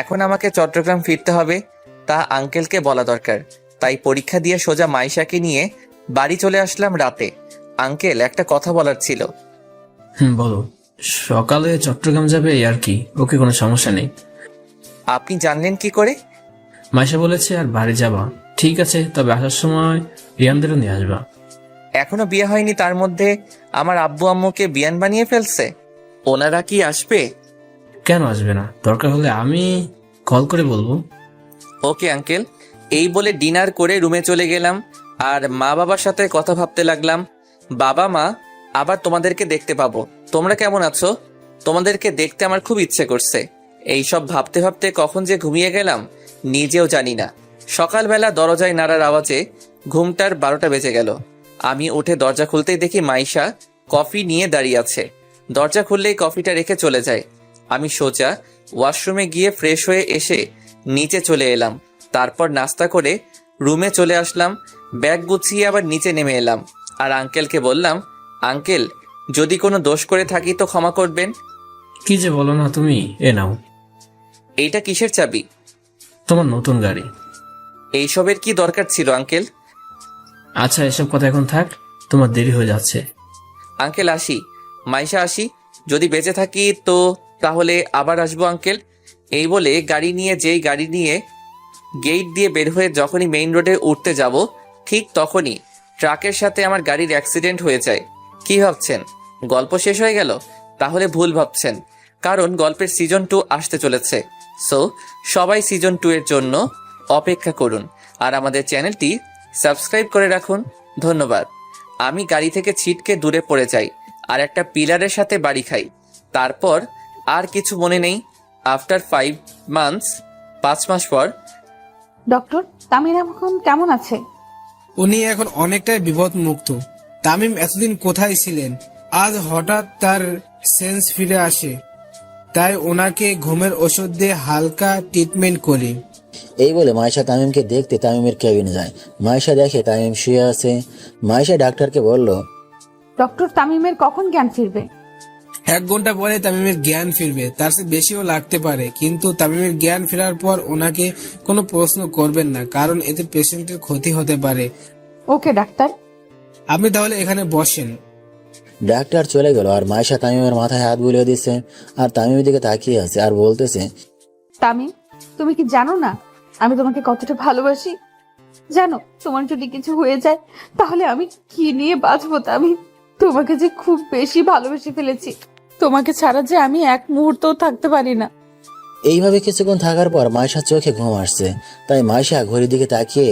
এখন আমাকে চট্টগ্রাম ফিরতে হবে, তা আঙ্কেলকে বলা দরকার। তাই পরীক্ষা দিয়ে সোজা মাইশাকে নিয়ে বাড়ি চলে আসলাম রাতে। আঙ্কেল, একটা কথা বলার ছিল। বলো। সকালে চট্টগ্রাম যাবে আর কি, ওকে, কোনো সমস্যা নেই। আপনি জানলেন কি করে? মাইশা বলেছে আর বাড়ি যাবা। ঠিক আছে, তবে আসার সময় রিয়ানদেরও নিয়ে আসবা। এখনো বিয়ে হয়নি, তার মধ্যে আমার আব্বু আম্মুকে বিয়ান বানিয়ে ফেলছে। ওনারা কি আসবে? কেন আসবে না? দরকার হলে আমি কল করে বলবো। Okay uncle. এই বলে ডিনার করে রুমে চলে গেলাম আর মা বাবার সাথে কথা ভাবতে লাগলাম। বাবা মা, আবার তোমাদেরকে দেখতে পাবো। তোমরা কেমন আছো? তোমাদেরকে দেখতে আমার খুব ইচ্ছে করছে। এই সব ভাবতে ভাবতে কখন যে ঘুমিয়ে গেলাম নিজেও জানি না। সকালবেলা দরজায় নাড়ার আওয়াজে ঘুমটার 12টা বেজে গেল। আমি উঠে দরজা খুলতেই দেখি মাইশা কফি নিয়ে দাঁড়িয়ে আছে। দরজা খুললেই কফিটা রেখে চলে যায়। আমি সোজা ওয়াশরুমে গিয়ে ফ্রেশ হয়ে এসে নিচে চলে এলাম। তারপর নাস্তা করে রুমে চলে আসলাম। ব্যাগ গুছিয়ে আবার নিচে নেমে এলাম আর আঙ্কেলকে বললাম, আঙ্কেল, যদি কোনো দোষ করে থাকি তো ক্ষমা করবেন। কি যে বলো না তুমি। এ নাও। এইটা কিসের চাবি? তোমার নতুন গাড়ি। এইসবের কি দরকার ছিল আঙ্কেল? আচ্ছা, এসব কথা এখন থাক, তোমার দেরি হয়ে যাচ্ছে। আঙ্কেল আসি। মাইশা আসি। যদি বেঁচে থাকি তো তাহলে আবার আসবো আঙ্কেল। এই বলে গাড়ি নিয়ে গেট দিয়ে বের হয়ে যখনই মেইন রোডে উঠতে যাব, ঠিক তখনই ট্রাকের সাথে আমার গাড়ির অ্যাক্সিডেন্ট হয়ে যায়। কি ভাবছেন গল্প শেষ হয়ে গেল? তাহলে ভুল ভাবছেন, কারণ গল্পের সিজন 2 আসতে চলেছে। সো সবাই সিজন 2 এর জন্য অপেক্ষা করুন আর আমাদের চ্যানেলটি সাবস্ক্রাইব করে রাখুন। ধন্যবাদ। আমি গাড়ি থেকে ছিটকে দূরে পড়ে যাই আর একটা পিলারের সাথে বাড়ি খাই। তারপর আর কিছু মনে নেই। আফটার 5 মাস পর ডক্টর, তামিম এখন কেমন আছে? উনি এখন অনেকটাই বিপদ মুক্ত। তামিম এতদিন কোথায় ছিলেন, আজ হঠাৎ তার সেন্স ফিরে আসে, তাই ওনাকে ঘুমের ওষুধ দিয়ে হালকা ট্রিটমেন্ট করি। এই বলে মাইশা তামিমকে দেখতে তামিমের কেবিনে যায়। মাইশা দেখে তামিম শুয়ে আছে। মাইশা ডাক্তারকে বলল, ডক্টর, তামিমের কখন জ্ঞান ফিরবে? 1 ঘন্টা পরে তামিমের জ্ঞান ফিরবে, তার চেয়ে বেশিও লাগতে পারে। কিন্তু তামিমের জ্ঞান ফেরার পর ওনাকে কোনো প্রশ্ন করবেন না, কারণ এতে পেশেন্টের ক্ষতি হতে পারে। ওকে ডাক্তার। আপনি তাহলে এখানে বসেন। ডাক্তার চলে গেল আর মাইশা তামিমের মাথায় হাত বুলিয়ে দিচ্ছে আর তামিমের দিকে তাকিয়ে আছে আর বলতেছে, তামিম, তুমি কি জানো না আমি তোমাকে কতটা ভালোবাসি? জানো, তোমার যদি কিছু হয়ে যায় তাহলে আমি কি নিয়ে বাঁচবো? তামিম, তোমাকে যে খুব বেশি ভালোবেসে ফেলেছি, তোমাকে ছাড়া যে আমি এক মুহূর্তও থাকতে পারি না। এইভাবে কিছুক্ষণ থাকার পর মাইশার চোখে ঘুম আসছে। তাই মাইশা ঘড়ির দিকে তাকিয়ে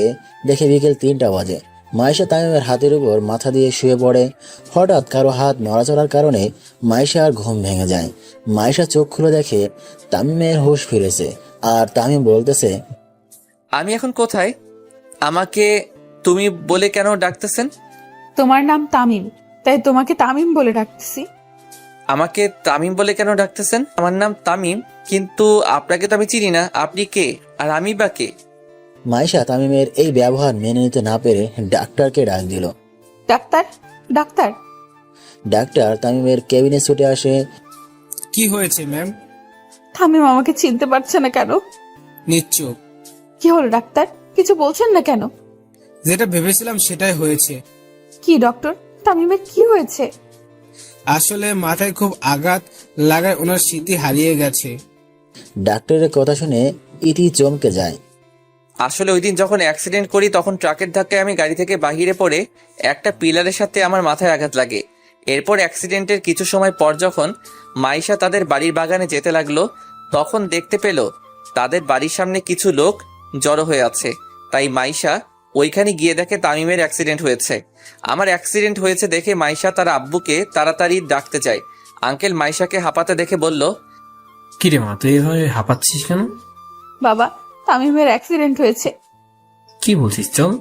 দেখে বিকেল 3টা বাজে। মাইশা তামিমের হাতের উপর মাথা দিয়ে শুয়ে পড়ে। হঠাৎ কারো হাত নড়াচড়ার কারণে মাইশার ঘুম ভেঙে যায়। মাইশা চোখ খুলে দেখে তামিমের হুঁশ ফিরেছে আর তামিম বলতেছে, আমি এখন কোথায়? আমাকে তুমি বলে কেন ডাকতেছেন? তোমার নাম তামিম, তাই তোমাকে তামিম বলে ডাকতেছি। আমাকে তামিম বলে কেন ডাকতেছেন? আমার নাম তামিম, কিন্তু আপনাকে তো আমি চিনি না। আপনি কে আর আমি বা কে? মাইশা তামিমের এই ব্যবহার মেনে নিতে না পেরে ডাক্তারকে ডাক দিল। Doctor, doctor. ডাক্তার তামিমের কেবিনে ছুটে আসে। কি হয়েছে ম্যাম? তামিম আমাকে চিনতে পারছে না কেন? নিশ্চুপ। কি হলো ডাক্তার, কিছু বলছেন না কেন? যেটা ভেবেছিলাম সেটাই হয়েছে। কি ডক্টর, তামিমের কি হয়েছে? আসলে মাথায় খুব আঘাত লাগায় ওনার স্মৃতি হারিয়ে গেছে। ডাক্তারের কথা শুনে ইতি চমকে যায়। আসলে ওই দিন যখন অ্যাক্সিডেন্ট করি তখন ট্রাকের ধাক্কায় আমি গাড়ি থেকে বাহিরে পড়ে একটা পিলারের সাথে আমার মাথায় আঘাত লাগে। এরপর অ্যাক্সিডেন্টের কিছু সময় পর যখন মাইশা তাদের বাড়ির বাগানে যেতে লাগলো তখন দেখতে পেল তাদের বাড়ির সামনে কিছু লোক জড়ো হয়ে আছে। তাই মাইশা ওইখানে গিয়ে দেখে তামিমের অ্যাক্সিডেন্ট হয়েছে। আমার অ্যাক্সিডেন্ট হয়েছে দেখে মাইশা তার আব্বুকে তাড়াতাড়ি ডাকতে যায়। আঙ্কেল মাইশাকে হাঁপাতে দেখে বলল, কিরে মা, তুই এভাবে হাঁপাচ্ছিস কেন? বাবা, তামিমের অ্যাক্সিডেন্ট হয়েছে। কি বলছিস? চল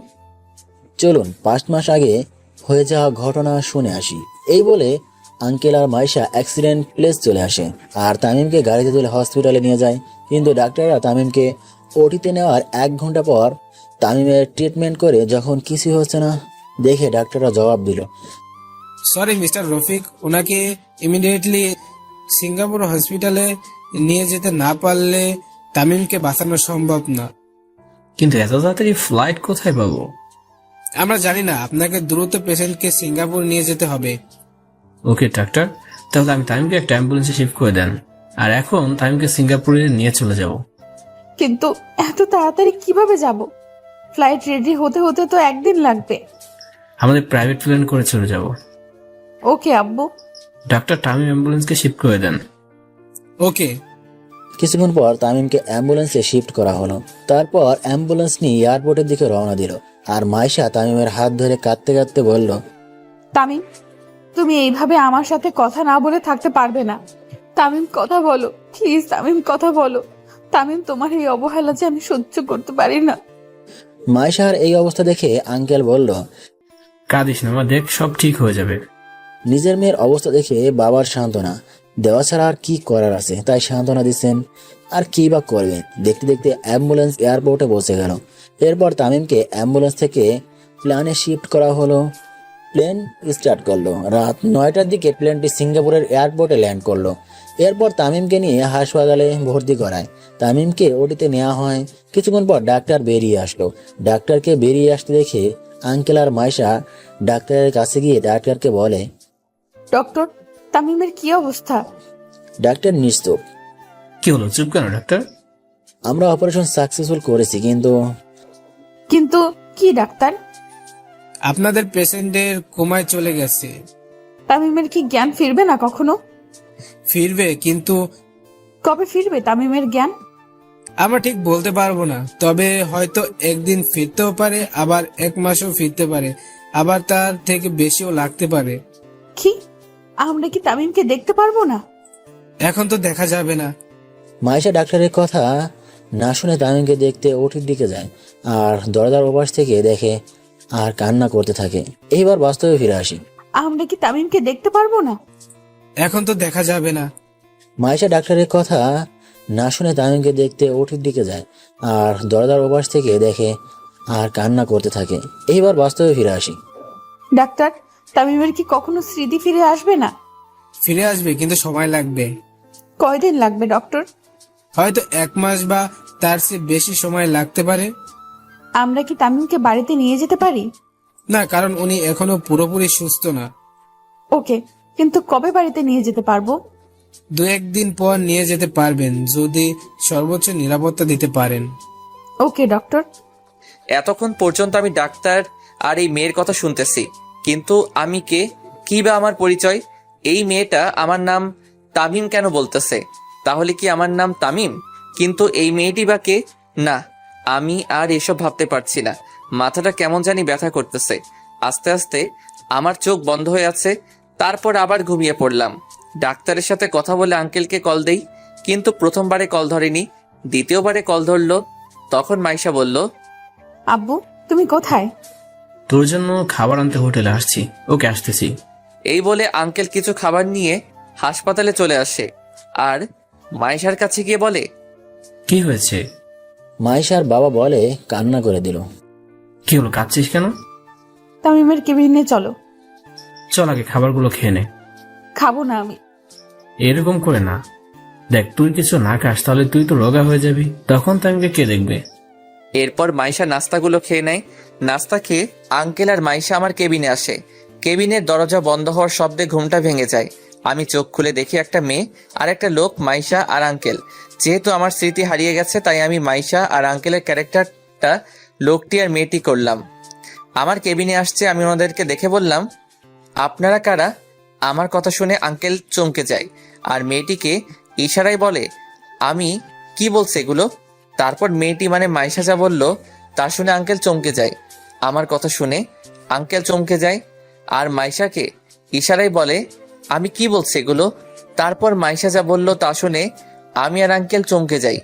চলুন 5 মাস আগে হয়ে যাওয়া ঘটনা শুনে আসি। এই বলে আঙ্কেল আর মাইশা অ্যাক্সিডেন্ট প্লেস চলে আসে আর তামিমকে গাড়িতে তুলে হসপিটালে নিয়ে যায়। কিন্তু ডাক্তাররা তামিমকে ওটিতে নেওয়ার 1 ঘন্টা পর তামিমের ট্রিটমেন্ট করে যখন কিছু হচ্ছে না দেখে ডাক্তাররা জবাব দিল, সরি মিস্টার রফিক, ওনাকে ইমিডিয়েটলি সিঙ্গাপুর হসপিটালে নিয়ে যেতে না পারলে তামিমকে বাঁচানো সম্ভব না। কিন্তু এত তাড়াতাড়ি ফ্লাইট কোথায় পাবো? আমরা জানি না, আপনাকে দ্রুত পেশেন্টকে সিঙ্গাপুর নিয়ে যেতে হবে। ওকে ডাক্তার, তাহলে আমি তামিমকে একটা অ্যাম্বুলেন্সে শিফট করে দেন, আর এখন তামিমকে সিঙ্গাপুরে নিয়ে চলে যাব। কিন্তু এত তাড়াতাড়ি কিভাবে যাব? ফ্লাইট রেডি হতে হতে তো 1 দিন লাগবে। আমাদের প্রাইভেট প্লেন করে চলে যাব। ওকে আব্বু। ডাক্তার, তামিম অ্যাম্বুলেন্সকে শিফট করে দেন। ওকে। কিছুক্ষণ পর তামিমকে অ্যাম্বুলেন্সে শিফট করা হলো। তারপর অ্যাম্বুলেন্স নিয়ে এয়ারপোর্টের দিকে রওনা দিল আর মাইশা তামিমের হাত ধরে কাঁদতে কাঁদতে বলল, তামিম, তুমি এইভাবে আমার সাথে কথা না বলে থাকতে পারবে না। তামিম, কথা বলো প্লিজ। তামিম, কথা বলো। তামিম, তোমার এই অবহেলা যে আমি সহ্য করতে পারি না। মাইশার এই অবস্থা দেখে আঙ্কেল বলল, কাঁদিস না মা, দেখ সব ঠিক হয়ে যাবে। নিজের মেয়ের অবস্থা দেখে বাবার সান্ত্বনা দেওয়া ছাড়া আর কি করার আছে, তাই সান্ত্বনা দিচ্ছেন। আর কি বা করবেন। দেখতে দেখতে অ্যাম্বুলেন্স এয়ারপোর্টে পৌঁছে গেল। এরপর তামিমকে অ্যাম্বুলেন্স থেকে প্লেনে শিফট করা হলো। প্লেন স্টার্ট করলো। রাত 9টার দিকে প্লেনটি সিঙ্গাপুরের এয়ারপোর্টে ল্যান্ড করলো। এরপর তামিমকে নিয়ে হাসপাতালে ভর্তি করায়। তামিমকে ওটিতে নেওয়া হয়। কিছুক্ষণ পর ডাক্তার বেরিয়ে আসলো। ডাক্তারকে বেরিয়ে আসতে দেখে আঙ্কেল আর মাইশা ডাক্তারের কাছে গিয়ে ডাক্তারকে বলে, ডক্টর, তামিমের কি অবস্থা? ডাক্তার নিশ্চুপ। কি হলো, চুপ কেন ডাক্তার? আমরা অপারেশন সাকসেসফুল করেছি, কিন্তু কিন্তু কি ডাক্তার? আপনাদের পেশেন্টের কোমায় চলে গেছে। তামিমের কি জ্ঞান ফিরবে না কখনো? ফিরবে, কিন্তু কবে ফিরবে তামিমের জ্ঞান? আমরা ঠিক বলতে পারবো না। তবে হয়তো 1 দিন ফিরতেও পারে, আবার 1 মাসও ফিরতে পারে, আবার তার থেকে বেশিও লাগতে পারে। কি, আমরা কি তামিমকে দেখতে পারবো না? এখন তো দেখা যাবে না। মাইশা ডাক্তারের কথা না শুনে তামিমকে দেখতে ওটির দিকে যায় আর দরজার ওপাশ থেকে দেখে আর কান্না করতে থাকে। এইবার বাস্তবে ফিরে আসি। আমরা কি তামিমকে দেখতে পারবো না? এখন তো দেখা যাবে না। মাইশা ডাক্তারের কথা না শুনে তামিমকে দেখতে ওটির দিকে যায় আর দরজার ওপাশ থেকে দেখে আর কান্না করতে থাকে। এইবার বাস্তবে ফিরে আসি। ডাক্তার, তামিমের কি কখনো স্মৃতি ফিরে আসবে না? ফিরে আসবে, কিন্তু সময় লাগবে। কয়দিন লাগবে ডক্টর? হয়তো 1 মাস বা তার চেয়ে বেশি সময় লাগতে পারে। আমরা কি তামিমকে বাড়িতে নিয়ে যেতে পারি? না, কারণ উনি এখনো পুরোপুরি সুস্থ না। ওকে, কিন্তু কবে বাড়িতে নিয়ে যেতে পারবো? 2-1 দিন পর নিয়ে যেতে পারবেন, যদি সর্বোচ্চ নিরাপত্তা দিতে পারেন। ওকে ডক্টর। এতক্ষণ পর্যন্ত আমি ডাক্তার আর এই মেয়ের কথা শুনতেছি, কিন্তু আমি কে, কি বা আমার পরিচয়? এই মেয়েটা আমার নাম তামিম কেন বলতেছে? তাহলে কি আমার নাম তামিম? কিন্তু এই মেয়েটি বা কে? না, আমি আর এসব ভাবতে পারছি না। মাথাটা কেমন জানি ব্যথা করতেছে। আস্তে আস্তে আমার চোখ বন্ধ হয়ে আছে, তারপর আবার ঘুমিয়ে পড়লাম। ডাক্তারের সাথে কথা বলে আঙ্কেলকে কল দেই, কিন্তু প্রথমবারে কল ধরেনি, দ্বিতীয়বারে কল ধরলো। তখন মাইশা বলল, আব্বু, তুমি কোথায়? তোর জন্য খাবার আনতে হোটেলে আসছি। ওকে, আসতেছি। এই বলে আঙ্কেল কিছু খাবার নিয়ে হাসপাতালে চলে আসে আর মাইশার কাছে গিয়ে বলে, কি হয়েছে? মাইশার বাবা বলে কান্না করে দিল। কি হলো, কাঁদছিস কেন? তামিমের কেবিনে চলো। চল আগে খাবারগুলো খেয়ে নে। খাবো না আমি। এরকম করে না, দেখ তুই কিছু না খাস তাহলে তুই তো রোগা হয়ে যাবি, তখন তামিমকে কে দেখবে? এরপর মাইশা নাস্তাগুলো খেয়ে নেয়। নাস্তা খেয়ে আঙ্কেল আর মাইশা আমার কেবিনে আসে। কেবিনের দরজা বন্ধ হওয়ার শব্দে ঘুমটা ভেঙে যায়। আমি চোখ খুলে দেখি একটা মেয়ে আর একটা লোক, মাইশা আর আঙ্কেল। যেহেতু আমার স্মৃতি হারিয়ে গেছে, তাই আমি মাইশা আর আঙ্কেলের ক্যারেক্টারটা লোকটি আর মেয়েটি করলাম। আমার কেবিনে আসছে, আমি ওনাদেরকে দেখে বললাম, আপনারা কারা? আমার কথা শুনে আঙ্কেল চমকে যায় আর মেয়েটিকে ইশারায় বলে, আমি কি বলছে এগুলো? তারপর মেয়েটি মানে মাইশা যা বলল তা শুনে আঙ্কেল চমকে যায়। আমার কথা শুনে আঙ্কেল চমকে যায় আর মাইশাকে ইশারায় বলে, আমি কি বলছি এগুলো? তারপর মাইশা যা বলল তা শুনে আমি আর আঙ্কেল চমকে যাই,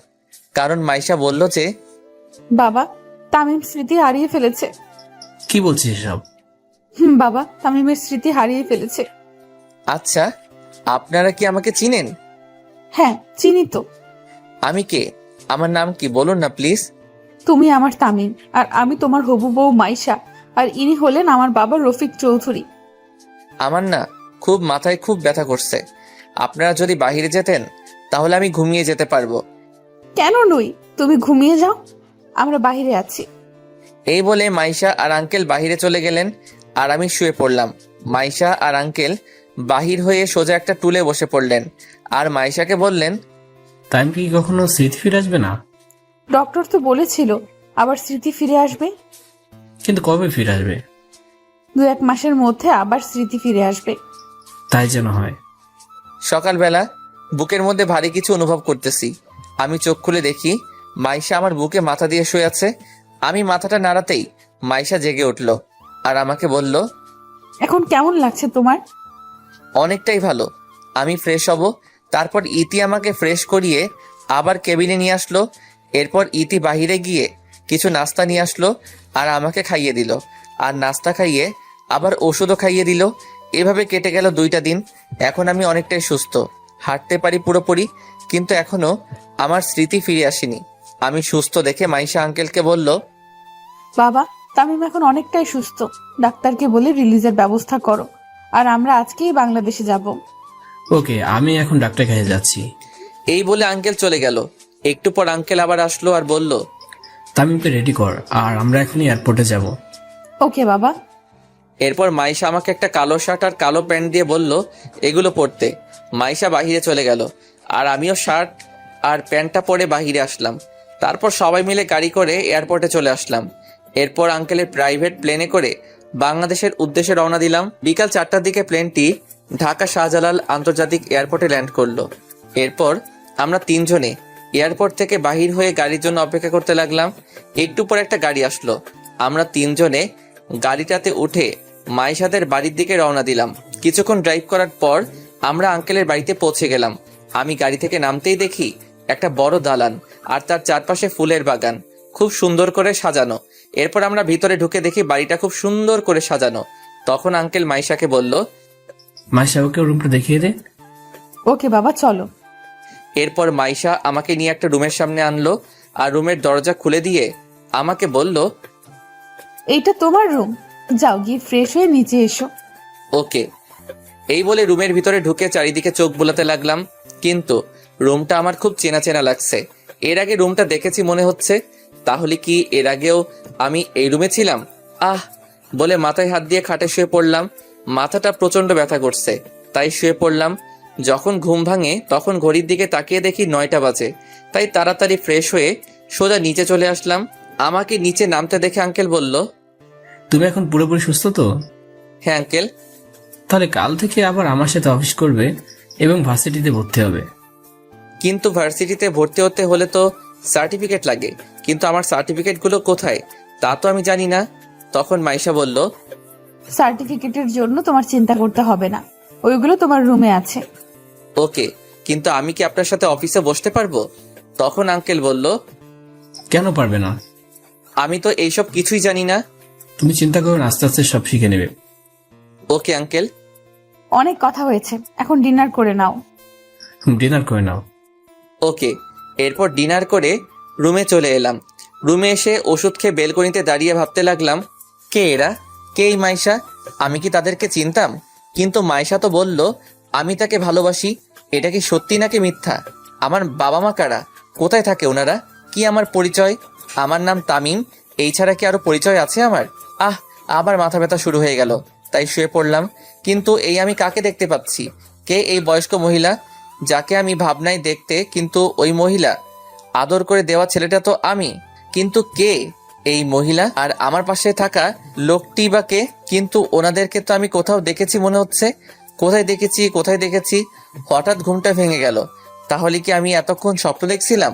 কারণ মাইশা বলল যে, বাবা, তামিম স্মৃতি হারিয়ে ফেলেছে। কি বলছিস এসব? বাবা, তামিমের স্মৃতি হারিয়ে ফেলেছে। আচ্ছা, আপনারা কি আমাকে চিনেন? হ্যাঁ, চিনি তো। আমি কে? আমার নাম কি বলুন না প্লিজ। তুমি আমার তামিম, আর আমি তোমার হবু বউ মাইশা, আর ইনি হলেন আমার বাবা রফিক চৌধুরী। আমার না খুব মাথায় খুব ব্যথা করছে। আপনারা যদি বাইরে যেতেন তাহলে আমি ঘুমিয়ে যেতে পারবো। কেন নই, তুমি ঘুমিয়ে যাও, আমরা বাইরে আছি। এই বলে মাইশা আর আঙ্কেল বাহিরে চলে গেলেন আর আমি শুয়ে পড়লাম। মাইশা আর আঙ্কেল বাহির হয়ে সোজা একটা টুলে বসে পড়লেন আর মাইশাকে বললেন, তামিমকে কি কখনো স্মৃতি ফিরে আসবে না? ডক্টর তো বলেছিল আবার স্মৃতি ফিরে আসবে। কিন্তু কবে ফিরে আসবে? 2-1 মাসের মধ্যে আবার স্মৃতি ফিরে আসবে। তাই যেন হয়। সকালবেলা বুকের মধ্যে ভারী কিছু অনুভব করতেছি। আমি চোখ খুলে দেখি মাইশা আমার বুকে মাথা দিয়ে শুয়ে আছে। আমি মাথাটা নাড়াতেই মাইশা জেগে উঠল আর আমাকে বলল, এখন কেমন লাগছে তোমার? অনেকটাই ভালো। আমি ফ্রেশ হব। তারপর ইতি আমাকে ফ্রেশ করিয়ে আবার কেবিনে নিয়ে আসলো। এরপর ইতি বাহিরে গিয়ে কিছু নাস্তা নিয়ে আসলো আর আমাকে খাইয়ে দিল, আর নাস্তা খাইয়ে আবার ওষুধও খাইয়ে দিল। এভাবে কেটে গেল 2টা দিন। এখন আমি অনেকটাই সুস্থ, হাঁটতে পারি পুরোপুরি, কিন্তু এখনো আমার স্মৃতি ফিরে আসেনি। আমি সুস্থ দেখে মাইশা আঙ্কেলকে বলল, বাবা, তামিম এখন অনেকটাই সুস্থ। ডাক্তারকে বলে রিলিজের ব্যবস্থা করো, আর আমরা আজকেই বাংলাদেশে যাব। ওকে, আমি এখন ডাক্তার কাছে যাচ্ছি। এই বলে আঙ্কেল চলে গেল। একটু পর আঙ্কেল আবার আসলো আর বলল, তামিমকে রেডি কর, আর আমরা এখনই এয়ারপোর্টে যাব। ওকে বাবা। এরপর মাইশা আমাকে একটা কালো শার্ট আর কালো প্যান্ট দিয়ে বলল এগুলো পরতে। মাইশা বাহিরে চলে গেল আর আমিও শার্ট আর প্যান্টটা পরে বাহিরে আসলাম। তারপর সবাই মিলে গাড়ি করে এয়ারপোর্টে চলে আসলাম। এরপর আঙ্কেলের প্রাইভেট প্লেনে করে বাংলাদেশের উদ্দেশ্যে রওনা দিলাম। বিকাল 4টার দিকে প্লেনটি ঢাকা শাহজালাল আন্তর্জাতিক এয়ারপোর্টে ল্যান্ড করলো। এরপর আমরা 3 জনে এয়ারপোর্ট থেকে বাহির হয়ে গাড়ির জন্য অপেক্ষা করতে লাগলাম। একটু পর একটা গাড়ি আসলো। আমরা 3 জনে গাড়িটাতে উঠে মাইশাদের বাড়ির দিকে রওনা দিলাম। কিছুক্ষণ ড্রাইভ করার পর আমরা আঙ্কেলের বাড়িতে পৌঁছে গেলাম। আমি গাড়ি থেকে নামতেই দেখি একটা বড় দালান, আর তার চারপাশে ফুলের বাগান, খুব সুন্দর করে সাজানো। এরপর আমরা ভিতরে ঢুকে দেখি বাড়িটা খুব সুন্দর করে সাজানো। তখন আঙ্কেল মাইশাকে বলল, মাইশা ওকে রুমটা দেখিয়ে দে। ওকে বাবা চলো। এরপর মাইশা আমাকে নিয়ে একটা রুমের সামনে আনলো আর রুমের দরজা খুলে দিয়ে আমাকে বলল, এইটা তোমার রুম, যাও গিয়ে ফ্রেশ হয়ে নিচে এসো। ওকে। এই বলে রুমের ভিতরে ঢুকে চারিদিকে চোখ বোলাতে লাগলাম, কিন্তু রুমটা আমার খুব চেনা চেনা লাগছে। এর আগে রুমটা দেখেছি মনে হচ্ছে, তাহলে কি এর আগেও আমি এই রুমে ছিলাম? আহ বলে মাথায় হাত দিয়ে খাটে শুয়ে পড়লাম। মাথাটা প্রচন্ড ব্যথা করছে, তাই শুয়ে পড়লাম। যখন ঘুম ভাঙে তখন ঘড়ির দিকে তাকিয়ে দেখি 9টা বাজে, তাই তাড়াতাড়ি ফ্রেশ হয়ে সোজা নিচে চলে আসলাম। আমাকে নিচে নামতে দেখে আঙ্কেল বলল, তুমি এখন পুরোপুরি সুস্থ তো? হ্যাঁ আঙ্কেল। তাহলে কাল থেকে আবার আমার সাথে অফিস করবে এবং ভার্সিটিতে ভর্তি হবে। কিন্তু ভার্সিটিতে ভর্তি হতে হলে তো সার্টিফিকেট লাগে, কিন্তু আমার সার্টিফিকেটগুলো কোথায় তা তো আমি জানি না। তখন মাইশা বলল, সার্টিফিকেটের জন্য তোমার চিন্তা করতে হবে না, ওইগুলো তোমার রুমে আছে। ওকে, কিন্তু আমি কি আপনার সাথে অফিসে বসতে পারবো? তখন আঙ্কেল বলল, কেন পারবে না? আমি তো এইসব কিছুই জানি না। তুমি চিন্তা করো না, আস্তে আস্তে সব শিখে নেবে। Okay uncle. অনেক কথা হয়েছে, এখন ডিনার করে নাও। ডিনার করে নাও। ওকে। এরপর ডিনার করে রুমে চলে এলাম। রুমে এসে ওষুধ খেয়ে বেলকনিতে দাঁড়িয়ে ভাবতে লাগলাম, কে এরা, কে এই মাইশা? আমি কি তাদেরকে চিনতাম? কিন্তু মাইশা তো বলল আমি তাকে ভালোবাসি। এটা কি সত্যি নাকি মিথ্যা? আমার বাবা মা কারা? কোথায় থাকে ওনারা? কি আমার পরিচয়? আমার নাম তামিম, এই ছাড়া কি আরো পরিচয় আছে আমার? আবার মাথা ব্যথা শুরু হয়ে গেল, তাই শুয়ে পড়লাম। কিন্তু এই আমি কাকে দেখতে পাচ্ছি? কে এই বয়স্ক মহিলা যাকে আমি ভাবনায় দেখতে? কিন্তু ওই মহিলা আদর করে দেওয়া ছেলেটা তো আমি, কিন্তু কে এই মহিলা? আর আমার পাশে থাকা লোকটি বা কে? কিন্তু ওনাদেরকে তো আমি কোথাও দেখেছি মনে হচ্ছে। কোথায় দেখেছি? হঠাৎ ঘুমটা ভেঙে গেল। তাহলে কি আমি এতক্ষণ স্বপ্ন দেখছিলাম?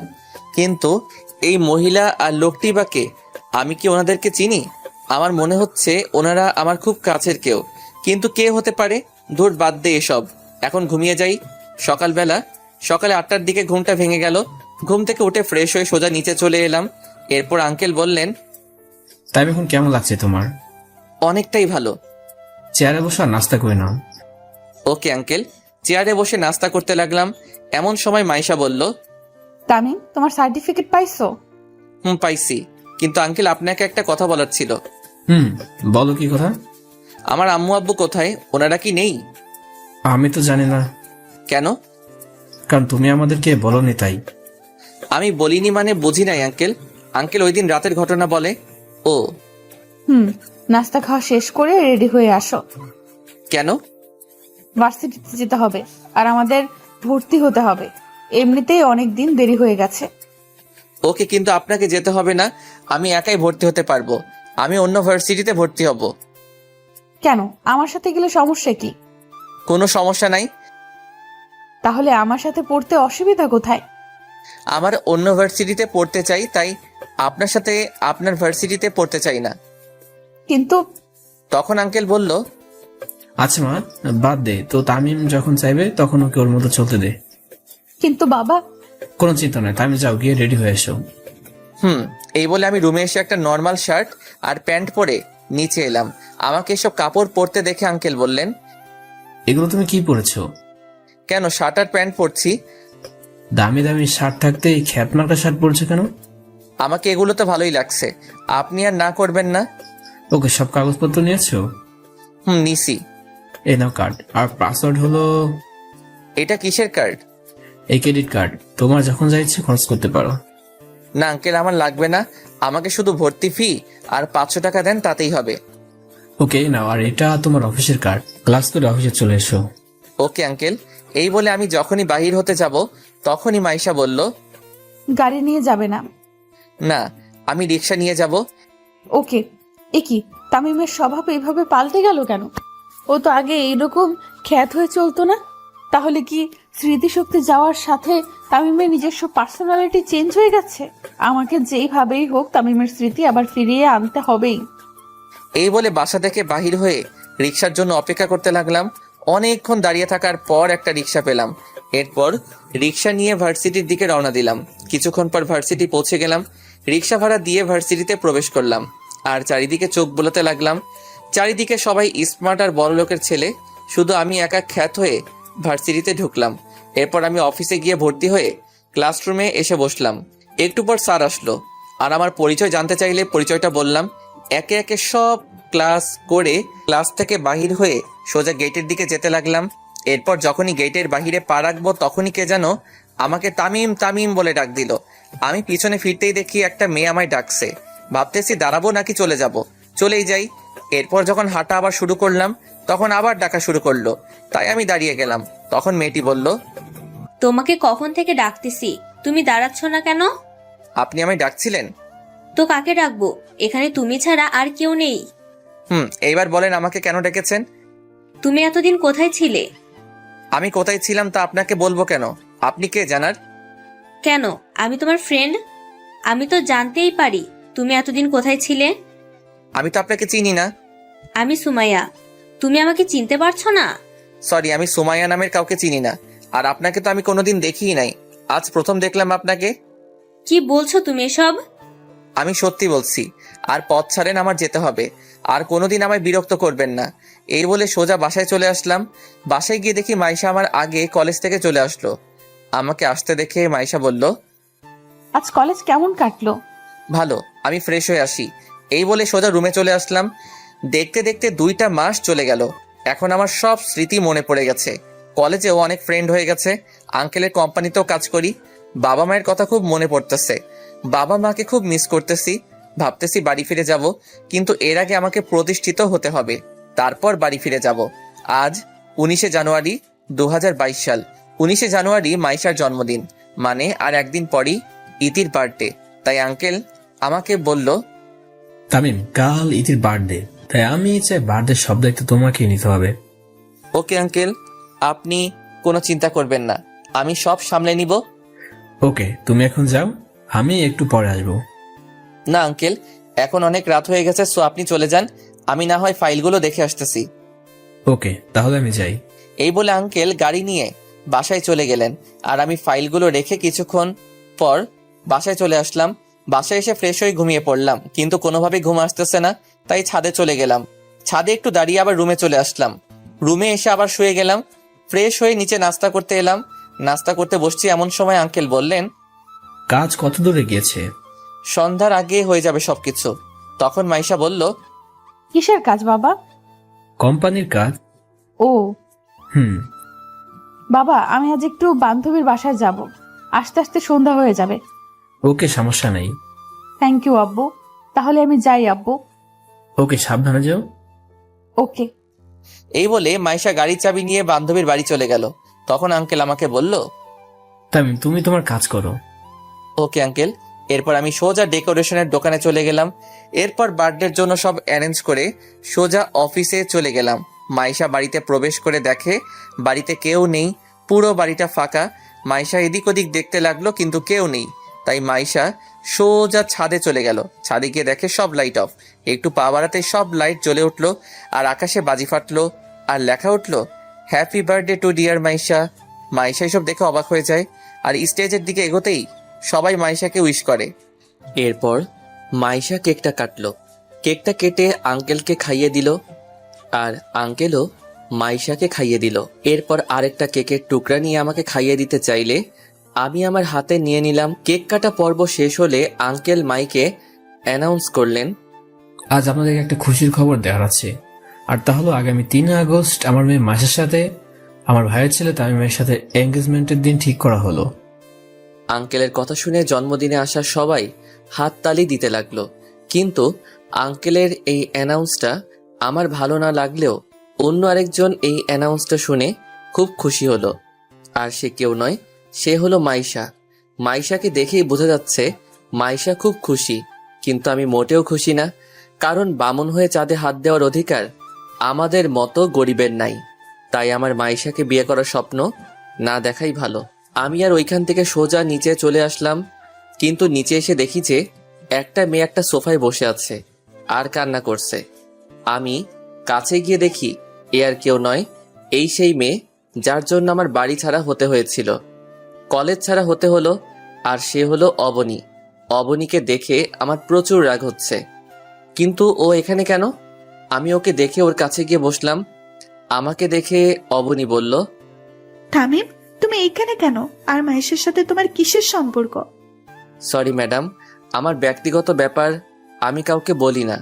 কিন্তু এই মহিলা আর লোকটি বা কে? আমি কি ওনাদেরকে চিনি? আমার মনে হচ্ছে ওনারা আমার খুব কাছের কেউ, কিন্তু কে হতে পারে? ধুর, বাদ দে এসব, এখন ঘুমিয়ে যাই। সকালে 8টার দিকে ঘুমটা ভেঙে গেল। ঘুম থেকে উঠে ফ্রেশ হয়ে সোজা নিচে চলে এলাম। এরপর আঙ্কেল বললেন, তাই এখন কেমন লাগছে তোমার? অনেকটাই ভালো। চেয়ারে বসে আর নাস্তা করে নাও। Okay uncle. চেয়ারে বসে নাস্তা করতে লাগলাম। এমন সময় মাইশা বলল, তামিম, তোমার সার্টিফিকেট পাইছো? পাইছি, কিন্তু আঙ্কেল আপনাকে একটা কথা বলার ছিল। বলো কি কথা? আমার আম্মু আব্বু কোথায়? ওনারা কি নেই? আমি তো জানি না। কেন? কারণ তুমি আমাদেরকে বলনি তাই। আমি বলিনি মানে বুঝি নাই আঙ্কেল। আঙ্কেল ওই দিন রাতের ঘটনা বলে। ও নাস্তা খাওয়া শেষ করে রেডি হয়ে আসো। কেন? ভার্সিটিতে যেতে হবে আর আমাদের ভর্তি হতে হবে। এমনিতেই অনেক দিন দেরি হয়ে গেছে। ওকে, কিন্তু আপনাকে যেতে হবে না, আমি একাই ভর্তি হতে পারবো। আমি অন্য ভার্সিটিতে ভর্তি হব। কেন? আমার সাথে গেলে সমস্যা কি? কোনো সমস্যা নাই। তাহলে আমার সাথে পড়তে অসুবিধা কোথায়? আমার অন্য ভার্সিটিতে পড়তে চাই, তাই আপনার সাথে আপনার ভার্সিটিতে পড়তে চাই না। কিন্তু তখন আঙ্কেল বলল, আচ্ছা মা, বাদ দে তো, তামিম যখন চাইবে তখন ওকে ওর মতো চলতে দে। কিন্তু বাবা। কোনো চিন্তা নয়, তামিম যাও গিয়ে রেডি হয়ে এসো। এই বলে আমি রুমে এসে একটা নর্মাল শার্ট আর প্যান্ট পরে নিচে এলাম। আমাকে এসব কাপড় পরতে দেখে আঙ্কেল বললেন, এগুলো তুমি কি পরেছো? কেন, শার্ট আর প্যান্ট পরছি। দামি দামি শার্ট থাকতে এই খ্যাতমার্কা শার্ট পরছো কেন? আমাকে এগুলো তো ভালোই লাগছে, আপনি আর না করবেন না। ওকে, সব কাগজপত্র নিয়েছো? নিছি। এই নাও কার্ড, আর পাসওয়ার্ড হলো। এটা কিসের কার্ড? এই ক্রেডিট কার্ড, তোমার যখন যা ইচ্ছে খরচ করতে পারো। না আঙ্কেল, আমার লাগবে না, আমাকে শুধু ভর্তি ফি আর 500 টাকা দেন, তাতেই হবে। ওকে নাও, আর এটা তোমার অফিসের কার্ড, ক্লাস করে অফিসে চলে এসো। Okay uncle. এই বলে আমি যখনই বাহির হতে যাব তখনই মাইশা বলল, গাড়ি নিয়ে যাবে না? না, আমি রিক্সা নিয়ে যাব। ওকে। কি তামিমের স্বভাব এইভাবে পাল্টে গেল কেন? ও তো আগে এইরকম খ্যাত হয়ে চলতো না। তাহলে কি স্মৃতিশক্তি যাওয়ার সাথে তামিমের নিজস্ব পার্সোনালিটি চেঞ্জ হয়ে গেছে? আমাকে যেইভাবেই হোক তামিমের স্মৃতি আবার ফিরিয়ে আনতে হবেই। এই বলে বাসা থেকে বাহির হয়ে রিক্সার জন্য অপেক্ষা করতে লাগলাম। অনেকক্ষণ দাঁড়িয়ে থাকার পর একটা রিক্সা পেলাম। এরপর রিক্সা নিয়ে ভার্সিটির দিকে রওনা দিলাম। কিছুক্ষণ পর ভার্সিটি পৌঁছে গেলাম। রিক্সা ভাড়া দিয়ে ভার্সিটিতে প্রবেশ করলাম আর চারিদিকে চোখ বোলাতে লাগলাম। চারিদিকে সবাই স্মার্ট আর বড় লোকের ছেলে, শুধু আমি একা খ্যাত হয়ে ভার্সিটিতে ঢুকলাম। এরপর আমি অফিসে গিয়ে ভর্তি হয়ে ক্লাসরুমে এসে বসলাম। একটু পর স্যার আসলো আর আমার পরিচয় জানতে চাইলে পরিচয়টা বললাম। একে একে সব ক্লাস করে ক্লাস থেকে বাহির হয়ে সোজা গেটের দিকে যেতে লাগলাম। এরপর যখনই গেটের বাহিরে পা রাখবো তখনই কে যেন আমাকে তামিম তামিম বলে ডাক দিল। আমি পিছনে ফিরতেই দেখি একটা মেয়ে আমায় ডাকছে। ভাবতেছি দাঁড়াবো নাকি চলে যাব, চলেই যাই। এরপর যখন হাঁটা আবার শুরু করলাম তখন আবার ডাকা শুরু করলো, তাই আমি দাঁড়িয়ে গেলাম। তখন মেয়েটি বলল, তোমাকে কখন থেকে ডাকতেছি, তুমি দাঁড়াচ্ছ না কেন? আপনি আমায় ডাকছিলেন? তো কাকে ডাকবো, এখানে তুমি ছাড়া আর কেউ নেই। এইবার বলেন আমাকে কেন ডেকেছেন? তুমি এতদিন কোথায় ছিলে? আমি কোথায় ছিলাম তা আপনাকে বলবো কেন? আপনি কে জানার? কেন, আমি তোমার ফ্রেন্ড, আমি তো জানতেই পারি তুমি এতদিন কোথায় ছিলে। আমি তো আপনাকে চিনি না। আমি সুমাইয়া, তুমি আমাকে চিনতে পারছো না? সরি, আমি সুমাইয়া নামের কাউকে চিনি না। আর আপনাকে তো আমি কোনোদিন দেখিই নাই, আজ প্রথম দেখলাম আপনাকে। কি বলছো তুমি এসব? আমি সত্যি বলছি। আর পথ ছাড়েন, আমার যেতে হবে। আর কোনোদিন আমায় বিরক্ত করবেন না। এই বলে সোজা বাসায় চলে আসলাম। বাসায় গিয়ে দেখি মাইশা আমার আগে কলেজ থেকে চলে আসলো। আমাকে আসতে দেখে মাইশা বলল, আজ কলেজ কেমন কাটলো? ভালো, আমি ফ্রেশ হয়ে আসি। এই বলে সোজা রুমে চলে আসলাম। দেখতে দেখতে 2টা মাস চলে গেল। এখন আমার সব স্মৃতি মনে পড়ে গেছে। কলেজেও অনেক ফ্রেন্ড হয়ে গেছে। আঙ্কেলের কোম্পানিতেও কাজ করি। বাবা মায়ের কথা খুব মনে পড়তেছে। বাবা মাকে খুব মিস করতেছি। ভাবতেছি বাড়ি ফিরে যাব, কিন্তু এর আগে আমাকে প্রতিষ্ঠিত হতে হবে, তারপর বাড়ি ফিরে যাব। আজ 19শে জানুয়ারি 2022 সাল। 19শে জানুয়ারি মাইশার জন্মদিন, মানে আর একদিন পরই ইতির বার্থডে। তাই আঙ্কেল আমাকে বলল, তামিম, কাল ইতির বার্থডে, তাই আমি চাই বার্থডে সব দায়িত্ব তোমাকেই নিতে হবে। ওকে আঙ্কেল, আপনি কোনো চিন্তা করবেন না, আমি সব সামলে নিব। ওকে, তুমি এখন যাও, আমি একটু পরে আসবো। না আঙ্কেল, এখন অনেক রাত হয়ে গেছে, সো আপনি চলে যান, আমি না হয় ফাইলগুলো দেখে আসতেছি। ওকে, তাহলে আমি যাই। এই বলে আঙ্কেল গাড়ি নিয়ে বাসায় চলে গেলেন। আর আমি ফাইলগুলো রেখে কিছুক্ষণ পর বাসায় চলে আসলাম। বাসায় এসে ফ্রেশ হয়ে ঘুমিয়ে পড়লাম, কিন্তু কোনোভাবে ঘুম আসতেছে না, তাই ছাদে চলে গেলাম। ছাদে একটু দাঁড়িয়ে আবার রুমে চলে আসলাম। রুমে এসে আবার শুয়ে গেলাম। ফ্রেশ হয়ে নিচে নাস্তা করতে এলাম। নাস্তা করতে বসছি, এমন সময় আঙ্কেল বললেন, কাজ কত দূরে গিয়েছে? সন্ধ্যার আগে হয়ে যাবে সবকিছু। তখন মাইশা বলল, কিসের কাজ বাবা? কোম্পানির কাজ। ও হুম। বাবা, আমি আজ একটু বান্ধবীর বাসায় যাব, আস্তে আস্তে সন্ধ্যা হয়ে যাবে। ওকে, সমস্যা নেই। থ্যাংক ইউ আব্বু, তাহলে আমি যাই আব্বু। ওকে, সাবধানে যাও। ওকে। এই বলে মাইশা গাড়ির চাবি নিয়ে বান্ধবীর বাড়ি চলে গেল। তখন আঙ্কেল আমাকে বলল, তামিম, তুমি তোমার কাজ করো। Okay uncle. এরপর আমি সোজা ডেকোরেশনের দোকানে চলে গেলাম। এরপর বার্থডের জন্য সব অ্যারেঞ্জ করে সোজা অফিসে চলে গেলাম। মাইশা বাড়িতে প্রবেশ করে দেখে বাড়িতে কেউ নেই, পুরো বাড়িটা ফাঁকা। মাইশা এদিক ওদিক দেখতে লাগলো, কিন্তু কেউ নেই। তাই মাইশা সোজা ছাদে চলে গেল। ছাদে গিয়ে দেখে সব লাইট অফ। একটু পা বাড়াতে সব লাইট জ্বলে উঠলো আর আকাশে বাজি ফাটলো আর লেখা উঠলো, happy birthday to dear Maisha. Maisha এসব দেখে অবাক হয়ে যায় আর স্টেজের দিকে এগোতেই সবাই মাইশাকে উইশ করে। এরপর মাইশা কেকটা কাটলো। কেকটা কেটে আঙ্কেলকে খাইয়ে দিল আর আঙ্কেলও মাইশাকে খাইয়ে দিল। এরপর আরেকটা কেকের টুকরা নিয়ে আমাকে খাইয়ে দিতে চাইলে আমি আমার হাতে নিয়ে নিলাম। কেক কাটা পর্ব শেষ হলে আঙ্কেল মাইকে অ্যানাউন্স করলেন, আজ আপনাদেরকে একটা খুশির খবর দেওয়ার আছে, আর তা হলো আগামী 3 আগস্ট আমার মেয়ে মাসের সাথে আমার ভাইয়ের ছেলে তামিমের সাথে এঙ্গেজমেন্টের দিন ঠিক করা হলো। আঙ্কেলের কথা শুনে জন্মদিনে আসা সবাই হাততালি দিতে লাগলো, কিন্তু আঙ্কেলের এই অ্যানাউন্সটা আমার ভালো না লাগলেও অন্য আরেকজন এই অ্যানাউন্সটা শুনে খুব খুশি হলো। আর সে কেউ নয়, সে হলো মাইশা। মাইশাকে দেখেই বোঝা যাচ্ছে মাইশা খুব খুশি, কিন্তু আমি মোটেও খুশি না, কারণ বামন হয়ে চাঁদে হাত দেওয়ার অধিকার আমাদের মতো গরিবের নাই। তাই আমার মাইশাকে বিয়ে করার স্বপ্ন না দেখাই ভালো। আমি আর ওইখান থেকে সোজা নিচে চলে আসলাম, কিন্তু নিচে এসে দেখি যে একটা মেয়ে একটা সোফায় বসে আছে আর কান্না করছে। আমি কাছে গিয়ে দেখি এ আর কেউ নয়, এই সেই মেয়ে যার জন্য আমার বাড়ি ছাড়া হতে হয়েছিল, কলেজ ছাড়া হতে হলো। আর সে হলো অবনী। অবনীকে দেখে আমার প্রচুর রাগ হচ্ছে, কিন্তু ও এখানে কেন? আমি ওকে দেখে ওর কাছে গিয়ে বসলাম। আমাকে দেখে অবনী বলল, তামিম, তুমি এইখানে কেন? আর মাহেশের সাথে তোমার কিসের সম্পর্ক? সরি ম্যাডাম, আমার ব্যক্তিগত ব্যাপার আমি কাউকে বলি না।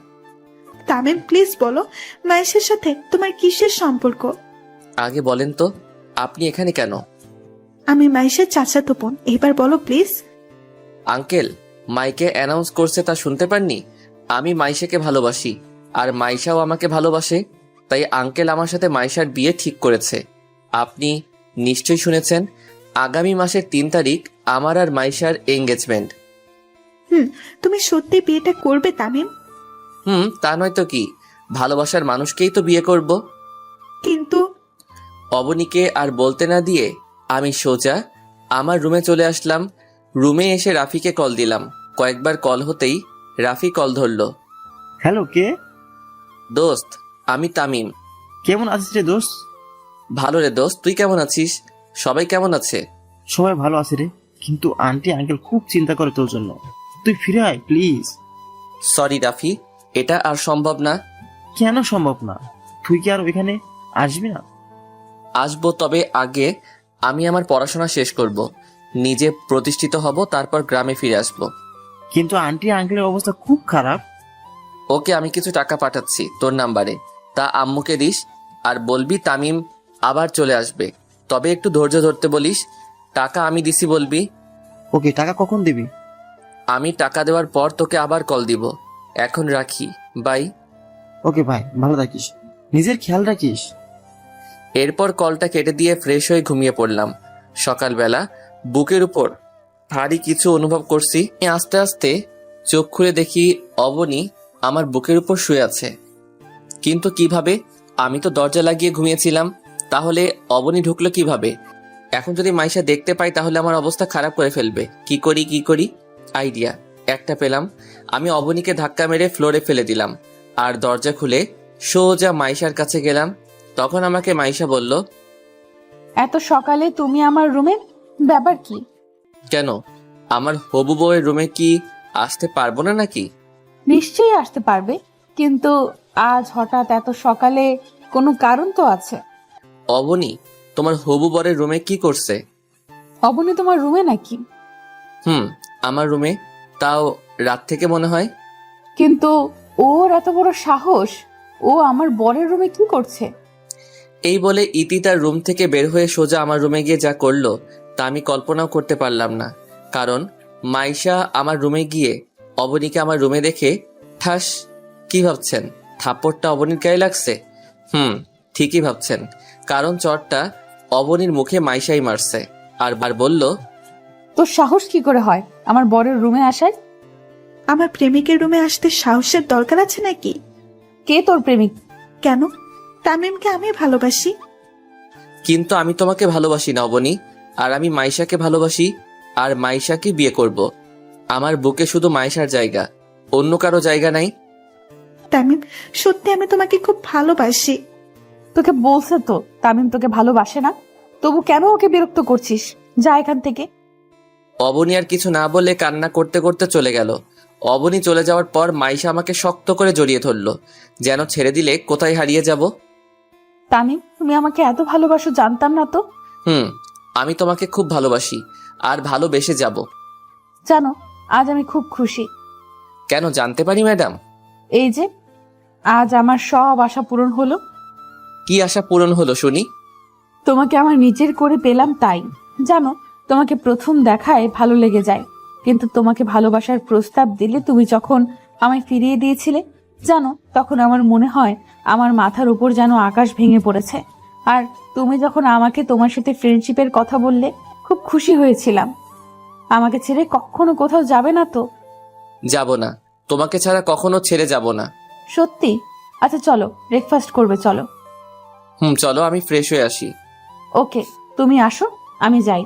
তামিম, প্লিজ বলো, মাহেশের সাথে তোমার কিসের সম্পর্ক? আগে বলেন তো, আপনি এখানে কেন? আমি মাহেশের চাচাতো বোন, এবার বলো প্লিজ। আঙ্কেল মাইকে অ্যানাউন্স করছে, তা শুনতে পাননি? আমি মাইশাকে ভালোবাসি, আর মাইশাও আমাকে ভালোবাসে, তাই আঙ্কেল আমার সাথে মাইশার বিয়ে ঠিক করেছে। আপনি নিশ্চয়ই শুনেছেন, আগামী মাসের 3 তারিখ আমার আর মাইশার এঙ্গেজমেন্ট। তুমি সত্যি বিয়েটা করবে তামিম? তা নয় তো কি, ভালোবাসার মানুষকেই তো বিয়ে করব। কিন্তু অবনীকে আর বলতে না দিয়ে আমি সোজা আমার রুমে চলে আসলাম। রুমে এসে রাফিকে কল দিলাম। কয়েকবার কল হতেই রাফি কল ধরলো। হ্যালো, কে? দোস্ত, আমি তামিম। কেমন আছিস রে দোস্ত? ভালো রে দোস্ত, তুই কেমন আছিস? সবাই কেমন আছে? সবাই ভালো আছে রে, কিন্তু আন্টি আঙ্কেল খুব চিন্তা করে তোর জন্য। তুই ফিরে আয় প্লিজ। সরি রাফি, এটা আর সম্ভব না। কেন সম্ভব না? তুই কি আর ওইখানে আসবি না? আসবো, তবে আগে আমি আমার পড়াশোনা শেষ করব, নিজে প্রতিষ্ঠিত হব, তারপর গ্রামে ফিরে আসব। কিন্তু আন্টি আঙ্কেলের অবস্থা খুব খারাপ। ওকে, আমি কিছু টাকা পাঠাচ্ছি তোর নাম্বারে, তা আম্মুকে দিস, আর বলবি তামিম আবার চলে আসবে, তবে একটু ধৈর্য ধরতে বলিস। টাকা আমি দিছি বলবি। ওকে, টাকা কখন দিবি? আমি টাকা দেওয়ার পর তোকে আবার কল দিব। এখন রাখি, বাই। ওকে ভাই, ভালো থাকিস, নিজের খেয়াল রাখিস। এরপর কলটা কেটে দিয়ে ফ্রেশ হয়ে ঘুমিয়ে পড়লাম। সকালবেলা বুকের উপর ভারী কিছু অনুভব করছি। আস্তে আস্তে চোখ খুলে দেখি অবনী আমার বুকের উপর শুয়ে আছে। কিন্তু কিভাবে? আমি তো দরজা লাগিয়ে ঘুমিয়েছিলাম, তাহলে অবনী ঢুকলো কিভাবে? এখন যদি মাইশা দেখতে পাই তাহলে আমার অবস্থা খারাপ করে ফেলবে। কি করি? আইডিয়া একটা পেলাম। আমি অবনীকে ধাক্কা মেরে ফ্লোরে ফেলে দিলাম, আর দরজা খুলে সোজা মাইশার কাছে গেলাম। তখন আমাকে মাইশা বলল, এত সকালে তুমি আমার রুমে, ব্যাপার কি? কেন, আমার হবু বউয়ের রুমে কি আসতে পারবো না নাকি? নিশ্চয়ই আসতে পারবে, কিন্তু আজ হঠাৎ এত সকালে কোনো কারণ তো আছে। অবনী তোমার হবু বরের রুমে কি করছে? অবনী তোমার রুমে নাকি? আমার রুমে, তাও রাত থেকে মনে হয়। কিন্তু ওর এত বড় সাহস, ও আমার বরের রুমে কি করছে? এই বলে ইতি তার রুম থেকে বের হয়ে সোজা আমার রুমে গিয়ে যা করলো তা আমি কল্পনাও করতে পারলাম না। কারণ মাইশা আমার রুমে গিয়ে অবনীকে আমার রুমে দেখে ঠাস। কি ভাবছেন, থাপ্পড়টা অবনীর গায়ে লাগছে? ঠিকই ভাবছেন, কারণ চটটা অবনীর মুখে মাইশাই মারছে। আর বলল, তোর সাহস কি করে হয় আমার বরের রুমে আসার? আমার প্রেমিকের রুমে আসতে সাহসের দরকার আছে নাকি? কে তোর প্রেমিক? কেন? তামিমকে আমি ভালোবাসি। কিন্তু আমি তোমাকে ভালোবাসি না অবনী, আর আমি মাইশাকে ভালোবাসি, আর মাইশাকে বিয়ে করব। আমার বুকে শুধু মাইশার জায়গা, অন্য কারো জায়গা নাই। তামিম, সত্যি আমি তোমাকে খুব ভালোবাসি। তোকে বলছে তো তামিম তোকে ভালোবাসে না, তবু কেন ওকে বিরক্ত করছিস? যা এখান থেকে। অবনী আর কিছু না বলে কান্না করতে করতে চলে গেল। অবনী চলে যাওয়ার পর মাইশা আমাকে শক্ত করে জড়িয়ে ধরলো, যেন ছেড়ে দিলে কোথায় হারিয়ে যাব। তামিম, তুমি আমাকে এত ভালোবাসো জানতাম না তো। আমি তোমাকে খুব ভালোবাসি, আর ভালোবেসে যাব। জানো, আজ আমি খুব খুশি। কেন, জানতে পারি ম্যাডাম? এই যে আজ আমার সব আশা পূরণ হলো। কি আশা পূরণ হলো শুনি? তোমাকে আমার নিজের করে পেলাম, তাই। জানো, তোমাকে প্রথম দেখায় ভালো লেগে যায়, কিন্তু তোমাকে ভালোবাসার প্রস্তাব দিলে তুমি যখন আমায় ফিরিয়ে দিয়েছিলে, জানো, তখন আমার মনে হয় আমার মাথার উপর যেন আকাশ ভেঙে পড়েছে। আর তুমি যখন আমাকে তোমার সাথে ফ্রেন্ডশিপের কথা বললে, খুব খুশি হয়েছিলাম। আমাকে ছেড়ে কখনো কোথাও যাবে না তো? যাব না, তোমাকে ছাড়া কখনো ছেড়ে যাব না। সত্যি? আচ্ছা চলো, ব্রেকফাস্ট করবে, চলো। চলো, আমি ফ্রেশ হয়ে আসি। ওকে, তুমি আসো, আমি যাই।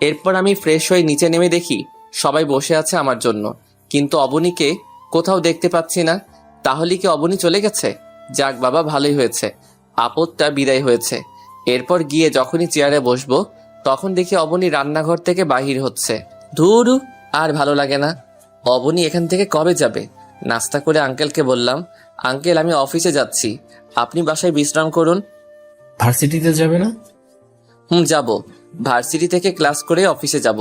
এরপর আমি ফ্রেশ হয়ে নিচে নেমে দেখি সবাই বসে আছে আমার জন্য, কিন্তু অবনীকে কোথাও দেখতে পাচ্ছি না। তাহলে কি অবনী চলে গেছে? যাক বাবা, ভালোই হয়েছে, আপদটা বিদায় হয়েছে। এরপর গিয়ে যখনই চেয়ারে বসবো তখন দেখি অবনী রান্নাঘর থেকে বাহির হচ্ছে। ধুরু, আর ভালো লাগে না। অবনী এখান থেকে কবে যাবে? নাস্তা করে আঙ্কেলকে বললাম, আঙ্কেল আমি অফিসে যাচ্ছি, আপনি বাসায় বিশ্রাম করুন। ভার্সিটিতে যাবে না? যাব, ভার্সিটি থেকে ক্লাস করে অফিসে যাব।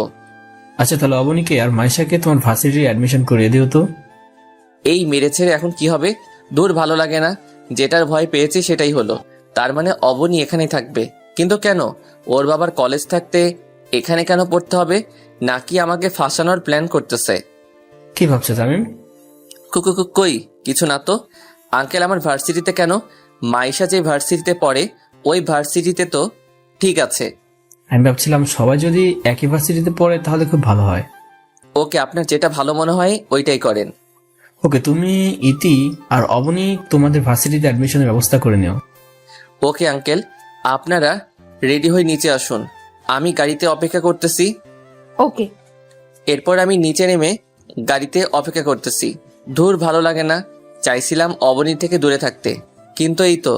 আচ্ছা, তাহলে অবনীকে আর মাইশাকে তোমার ভার্সিটির অ্যাডমিশন করিয়ে দিও তো। এই মেরে ছেড়ে এখন কি হবে? দূর, ভালো লাগে না। যেটার ভয় পেয়েছি সেটাই হলো। তার মানে অবনী এখানেই থাকবে, কিন্তু কেন? ওর বাবার কলেজ থাকতে এখানে কেন পড়তে হবে? নাকি আমাকে ফাঁসানোর প্ল্যান করতেছে? কি ভাবছো তামিম? কই কিছু না তো। আঙ্কেল আমার ভার্সিটিতে কেন? মাইশা যে ভার্সিটিতে পড়ে ওই ভার্সিটিতে তো। ঠিক আছে, আমি ভাবছিলাম সবাই যদি একই ভার্সিটিতে পড়ে তাহলে খুব ভালো হয়। ওকে, আপনার যেটা ভালো মনে হয় ওইটাই করেন। ওকে, তুমি ইতি আর অবনী তোমাদের ভার্সিটিতে অ্যাডমিশনের ব্যবস্থা করে নিও। ওকে আঙ্কেল, আপনারা রেডি হয়ে নিচে আসুন, আমি গাড়িতে অপেক্ষা করতেছি। ওকে। এরপর আমি নিচে নেমে গাড়িতে অপেক্ষা করতেছি। ধুর, ভালো লাগে না। চাইছিলাম অবনীর থেকে দূরে থাকতে, কিন্তু এই তো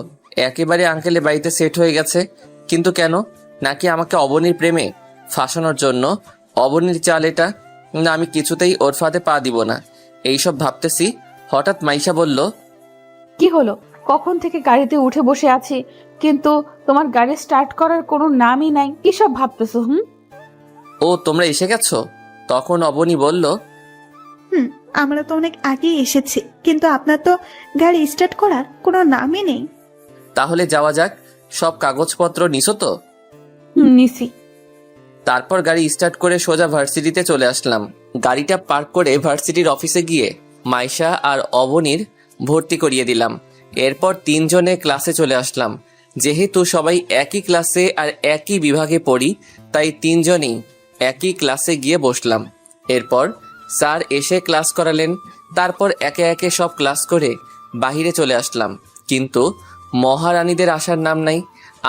একেবারে আঙ্কেলের বাড়িতে সেট হয়ে গেছে। কিন্তু কেন? নাকি আমাকে অবনীর প্রেমে ফাঁসানোর জন্য? অবনীর চাল এটা। না, আমি কিছুতেই ওর ফাঁদে পা দিব না। এইসব ভাবতেছি, হঠাৎ মাইশা বলল, কি হলো? কখন থেকে গাড়িতে উঠে বসে আছি, কিন্তু তোমার গাড়ি স্টার্ট করার কোনো নামই নাই। কি সব ভাবতেছো? ও তোমরা এসে গেছো? তখন অবনী বলল, আমরা তো অনেক আগেই এসেছি, কিন্তু আপনার তো গাড়ি স্টার্ট করার কোনো নামই নেই। তাহলে যাওয়া যাক। সব কাগজপত্র নিছো তো? নিছি। তারপর গাড়ি স্টার্ট করে সোজা ভার্সিটিতে চলে আসলাম। গাড়িটা পার্ক করে ভার্সিটির অফিসে গিয়ে মাইশা আর অবনীর ভর্তি করিয়ে দিলাম। এরপর তিনজনে ক্লাসে চলে আসলাম। যেহেতু সবাই একই ক্লাসে আর একই বিভাগে পড়ি, তাই তিনজনেই একই ক্লাসে গিয়ে বসলাম। এরপর স্যার এসে ক্লাস করালেন। তারপর একে একে সব ক্লাস করে বাহিরে চলে আসলাম, কিন্তু মহারানীদের আসার নাম নাই।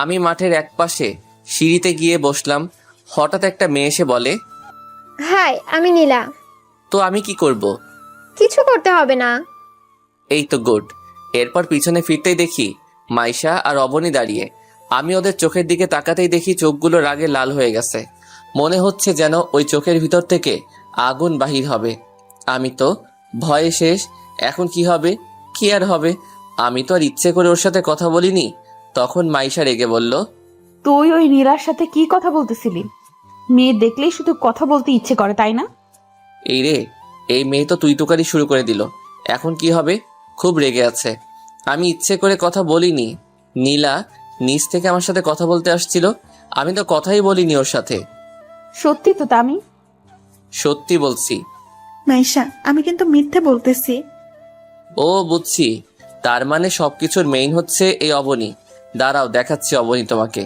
আমি মাঠের একপাশে সিঁড়িতে গিয়ে বসলাম। হঠাৎ একটা মেয়ে এসে বলে, হাই, আমি নীলা। তো আমি কি করব? কিছু করতে হবে না। এই তো গুড। এরপর পিছনে ফিরতেই দেখি মাইশা আর অবনী দাঁড়িয়ে। আমি ওদের চোখের দিকে তাকাতেই দেখি চোখগুলো রাগে লাল হয়ে গেছে। মনে হচ্ছে যেন ওই চোখের ভিতর থেকে আগুন বাহির হবে। আমি তো ভয়ে শেষ। এখন কি হবে? কি আর হবে? আমি তো আর ইচ্ছে করে ওর সাথে কথা বলিনি। তখন মাইশা রেগে বলল, তুই ওই নীলার সাথে কি কথা বলতেছিলি? মেয়ে দেখলেই শুধু কথা বলতে ইচ্ছে করে, তাই না? এই রে, এই মেয়ে তো তুই তুকারি শুরু করে দিল। এখন কি হবে? খুব রেগে আছে। আমি ইচ্ছে করে কথা বলিনি। নীলা নিচ থেকে আমার সাথে কথা বলতে আসছিল, আমি তো কথাই বলিনি ওর সাথে। সত্যি তো তামিম? সত্যি বলছি। মাইশা, আমি কিন্তু মিথ্যে বলতেছি। ও বুঝছি, তার মানে সবকিছুর মেইন হচ্ছে এই অবনী। দাঁড়াও, দেখাচ্ছি অবনী তোমাকে।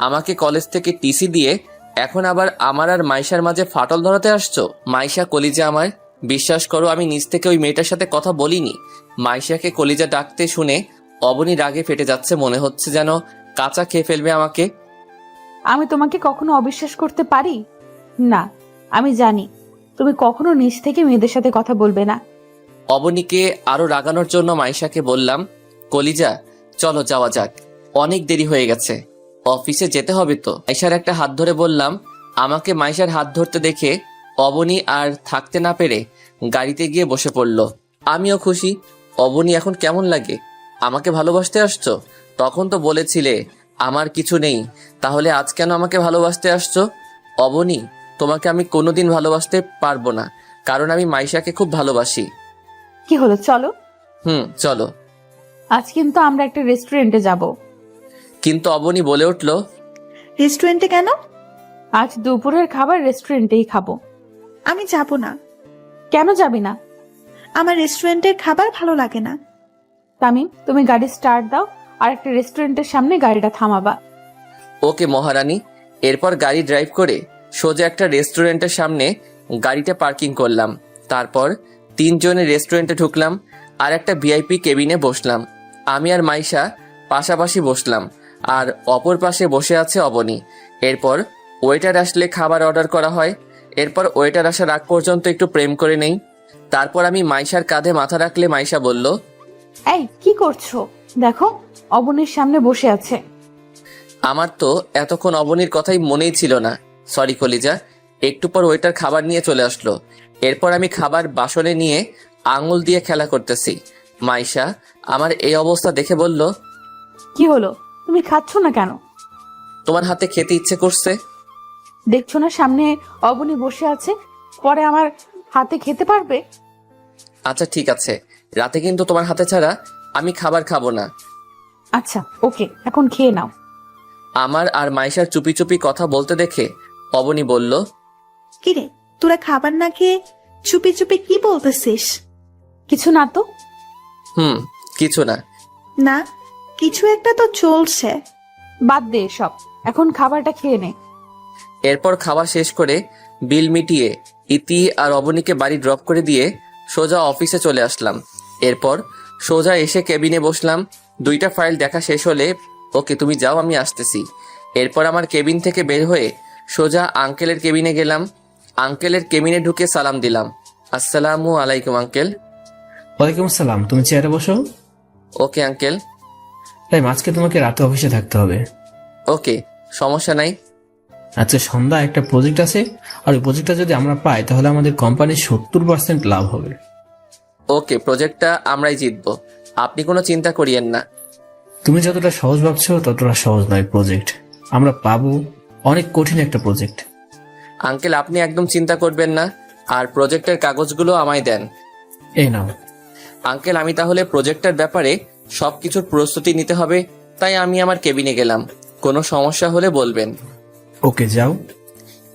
আমাকে কলেজ থেকে টিসি দিয়ে এখন আবার আমার আর মাইশার মাঝে ফাটল ধরাতে আসছো? মাইশা কলিজা আমার, বিশ্বাস করো আমি নিজ থেকে ওই মেয়েটার সাথে কথা বলিনি। মাইশাকে কলিজা ডাকতে শুনে অবনী রাগে ফেটে যাচ্ছে, মনে হচ্ছে যেন কাঁচা খেয়ে ফেলবে আমাকে। আমি তোমাকে কখনো অবিশ্বাস করতে পারি না। আমি জানি তুমি কখনো নিজ থেকে মেয়েদের সাথে কথা বলবে না। অবনীকে আরো রাগানোর জন্য মাইশাকে বললাম, কলিজা চলো যাওয়া যাক, অনেক দেরি হয়ে গেছে, অফিসে যেতে হবে তো। মাইশার একটা হাত ধরে বললাম। আমাকে মাইশার হাত ধরতে দেখে অবনী আর থাকতে না পেরে গাড়িতে গিয়ে বসে পড়ল। আমিও খুশি। অবনী এখন কেমন লাগে? আমাকে ভালোবাসতে আসছো? তখন তো বলেছিলে আমার কিছু নেই, তাহলে আজ কেন আমাকে ভালোবাসতে আসছো? অবনী, তোমাকে আমি কোনোদিন ভালোবাসতে পারবো না, কারণ আমি মাইশাকে খুব ভালোবাসি। কি হলো, চলো। চলো। আজ কিন্তু আমরা একটা রেস্টুরেন্টে যাব। কিন্তু অবনী বলে উঠল, রেস্টুরেন্টে কেন? আজ দুপুরের খাবার রেস্টুরেন্টেই খাবো। আমি যাব না। কেন যাবি না? আমার রেস্টুরেন্টের খাবার ভালো লাগে না। তামিম, তুমি গাড়ি স্টার্ট দাও আর একটা রেস্টুরেন্টের সামনে গাড়িটা থামাবা। ওকে মহারানী। এরপর গাড়ি ড্রাইভ করে সোজা একটা রেস্টুরেন্টের সামনে গাড়িটা পার্কিং করলাম। তারপর তিনজনে রেস্টুরেন্টে ঢুকলাম আর একটা ভিআইপি কেবিনে বসলাম। আমি আর মাইশা পাশাপাশি বসলাম, আর অপর পাশে বসে আছে অবনী। এরপর ওয়েটার আসলে খাবার অর্ডার করা হয়। এরপর ওয়েটার আসার আগ পর্যন্ত একটু প্রেম করে নেই। তারপর আমি মাইশার কাঁধে মাথা রাখলে মাইশা বলল, এই কি করছো? দেখো অবনীর সামনে বসে আছে। আমার তো এতক্ষণ অবনীর কথাই মনেই ছিল না। সরি কলিজা। একটু পর ওয়েটার খাবার নিয়ে চলে আসলো। এরপর আমি খাবার বাসনে নিয়ে আঙুল দিয়ে খেলা করতেছি। মাইশা আমার এই অবস্থা দেখে বলল, কি হলো, তুমি খাচ্ছ না কেন? তোমার হাতে খেতে ইচ্ছে করছে। দেখছো না সামনে অবনী বসে আছে, পরে আমার হাতে খেতে পারবে? আচ্ছা ঠিক আছে, রাতে কিন্তু তোমার হাতে ছাড়া আমি খাবার খাবো না। আচ্ছা ওকে, এখন খেয়ে নাও। আমার আর মাইশার চুপি চুপি কথা বলতে দেখে অবনী বলল, কিরে, তোরা খাবার না খেয়ে চুপি চুপি কি বলতেছিস? কিছু না তো। কিছু না। না, কিছু একটা তো চলছে। বাদ দে সব, এখন খাবারটা খেয়ে নে। এরপর খাওয়া শেষ করে বিল মিটিয়ে ইতি আর অবনীকে বাড়ি ড্রপ করে দিয়ে সোজা অফিসে চলে আসলাম। এরপর সোজা এসে কেবিনে বসলাম। 2টা ফাইল দেখা শেষ হলে, ওকে তুমি যাও, আমি আসতেছি। এরপর আমার কেবিন থেকে বের হয়ে সোজা আঙ্কেলের কেবিনে গেলাম। আঙ্কেলের কেবিনে ঢুকে সালাম দিলাম। আসসালামু আলাইকুম আঙ্কেল। ওয়ালাইকুম আসসালাম, তুমি চেয়ারে বসো। Okay uncle. তাই আজকে তোমাকে রাতে অফিসে থাকতে হবে। ওকে, সমস্যা নাই। আজকে সন্ধ্যা একটা প্রজেক্ট আছে, আর ওই প্রজেক্টটা যদি আমরা পাই তাহলে আমাদের কোম্পানির 70% লাভ হবে। ওকে, প্রজেক্টটা আমরাই জিতবো, আপনি কোনো চিন্তা করিয়েন না। তুমি যতটা সহজ ভাবছো ততটা সহজ নয় প্রজেক্ট, আমরা পাবো। অনেক কঠিন একটা প্রজেক্ট। আঙ্কেল আপনি একদম চিন্তা করবেন না, আর প্রজেক্টের কাগজগুলো আমায় দেন। এই নাও। আঙ্কেল আমি তাহলে প্রজেক্টের ব্যাপারে সবকিছুর প্রস্তুতি নিতে হবে, তাই আমি আমার কেবিনে গেলাম। কোনো সমস্যা হলে বলবেন। ওকে যাও।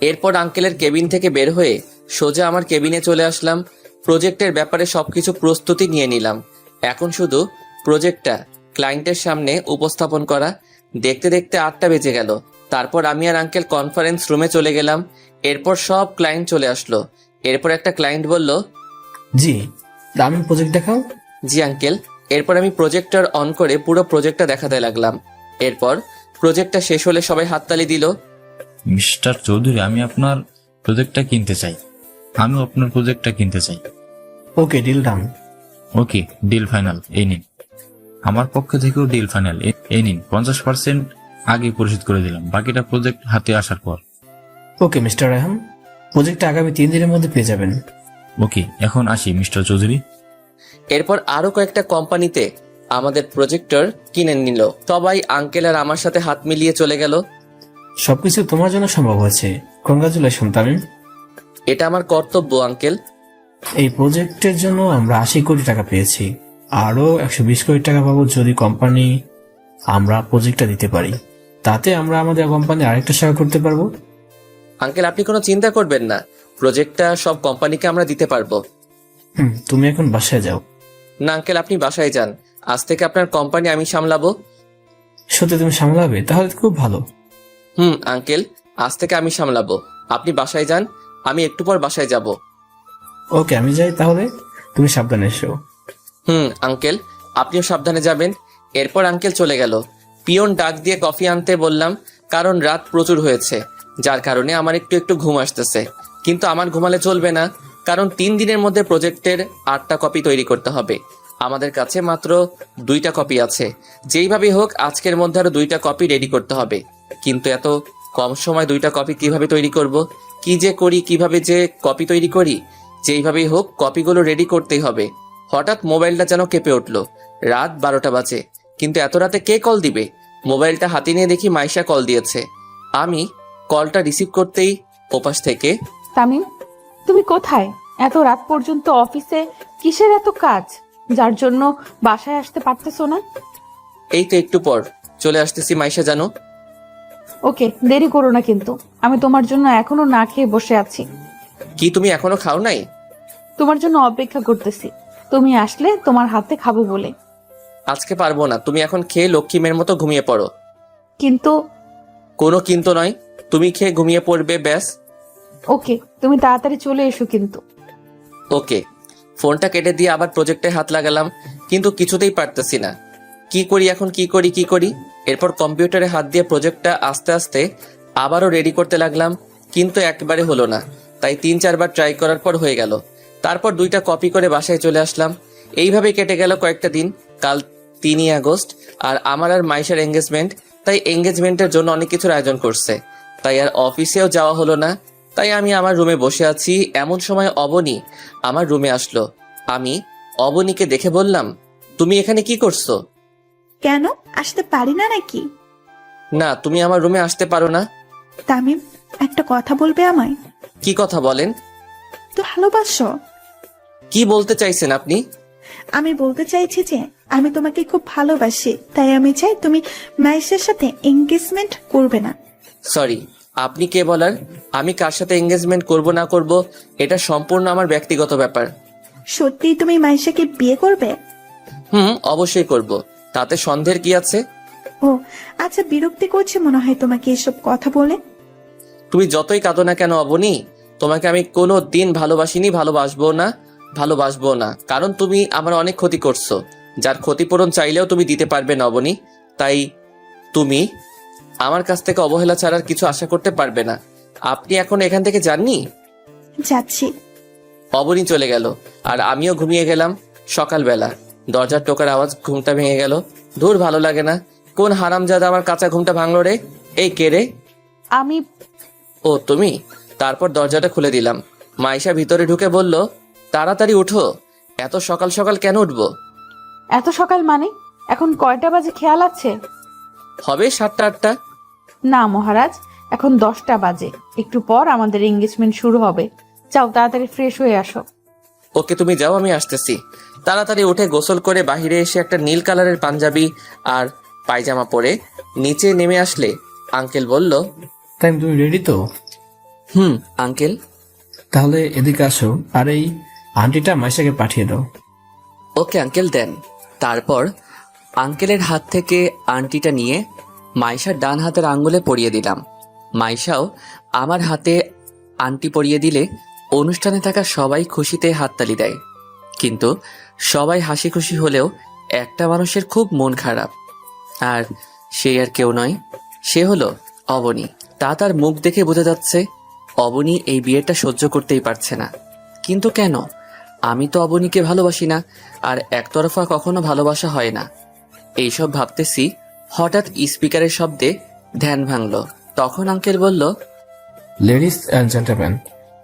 এরপর আঙ্কেলের কেবিন থেকে বের হয়ে সোজা আমার কেবিনে চলে আসলাম। প্রজেক্টের ব্যাপারে সবকিছু প্রস্তুতি নিয়ে নিলাম। এখন শুধু প্রজেক্টটা ক্লায়েন্টের সামনে উপস্থাপন করা। দেখতে দেখতে 8টা বেজে গেল। তারপর আমি আর আঙ্কেল কনফারেন্স রুমে চলে গেলাম। এরপর সব ক্লায়েন্ট চলে আসলো। এরপর একটা ক্লায়েন্ট বলল, জি দামি প্রজেক্ট দেখাও। জি আঙ্কেল। এরপর আমি প্রজেক্টর অন করে পুরো প্রজেক্টটা দেখাতে লাগলাম। এরপর প্রজেক্টটা শেষ হলে সবাই হাততালি দিল। মিস্টার চৌধুরী, আমি আপনার প্রজেক্টটা কিনতে চাই। আমিও আপনার প্রজেক্টটা কিনতে চাই। ওকে, ডিল ডান। ওকে, ডিল ফাইনাল। এই নিন। আমার পক্ষ থেকেও ডিল ফাইনাল। এই নিন, 50% আগে পরিশোধ করে দিলাম, বাকিটা প্রজেক্ট হাতে আসার পর। ওকে মিস্টার রায়হান, প্রজেক্টটা আগামী 3 দিনের মধ্যে পেয়ে যাবেন। ওকে, এখন আসি মিস্টার চৌধুরী। এরপর আরো কয়েকটা কোম্পানিতে আমাদের প্রজেক্টর কিনে নিল। সবাই আঙ্কেল আর আমার সাথে হাত মিলিয়ে চলে গেল। সবকিছু তোমার জন্য সম্ভব হয়েছে, কংগ্রাচুলেশন তামিম। এটা আমার কর্তব্য আঙ্কেল। এই প্রজেক্টের জন্য আমরা 80 কোটি টাকা পেয়েছি, আরো 120 কোটি টাকা পাবো যদি কোম্পানি আমরা প্রজেক্টটা দিতে পারি। তাতে আমরা আমাদের কোম্পানি আরেকটা শাখা করতে পারবো। আঙ্কেল আপনি কোনো চিন্তা করবেন না, প্রজেক্টটা সব কোম্পানিকে আমরা দিতে পারবো। তুমি এখন বাসায় যাও। না আঙ্কেল, আপনি বাসায় যান, আজ থেকে আপনার কোম্পানি আমি সামলাবো। সত্যি তুমি সামলাবে? তাহলে তো খুব ভালো। আঙ্কেল, আজ থেকে আমি সামলাবো, আপনি বাসায় যান, আমি একটু পর বাসায় যাব। ওকে আমি যাই তাহলে, তুমি সাবধানে এসো। আঙ্কেল আপনিও সাবধানে যাবেন। এরপর আঙ্কেল চলে গেল। পিয়ন ডাক দিয়ে কফি আনতে বললাম, কারণ রাত প্রচুর হয়েছে, যার কারণে আমার একটু একটু ঘুম আসতেছে। কিন্তু আমার ঘুমালে চলবে না, কারণ 3 দিনের মধ্যে প্রজেক্টের 8টা কপি তৈরি করতে হবে। আমাদের কাছে মাত্র 2টা কপি আছে। যেইভাবেই হোক আজকের মধ্যে আরো 2টা কপি রেডি করতে হবে। কিন্তু এত কম সময় 2টা কপি কিভাবে তৈরি করব, কি যে করি, কিভাবে যে কপি তৈরি করি। যেইভাবেই হোক কপিগুলো রেডি করতেই হবে। হঠাৎ মোবাইলটা যেন কেঁপে উঠল। রাত 12টা বাজে, কিন্তু এত রাতে কে কল দিবে? মোবাইলটা হাতে নিয়ে দেখি মাইশা কল দিয়েছে। আমি কলটা রিসিভ করতেই ওপাশ থেকে, তামিম তুমি কোথায়? এত রাত পর্যন্ত অফিসে কিসের এত কাজ, যার জন্য বাসায় আসতে পারতেছো না? এই তো একটু পর চলে আসতেছি মাইশা জানো। ওকে, দেরি করো না কিন্তু, আমি তোমার জন্য এখনো না খেয়ে বসে আছি। কি তুমি এখনো খাও নাই? তোমার জন্য অপেক্ষা করতেছি, তুমি আসলে তোমার হাতে খাবো বলে। আজকে পারবো না, তুমি এখন খেয়ে লক্ষ্মী মেয়ের মতো ঘুমিয়ে পড়ো। কিন্তু কোনো কিন্তু নয়, তুমি খেয়ে ঘুমিয়ে পড়বে ব্যাস। ওকে, তুমি তাড়াতাড়ি চলে এসো কিন্তু। ওকে। ফোনটা কেটে দিয়ে আবার প্রজেক্টে হাত লাগালাম, কিন্তু কিছুতেই পারতেছি না। কি করি এখন, কি করি? এরপর কম্পিউটারে হাত দিয়ে প্রজেক্টটা আস্তে আস্তে আবারও রেডি করতে লাগলাম, কিন্তু একবারে হলো না। তাই 3-4 বার ট্রাই করার পর হয়ে গেল। তারপর 2টা কপি করে বাসায় চলে আসলাম। এইভাবে কেটে গেল কয়েকটা দিন। কাল 3ই আগস্ট, আর আমার আর মাইশার এঙ্গেজমেন্ট। তাই এঙ্গেজমেন্টের জন্য অনেক কিছুর আয়োজন করছে, তাই আর অফিসেও যাওয়া হলো না। তাই আমি আমার রুমে বসে আছি, এমন সময় অবনী আমার রুমে আসলো। আমি অবনীকে দেখে বললাম, তুমি এখানে কি করছো? কেন আসতে পারি না নাকি? না, তুমি আমার রুমে আসতে পারো না। তামিম, একটা কথা বলবে আমায়? কি কথা বলেন? তো ভালোবাসো? কি বলতে চাইছেন আপনি? আমি বলতে চাইছি যে আমি তোমাকে খুব ভালোবাসি, তাই আমি চাই তুমি মাইশের সাথে এঙ্গেজমেন্ট করবে না। সরি, আপনি কে বলার? আমি কার সাথে এঙ্গেজমেন্ট করব না করব এটা সম্পূর্ণ আমার ব্যক্তিগত ব্যাপার। সত্যি তুমি মাইশাকে বিয়ে করবে? অবশ্যই করব, তাতে সন্দেহের কি আছে? ও আচ্ছা, বিরক্তি করছে মনে হয় তোমাকে এসব কথা বলে। তুমি যতই কাঁদো না কেন অবনী, তোমাকে আমি কোনো দিন ভালোবাসিনি, ভালোবাসবো না, কারণ তুমি আমার অনেক ক্ষতি করছো, যার ক্ষতিপূরণ চাইলেও তুমি দিতে পারবে না অবনী। তাই তুমি আমার কাছ থেকে অবহেলা ছাড়া আর কিছু আশা করতে পারবে না। আপনি এখন এখান থেকে যাননি? যাচ্ছি। অবনী চলে গেল আর আমিও ঘুমিয়ে গেলাম। সকালবেলা দরজার টোকার আওয়াজ, ঘুমটা ভেঙে গেল। ধুর, ভালো লাগে না। কোন হারামজাদা আমার কাঁচা ঘুমটা ভাঙলো রে? এই কে রে? আমি। ও তুমি? তারপর দরজাটা খুলে দিলাম। মাইশা ভিতরে ঢুকে বলল, তাড়াতাড়ি উঠো। এত সকাল সকাল কেন উঠবো? এত সকাল মানে? এখন কয়টা বাজে খেয়াল আছে? হবে 7টা 8টা। না মহারাজ, এখন 10টা বাজে। একটু পর আমাদের এঙ্গেজমেন্ট শুরু হবে। যাও তাড়াতাড়ি ফ্রেশ হয়ে আসো। ওকে, তুমি যাও, আমি আসতেছি। তাড়াতাড়ি উঠে গোসল করে বাহিরে এসে একটা নীল কালারের পাঞ্জাবি আর পায়জামা পরে নিচে নেমে আসলে আঙ্কেল বলল, তাই তুমি রেডি তো? আঙ্কেল। তাহলে এদিকে আসো, আর এই আন্টিটা মাইশাকে পাঠিয়ে দাও। ওকে আঙ্কেল, দেন। তারপর আঙ্কেলের হাত থেকে আংটিটা নিয়ে মাইশার ডান হাতের আঙ্গুলে পরিয়ে দিলাম। মাইশাও আমার হাতে আংটি পরিয়ে দিলে অনুষ্ঠানে থাকা সবাই খুশিতে হাততালি দেয়। কিন্তু সবাই হাসি খুশি হলেও একটা মানুষের খুব মন খারাপ, আর সে আর কেউ নয়, সে হলো অবনী। তার মুখ দেখে বোঝা যাচ্ছে অবনী এই বিয়েটা সহ্য করতেই পারছে না। কিন্তু কেন? আমি তো অবনীকে ভালোবাসি না, আর একতরফা কখনো ভালোবাসা হয় না। এইসব ভাবতেছি, হঠাৎ স্পিকারের শব্দে ধ্যান ভাঙল। তখন আঙ্কেল বলল, লেডিস অ্যান্ড জেন্টলম্যান,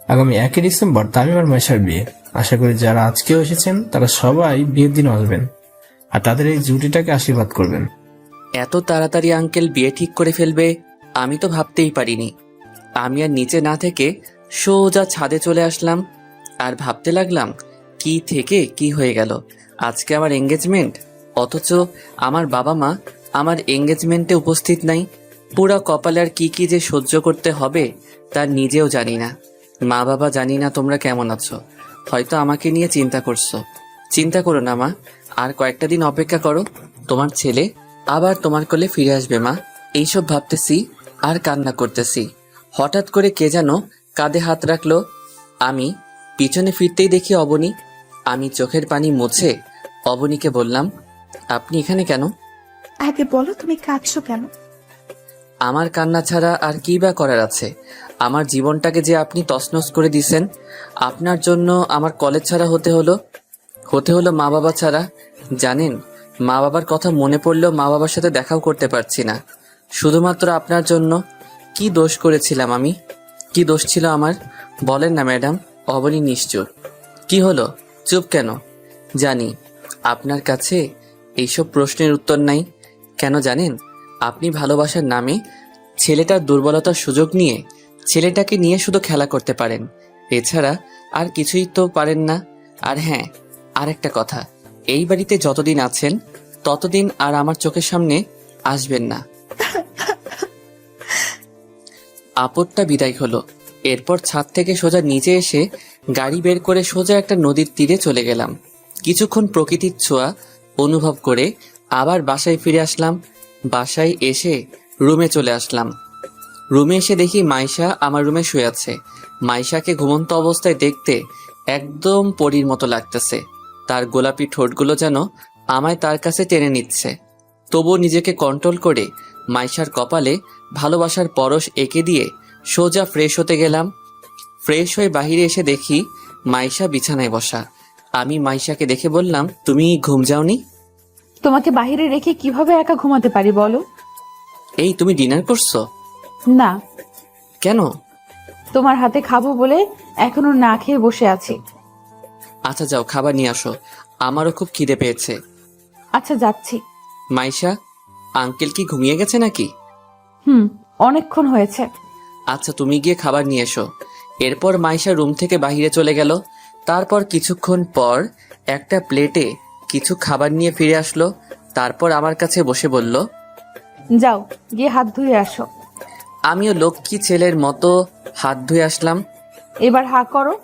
আগামী 1 ডিসেম্বর তামিম আর মাইশার বিয়ে। আশা করি যারা আজকেও এসেছেন তারা সবাই বিয়ের দিন আসবেন আর তাদের এই জুটিটাকে আশীর্বাদ করবেন। এত তাড়াতাড়ি আঙ্কেল বিয়ে ঠিক করে ফেলবে আমি তো ভাবতেই পারিনি। আমি আর নিচে না থেকে সোজা ছাদে চলে আসলাম আর ভাবতে লাগলাম, কি থেকে কি হয়ে গেল। আজকে আমার এঙ্গেজমেন্ট, অথচ আমার বাবা মা আমার এঙ্গেজমেন্টে উপস্থিত নাই। পুরা কপালে আর কি কি যে সহ্য করতে হবে তার নিজেও জানি না। মা বাবা, জানি না তোমরা কেমন আছো, হয়তো আমাকে নিয়ে চিন্তা করছো। চিন্তা করো না মা, আর কয়েকটা দিন অপেক্ষা করো, তোমার ছেলে আবার তোমার কোলে ফিরে আসবে মা। এইসব ভাবতেছি আর কান্না করতেছি। হঠাৎ করে কে যেন কাঁধে হাত রাখলো। আমি পিছনে ফিরতেই দেখি অবনী। আমি চোখের পানি মুছে অবনীকে বললাম, আপনি এখানে কেন? আগে বলো তুমি কাঁদছো কেন? আমার কান্না ছাড়া আর কি বা করার আছে? আমার জীবনটাকে যে আপনি তছনছ করে দিছেন। আপনার জন্য আমার কলেজ ছাড়া হতে হলো মা বাবা ছাড়া। জানেন, মা বাবার কথা মনে পড়লেও মা বাবার সাথে দেখাও করতে পারছি না, শুধুমাত্র আপনার জন্য। কি দোষ করেছিলাম আমি? কি দোষ ছিল আমার? বলেন না ম্যাডাম। অবনী নিশ্চুপ। কি হলো, চুপ কেন? জানি আপনার কাছে এইসব প্রশ্নের উত্তর নাই। কেন জানেন? আপনি ভালোবাসার নামে ছেলেটার দুর্বলতার সুযোগ নিয়ে ছেলেটাকে নিয়ে শুধু খেলা করতে পারেন, এছাড়া আর কিছুই তো পারেন না। আর হ্যাঁ, আরেকটা কথা, এই বাড়িতে যতদিন আছেন ততদিন আর আমার চোখের সামনে আসবেন না। আপদটা বিদায় হলো। এরপর ছাদ থেকে সোজা নিচে এসে গাড়ি বের করে সোজা একটা নদীর তীরে চলে গেলাম। কিছুক্ষণ প্রকৃতির ছোঁয়া অনুভব করে আবার বাসায় ফিরে আসলাম। বাসায় এসে রুমে চলে আসলাম। রুমে এসে দেখি মাইশা আমার রুমে শুয়ে আছে। মাইশাকে ঘুমন্ত অবস্থায় দেখতে একদম পরীর মতো লাগতেছে। তার গোলাপি ঠোঁটগুলো যেন আমায় তার কাছে টেনে নিচ্ছে। তবুও নিজেকে কন্ট্রোল করে মাইশার কপালে ভালোবাসার পরশ এঁকে দিয়ে সোজা ফ্রেশ হতে গেলাম। ফ্রেশ হয়ে বাহিরে এসে দেখি মাইশা বিছানায় বসা। আমি মাইশাকে দেখে বললাম, তুমি ঘুম যাওনি? তোমাকে বাইরে রেখে কিভাবে একা ঘুমাতে পারি বলো? এই তুমি ডিনার করছো? না, কেন? তোমার হাতে খাবো বলে এখনো না খেয়ে বসে আছি। আচ্ছা যাও, খাবার নিয়ে আসো, আমারও খুব খিদে পেয়েছে। আচ্ছা যাচ্ছি। মাইশা, আঙ্কেল কি ঘুমিয়ে গেছে নাকি? অনেকক্ষণ হয়েছে। আচ্ছা তুমি গিয়ে খাবার নিয়ে এসো। এরপর মাইশা রুম থেকে বাইরে চলে গেল। তারপর কিছুক্ষণ পর একটা প্লেটে কিছু খাবার নিয়ে ফিরে আসলো। তারপর আমার কাছে বসে বলল, যাও গিয়ে হাত ধুয়ে আসো। আমিও লক্ষ্মী ছেলের মতো হাত ধুয়ে আসলাম। এবার হা করো।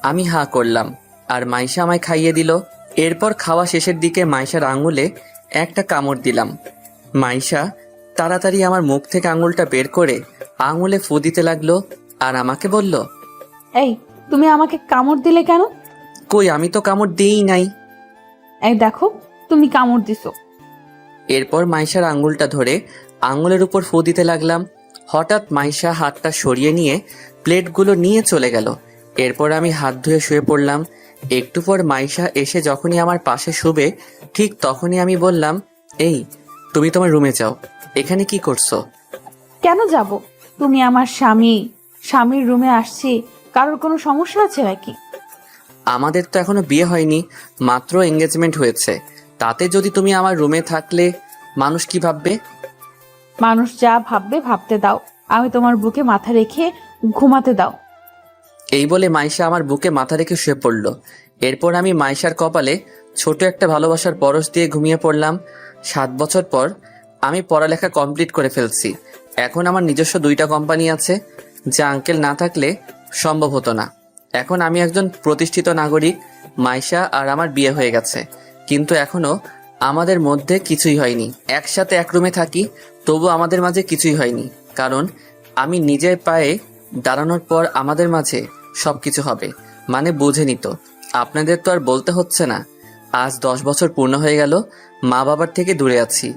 আমি হা করলাম আর মাইশা আমায় খাইয়ে দিল। এরপর খাওয়া শেষের দিকে মাইশার আঙুলে একটা কামড় দিলাম। মাইশা তাড়াতাড়ি আমার মুখ থেকে আঙুলটা বের করে আঙুলে ফু দিতে লাগলো আর আমাকে বলল, এই তুমি আমাকে কামড় দিলে কেন? কই, আমি তো কামড় দিই নাই। এই দেখো তুমি কামড় দিছো। এরপর মাইশার আঙুলটা ধরে আঙুলের উপর ফু দিতে লাগলাম। হঠাৎ মাইশা হাতটা সরিয়ে নিয়ে প্লেটগুলো নিয়ে চলে গেল। এরপর আমি হাত ধুয়ে শুয়ে পড়লাম। একটু পর মাইশা এসে যখনই আমার পাশে শুবে ঠিক তখনই আমি বললাম, এই তুমি তোমার রুমে যাও, এখানে কি করছো? কেন যাব? তুমি আমার স্বামী, স্বামীর রুমে আসছি, কারোর কোনো সমস্যা আছে নাকি? আমাদের তো এখনো বিয়ে হয়নি, মাত্র এঙ্গেজমেন্ট হয়েছে। তাতে যদি তুমি আমার রুমে থাকলে মানুষ কি ভাববে? মানুষ যা ভাববে ভাবতে দাও, আমি তোমার বুকে মাথা রেখে ঘুমাতে দাও। এই বলে মাইশা আমার বুকে মাথা রেখে শুয়ে পড়ল। এরপর আমি মাইশার কপালে ছোট একটা ভালোবাসার পরশ দিয়ে ঘুমিয়ে পড়লাম। 7 বছর পর আমি পড়ালেখা কমপ্লিট করে ফেলছি। এখন আমার নিজস্ব 2টা কোম্পানি আছে, যা আঙ্কেল না থাকলে সম্ভব হতো না। এখন আমি একজন প্রতিষ্ঠিত নাগরিক। মাইশা আর আমার বিয়ে হয়ে গেছে, কিন্তু এখনো আমাদের মধ্যে কিছুই হয়নি। একসাথে এক রুমে থাকি, তবু আমাদের মাঝে কিছুই হয়নি, কারণ আমি নিজের পায়ে দাঁড়ানোর পর আমাদের মাঝে সবকিছু হবে। মানে বুঝে নিত। আপনাদের তো আর বলতে হচ্ছে না। আজ 10 বছর পূর্ণ হয়ে গেল, মা বাবার থেকে দূরে আছি।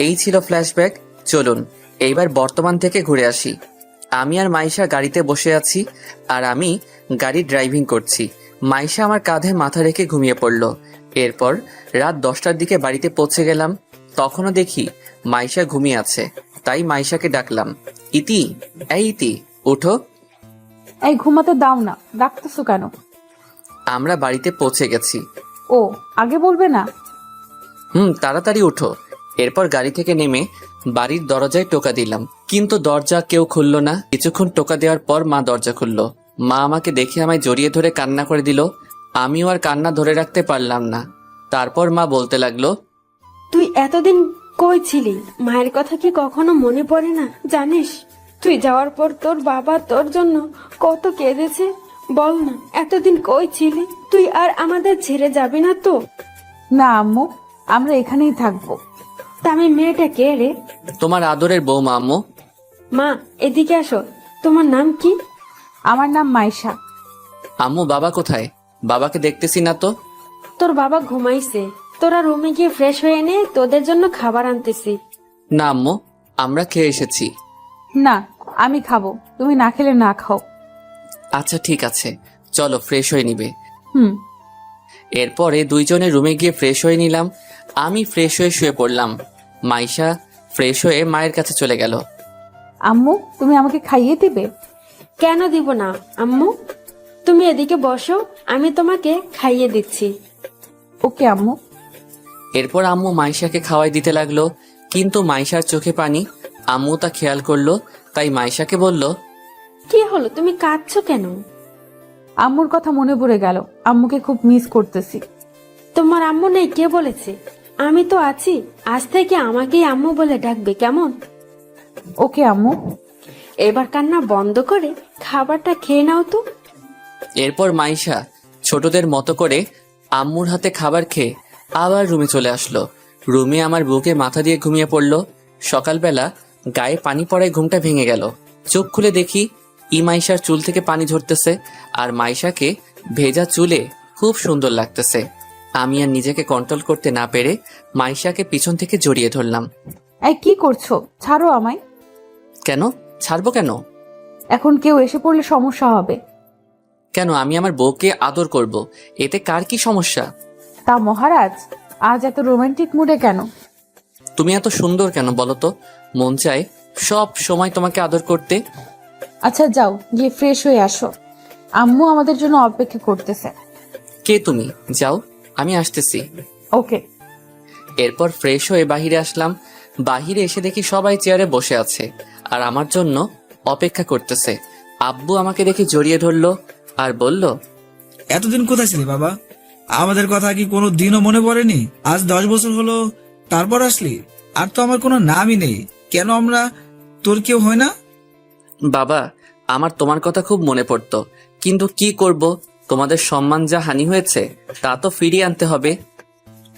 এই ছিল ফ্ল্যাশব্যাক। চলুন এইবার বর্তমান থেকে ঘুরে আসি। আমি আর মাইশা গাড়িতে বসে আছি আর আমি গাড়ি ড্রাইভিং করছি। মাইশা আমার কাঁধে মাথা রেখে ঘুমিয়ে পড়ল। এরপর রাত 10টার দিকে বাড়িতে পৌঁছে গেলাম। তখনও দেখি মাইশা ঘুমিয়ে আছে, তাই মাইশাকে ডাকলাম, ইতি, এই ইতি, উঠো। এই ঘুমাতে দাও না, ডাকতেছো কেন? আমরা বাড়িতে পৌঁছে গেছি। ও আগে বলবে না? তাড়াতাড়ি উঠো। এরপর গাড়ি থেকে নেমে বাড়ির দরজায় টোকা দিলাম, কিন্তু দরজা কেউ খুলল না। কিছুক্ষণ টোকা দেওয়ার পর মা দরজা খুলল। মা আমাকে দেখে আমায় জড়িয়ে ধরে কান্না করে দিল। আমিও আর কান্না ধরে রাখতে পারলাম না। তারপর মা বলতে লাগলো, তুই এতদিন কই ছিলি? মায়ের কথা কি কখনো মনে পড়ে না? জানিস তুই যাওয়ার পর তোর বাবা তোর জন্য কত কেঁদেছে? বল না, এতদিন কই ছিলি? তুই আর আমাদের ছেড়ে যাবি না তো? না আম্মু, আমরা এখানেই থাকবো। তামি মেয়েটা কে রে? তোমার আদরের বৌমা। আম্মু, মা এদিকে আসো। তোমার নাম কি? আমার নাম মাইশা। আম্মু বাবা কোথায়? বাবাকে দেখতেছি না তো। তোর বাবা ঘুমাইছে, তোরা রুমে গিয়ে ফ্রেশ হয়ে নে, তোদের জন্য খাবার আনতেছি। না আম্মু, আমরা খেয়ে এসেছি। না আমি খাবো, তুমি না খেলে না খাও। আচ্ছা ঠিক আছে, চলো ফ্রেশ হয়ে নিবে। হুম। এরপরে দুইজনে রুমে গিয়ে ফ্রেশ হয়ে নিলাম। আমি ফ্রেশ হয়ে শুয়ে পড়লাম। মাইশা ফ্রেশ হয়ে মায়ের কাছে চলে গেল। আম্মু তুমি আমাকে খাইয়ে দিবে? কেন দিব না আম্মু, তুমি এদিকে বসো, আমি তোমাকে খাইয়ে দিচ্ছি। ওকে আম্মু। এরপর আম্মু মাইশাকে খাওয়াই দিতে লাগলো, কিন্তু মাইশার চোখে পানি। আম্মু তা খেয়াল করলো, তাই মাইশাকে বলল, কি হলো, তুমি কাঁদছো কেন? আম্মুর কথা মনে পড়ে গেল, আম্মুকে খুব মিস করতেছি। তোমার আম্মু নেই কে বলেছে? আমি তো আছি, আজ থেকে আমাকেই আম্মু বলে ডাকবে, কেমন? ওকে আম্মু। এবার কান্না বন্ধ করে খাবারটা খেয়ে নাও তো। এরপর মাইশা ছোটদের মতো করে আম্মুর হাতে খাবার খেয়ে আবার রুমে চলে আসলো। রুমে আমার বুকে মাথা দিয়ে ঘুমিয়ে পড়লো। সকালবেলা গায়ে পানি পড়ায় ঘুমটা ভেঙে গেল। চোখ খুলে দেখি মাইশার চুল থেকে পানি ঝরতেছে, আর মাইশাকে ভেজা চুলে খুব সুন্দর লাগতেছে। আমি আর নিজেকে কন্ট্রোল করতে না পেরে মাইশাকে পিছন থেকে জড়িয়ে ধরলাম। এই কি করছো? ছাড়ো আমায়। কেন ছাড়বো? কেন? এখন কেউ এসে পড়লে সমস্যা হবে। কেন? আমি আমার বউকে আদর করব, এতে কার কি সমস্যা? তা মহারাজ, আজ এত রোমান্টিক মুডে কেন? তুমি এত সুন্দর কেন বলো তো? মন চায় সব সময় তোমাকে আদর করতে। আচ্ছা যাও, গিয়ে ফ্রেশ হয়ে আসো, আম্মু আমাদের জন্য অপেক্ষা করতেছে। কে তুমি? যাও, আমি আসতেছি। ওকে। এরপর ফ্রেশ হয়ে বাহিরে আসলাম। বাহিরে এসে দেখি সবাই চেয়ারে বসে আছে আর আমার জন্য অপেক্ষা করতেছে। আব্বু আমাকে দেখে জড়িয়ে ধরলো আর বলল, এতদিন কোথায় ছিলি বাবা? আমাদের কথা কি কোনো দিনও মনে পড়েনি? আজ 10 বছর হলো, তারপর আসলি। আর তো আমার কোনো নামই নেই, কেন আমরা তোর কেউ হয় না? বাবা, আমার তোমার কথা খুব মনে পড়তো, কিন্তু কি করব, তোমাদের সম্মান যা হানি হয়েছে তা তো ফিরিয়ে আনতে হবে।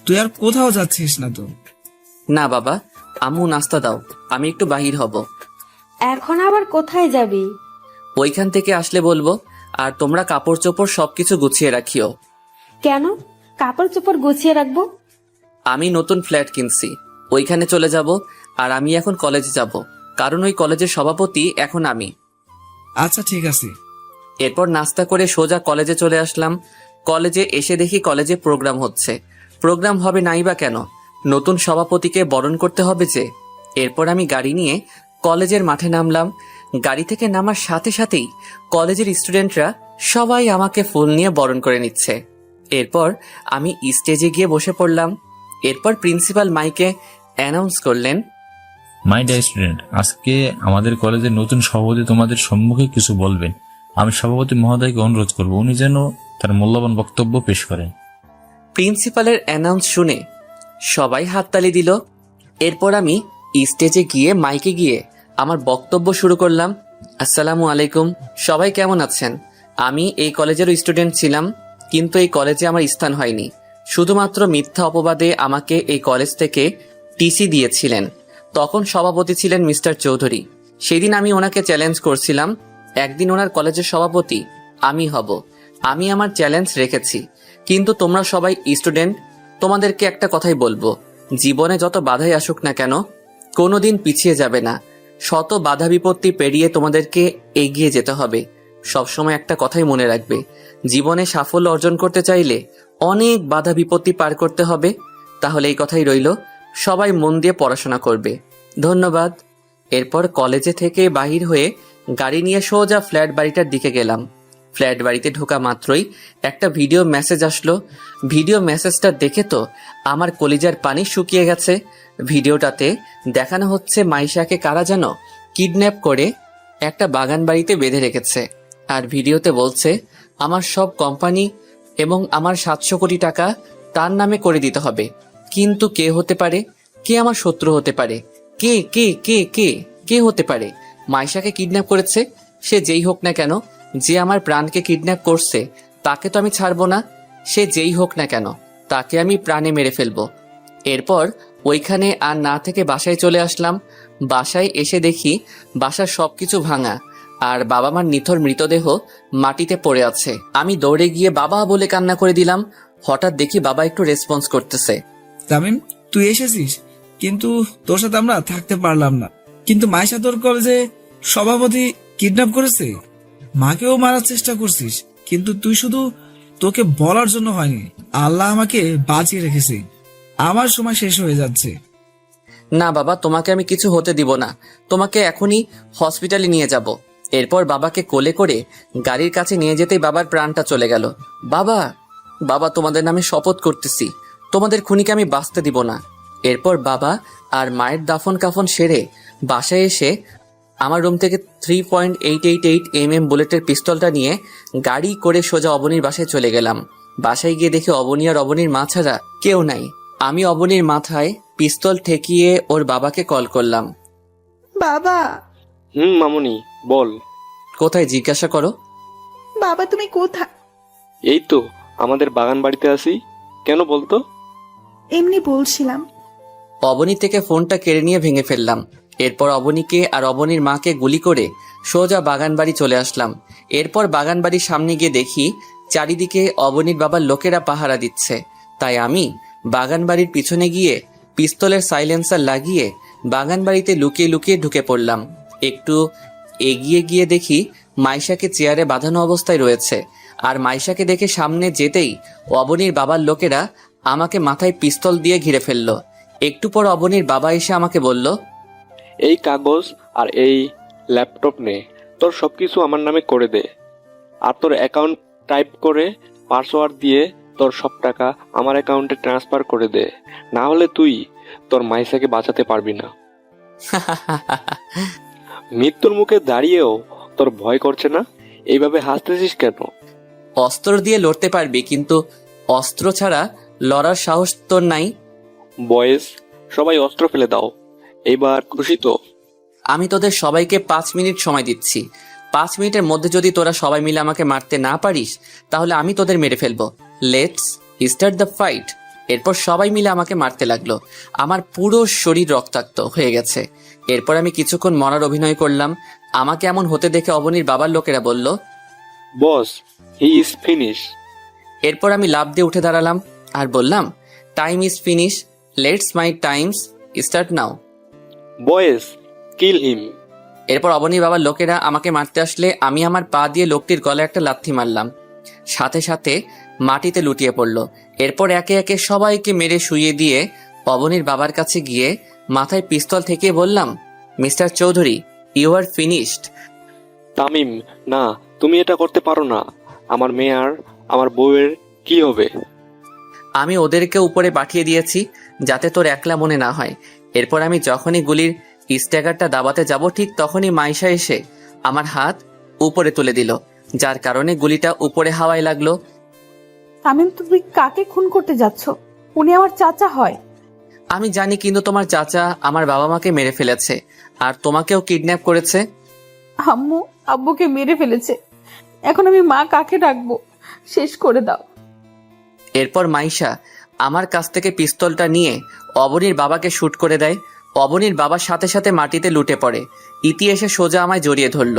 তুই আর কোথাও যাচ্ছিস না তো? না বাবা, আম্মু নাস্তা দাও, আমি একটু বাহির হব। এখন আবার কোথায় যাবি? ওইখান থেকে আসলে বলবো। আর তোমরা কাপড় চোপড় সবকিছু গুছিয়ে রাখিও। কেন কাপড় চোপড় গুছিয়ে রাখবো? আমি নতুন ফ্ল্যাট কিনছি, ওইখানে চলে যাব। আর আমি এখন কলেজে যাব, কারণ ওই কলেজের সভাপতি এখন আমি। আচ্ছা ঠিক আছে। এরপর নাস্তা করে সোজা কলেজে চলে আসলাম। কলেজে এসে দেখি কলেজে প্রোগ্রাম হচ্ছে। প্রোগ্রাম হবে নাই বা কেন, নতুন সভাপতিকে বরণ করতে হবে যে। এরপর আমি গাড়ি নিয়ে কলেজের মাঠে নামলাম। গাড়ি থেকে নামার সাথে সাথেই কলেজের স্টুডেন্টরা সবাই আমাকে ফুল নিয়ে বরণ করে নিচ্ছে। এরপর আমি স্টেজে গিয়ে বসে পড়লাম। এরপর প্রিন্সিপাল মাইকে অ্যানাউন্স করলেন, মাই ডিয়ার স্টুডেন্ট, আজকে আমাদের কলেজের নতুন সভাপতি তোমাদের সম্মুখে কিছু বলবেন। আমি সভাপতি মহোদয়কে অনুরোধ করব উনি যেন তার মূল্যবান বক্তব্য পেশ করেন। প্রিন্সিপালের অ্যানাউন্স শুনে সবাই হাততালি দিল। এরপর আমি স্টেজে গিয়ে মাইকে গিয়ে আমার বক্তব্য শুরু করলাম। আসসালামু আলাইকুম, সবাই কেমন আছেন? আমি এই কলেজের স্টুডেন্ট ছিলাম, কিন্তু এই কলেজে আমার স্থান হয়নি। শুধুমাত্র মিথ্যা অপবাদে আমাকে এই কলেজ থেকে টিসি দিয়েছিলেন। তখন সভাপতি ছিলেন মিস্টার চৌধুরী। সেদিন আমি ওনাকে চ্যালেঞ্জ করছিলাম, একদিন ওনার কলেজের সভাপতি আমি হব। আমি আমার চ্যালেঞ্জ রেখেছি। কিন্তু তোমরা সবাই স্টুডেন্ট, তোমাদেরকে একটা কথাই বলবো, জীবনে যত বাধাই আসুক না কেন, কোনোদিন পিছিয়ে যাবে না। শত বাধা বিপত্তি পেরিয়ে তোমাদেরকে এগিয়ে যেতে হবে। সবসময় একটা কথাই মনে রাখবে, জীবনে সাফল্য অর্জন করতে চাইলে অনেক বাধা বিপত্তি পার করতে হবে। তাহলে এই কথাই রইল, সবাই মন দিয়ে পড়াশোনা করবে। ধন্যবাদ। এরপর কলেজে থেকে বাহির হয়ে গাড়ি নিয়ে সোজা ফ্ল্যাট বাড়িটার দিকে গেলাম। ফ্ল্যাট বাড়িতে ঢোকা মাত্রই একটা ভিডিও মেসেজ আসলো। ভিডিও মেসেজটা দেখে তো আমার কলিজার পানি শুকিয়ে গেছে। ভিডিওটাতে দেখানো হচ্ছে মাইশাকে কারা যেন কিডন্যাপ করে একটা বাগান বাড়িতে বেঁধে রেখেছে। আর ভিডিওতে বলছে আমার সব কোম্পানি এবং আমার 700 কোটি টাকা তার নামে করে দিতে হবে। কিন্তু কে হতে পারে? কে আমার শত্রু হতে পারে? কে কে কে কে কে হতে পারে? মাইশাকে কিডন্যাপ করেছে, সে যেই হোক না কেন, যে আমার প্রাণকে কিডন্যাপ করছে তাকে তো আমি ছাড়বো না। সে যেই হোক না কেন, তাকে আমি প্রাণে মেরে ফেলবো। এরপর ওইখানে আর না থেকে বাসায় চলে আসলাম। বাসায় এসে দেখি বাসার সবকিছু ভাঙা আর বাবা মার নিথর মৃতদেহ মাটিতে পড়ে আছে। আমি দৌড়ে গিয়ে বাবা বলে কান্না করে দিলাম। হঠাৎ দেখি বাবা একটু রেসপন্স করতেছে। তামিম, তুই এসেছিস, কিন্তু তোর সাথে আমরা থাকতে পারলাম না। কিন্তু মাইশা তোর কলেজে সভাপতি কিডন্যাপ করেছে, মাকেও মারার চেষ্টা করছিস, কিন্তু তুই শুধু তোকে বলার জন্য হয়নি। আল্লাহ আমাকে বাঁচিয়ে রেখেছে। আমার সময় শেষ হয়ে যাচ্ছে। না বাবা, তোমাকে আমি কিছু হতে দিব না। তোমাকে এখনই হসপিটালে নিয়ে যাব। এরপর বাবাকে কোলে করে গাড়ির কাছে নিয়ে যেতেই বাবার প্রাণটা চলে গেল। বাবা, বাবা, তোমাদের নামে শপথ করতেছি, তোমাদের খুনিকে আমি বাঁচতে দিব না। এরপর বাবা আর মায়ের দাফন কাফন সেরে বাসায় এসে আমার রুম থেকে 3.888 mm বুলেটের পিস্তলটা নিয়ে গাড়ি করে সোজা অবনীর বাসায় চলে গেলাম। বাসায় গিয়ে দেখি অবনী আর অবনীর মা ছাড়া কেউ নাই। আমি অবনীর মাথায় পিস্তল ঠেকিয়ে ওর বাবাকে কল করলাম। বাবা। মামুনি বল। কোথায় জিজ্ঞাসা করো। বাবা তুমি কোথায়? এই তো আমাদের বাগান বাড়িতে আছি। কেন বলতো? এমনি বলছিলাম। অবনী থেকে ফোনটা কেড়ে নিয়ে ভেঙে ফেললাম। এরপর অবনীকে আর অবনীর মাকে গুলি করে সোজা বাগান বাড়ি চলে আসলাম। এরপর বাগান বাড়ির সামনে গিয়ে দেখি চারিদিকে অবনীর বাবার লোকেরা পাহারা দিচ্ছে। তাই আমি বাগান বাড়ির পিছনে গিয়ে পিস্তলের সাইলেন্সার লাগিয়ে বাগান বাড়িতে লুকিয়ে লুকিয়ে ঢুকে পড়লাম। একটু এগিয়ে গিয়ে দেখি মাইশাকে চেয়ারে বাঁধানো অবস্থায় রয়েছে। আর মাইশাকে দেখে সামনে যেতেই অবনীর বাবার লোকেরা আমাকে মাথায় পিস্তল দিয়ে ঘিরে ফেললো। একটু পর অবনীর বাবা এসে আমাকে বলল, এই কাগজ আর এই ল্যাপটপ নে, তোর সবকিছু আমার নামে করে দে। আর তোর অ্যাকাউন্ট টাইপ করে পাসওয়ার্ড দিয়ে তোর সব টাকা আমার অ্যাকাউন্টে ট্রান্সফার করে দে, না হলে তুই তোর মাইসাকে বাঁচাতে পারবি না। মৃত্যুর মুখে দাঁড়িয়েও তোর ভয় করছে না? এইভাবে হাসতেছিস কেন? অস্ত্র দিয়ে লড়তে পারবি, কিন্তু অস্ত্র ছাড়া লড়ার সাহস তোর নাই। বয়েস, সবাই অস্ত্র ফেলে দাও। এইবার খুশি তো? আমি তোদের সবাইকে 5 মিনিট সময় দিচ্ছি। 5 মিনিটের মধ্যে যদি তোরা সবাই মিলে আমাকে মারতে না পারিস, তাহলে আমি তোদের মেরে ফেলবো। Let's start the fight. এরপর সবাই মিলে আমাকে মারতে লাগলো। আমার পুরো শরীর রক্তাক্ত হয়ে গেছে। এরপর আমি কিছুক্ষণ মরার অভিনয় করলাম। আমাকে এমন হতে দেখে অবনীর বাবার লোকেরা বলল, বস, হি ইজ ফিনিশ। এরপর আমি লাফ দিয়ে উঠে দাঁড়ালাম আর বললাম, time is finish, let's my times start now. বয়েস, কিল হিম। এরপর অবনীর বাবার লোকেরা আমাকে মারতে আসলে আমি আমার পা দিয়ে লোকটির গলায় একটা লাথি মারলাম। সাথে সাথে মাটিতে লুটিয়ে পড়ল। এরপর একে একে সবাইকে মেরে শুইয়ে দিয়ে অবনীর বাবার কাছে গিয়ে মাথায় পিস্তল থেকে বললাম, Mr Chowdhury, you are finished. Tamim, না, তুমি এটা করতে পারো না। আমার মেয়ে আর আমার বউয়ের কি হবে? আমি ওদেরকে উপরে পাঠিয়ে দিয়েছি যাতে তোর একলা মনে না হয়। এরপর আমি যখনই গুলির স্ট্যাগারটা দাবাতে যাব, ঠিক তখনই মাইশা এসে আমার হাত উপরে তুলে দিল, যার কারণে গুলিটা উপরে হাওয়ায় লাগলো। তামিম, তুমি কাকে খুন করতে যাচ্ছ? উনি আমার চাচা হয়। আমি জানি, কিন্তু তোমার চাচা আমার বাবা মাকে মেরে ফেলেছে আর তোমাকেও কিডন্যাপ করেছে। আম্মু আব্বুকে মেরে ফেলেছে। এখন আমি মা কাকে ডাকবো? শেষ করে দাও। এরপর মাইশা আমার কাছ থেকে পিস্তলটা নিয়ে অবনীর বাবাকে শুট করে দেয়। অবনীর বাবার সাথে সাথে মাটিতে লুটে পড়ে। ইতি এসে সোজা আমায় জড়িয়ে ধরল।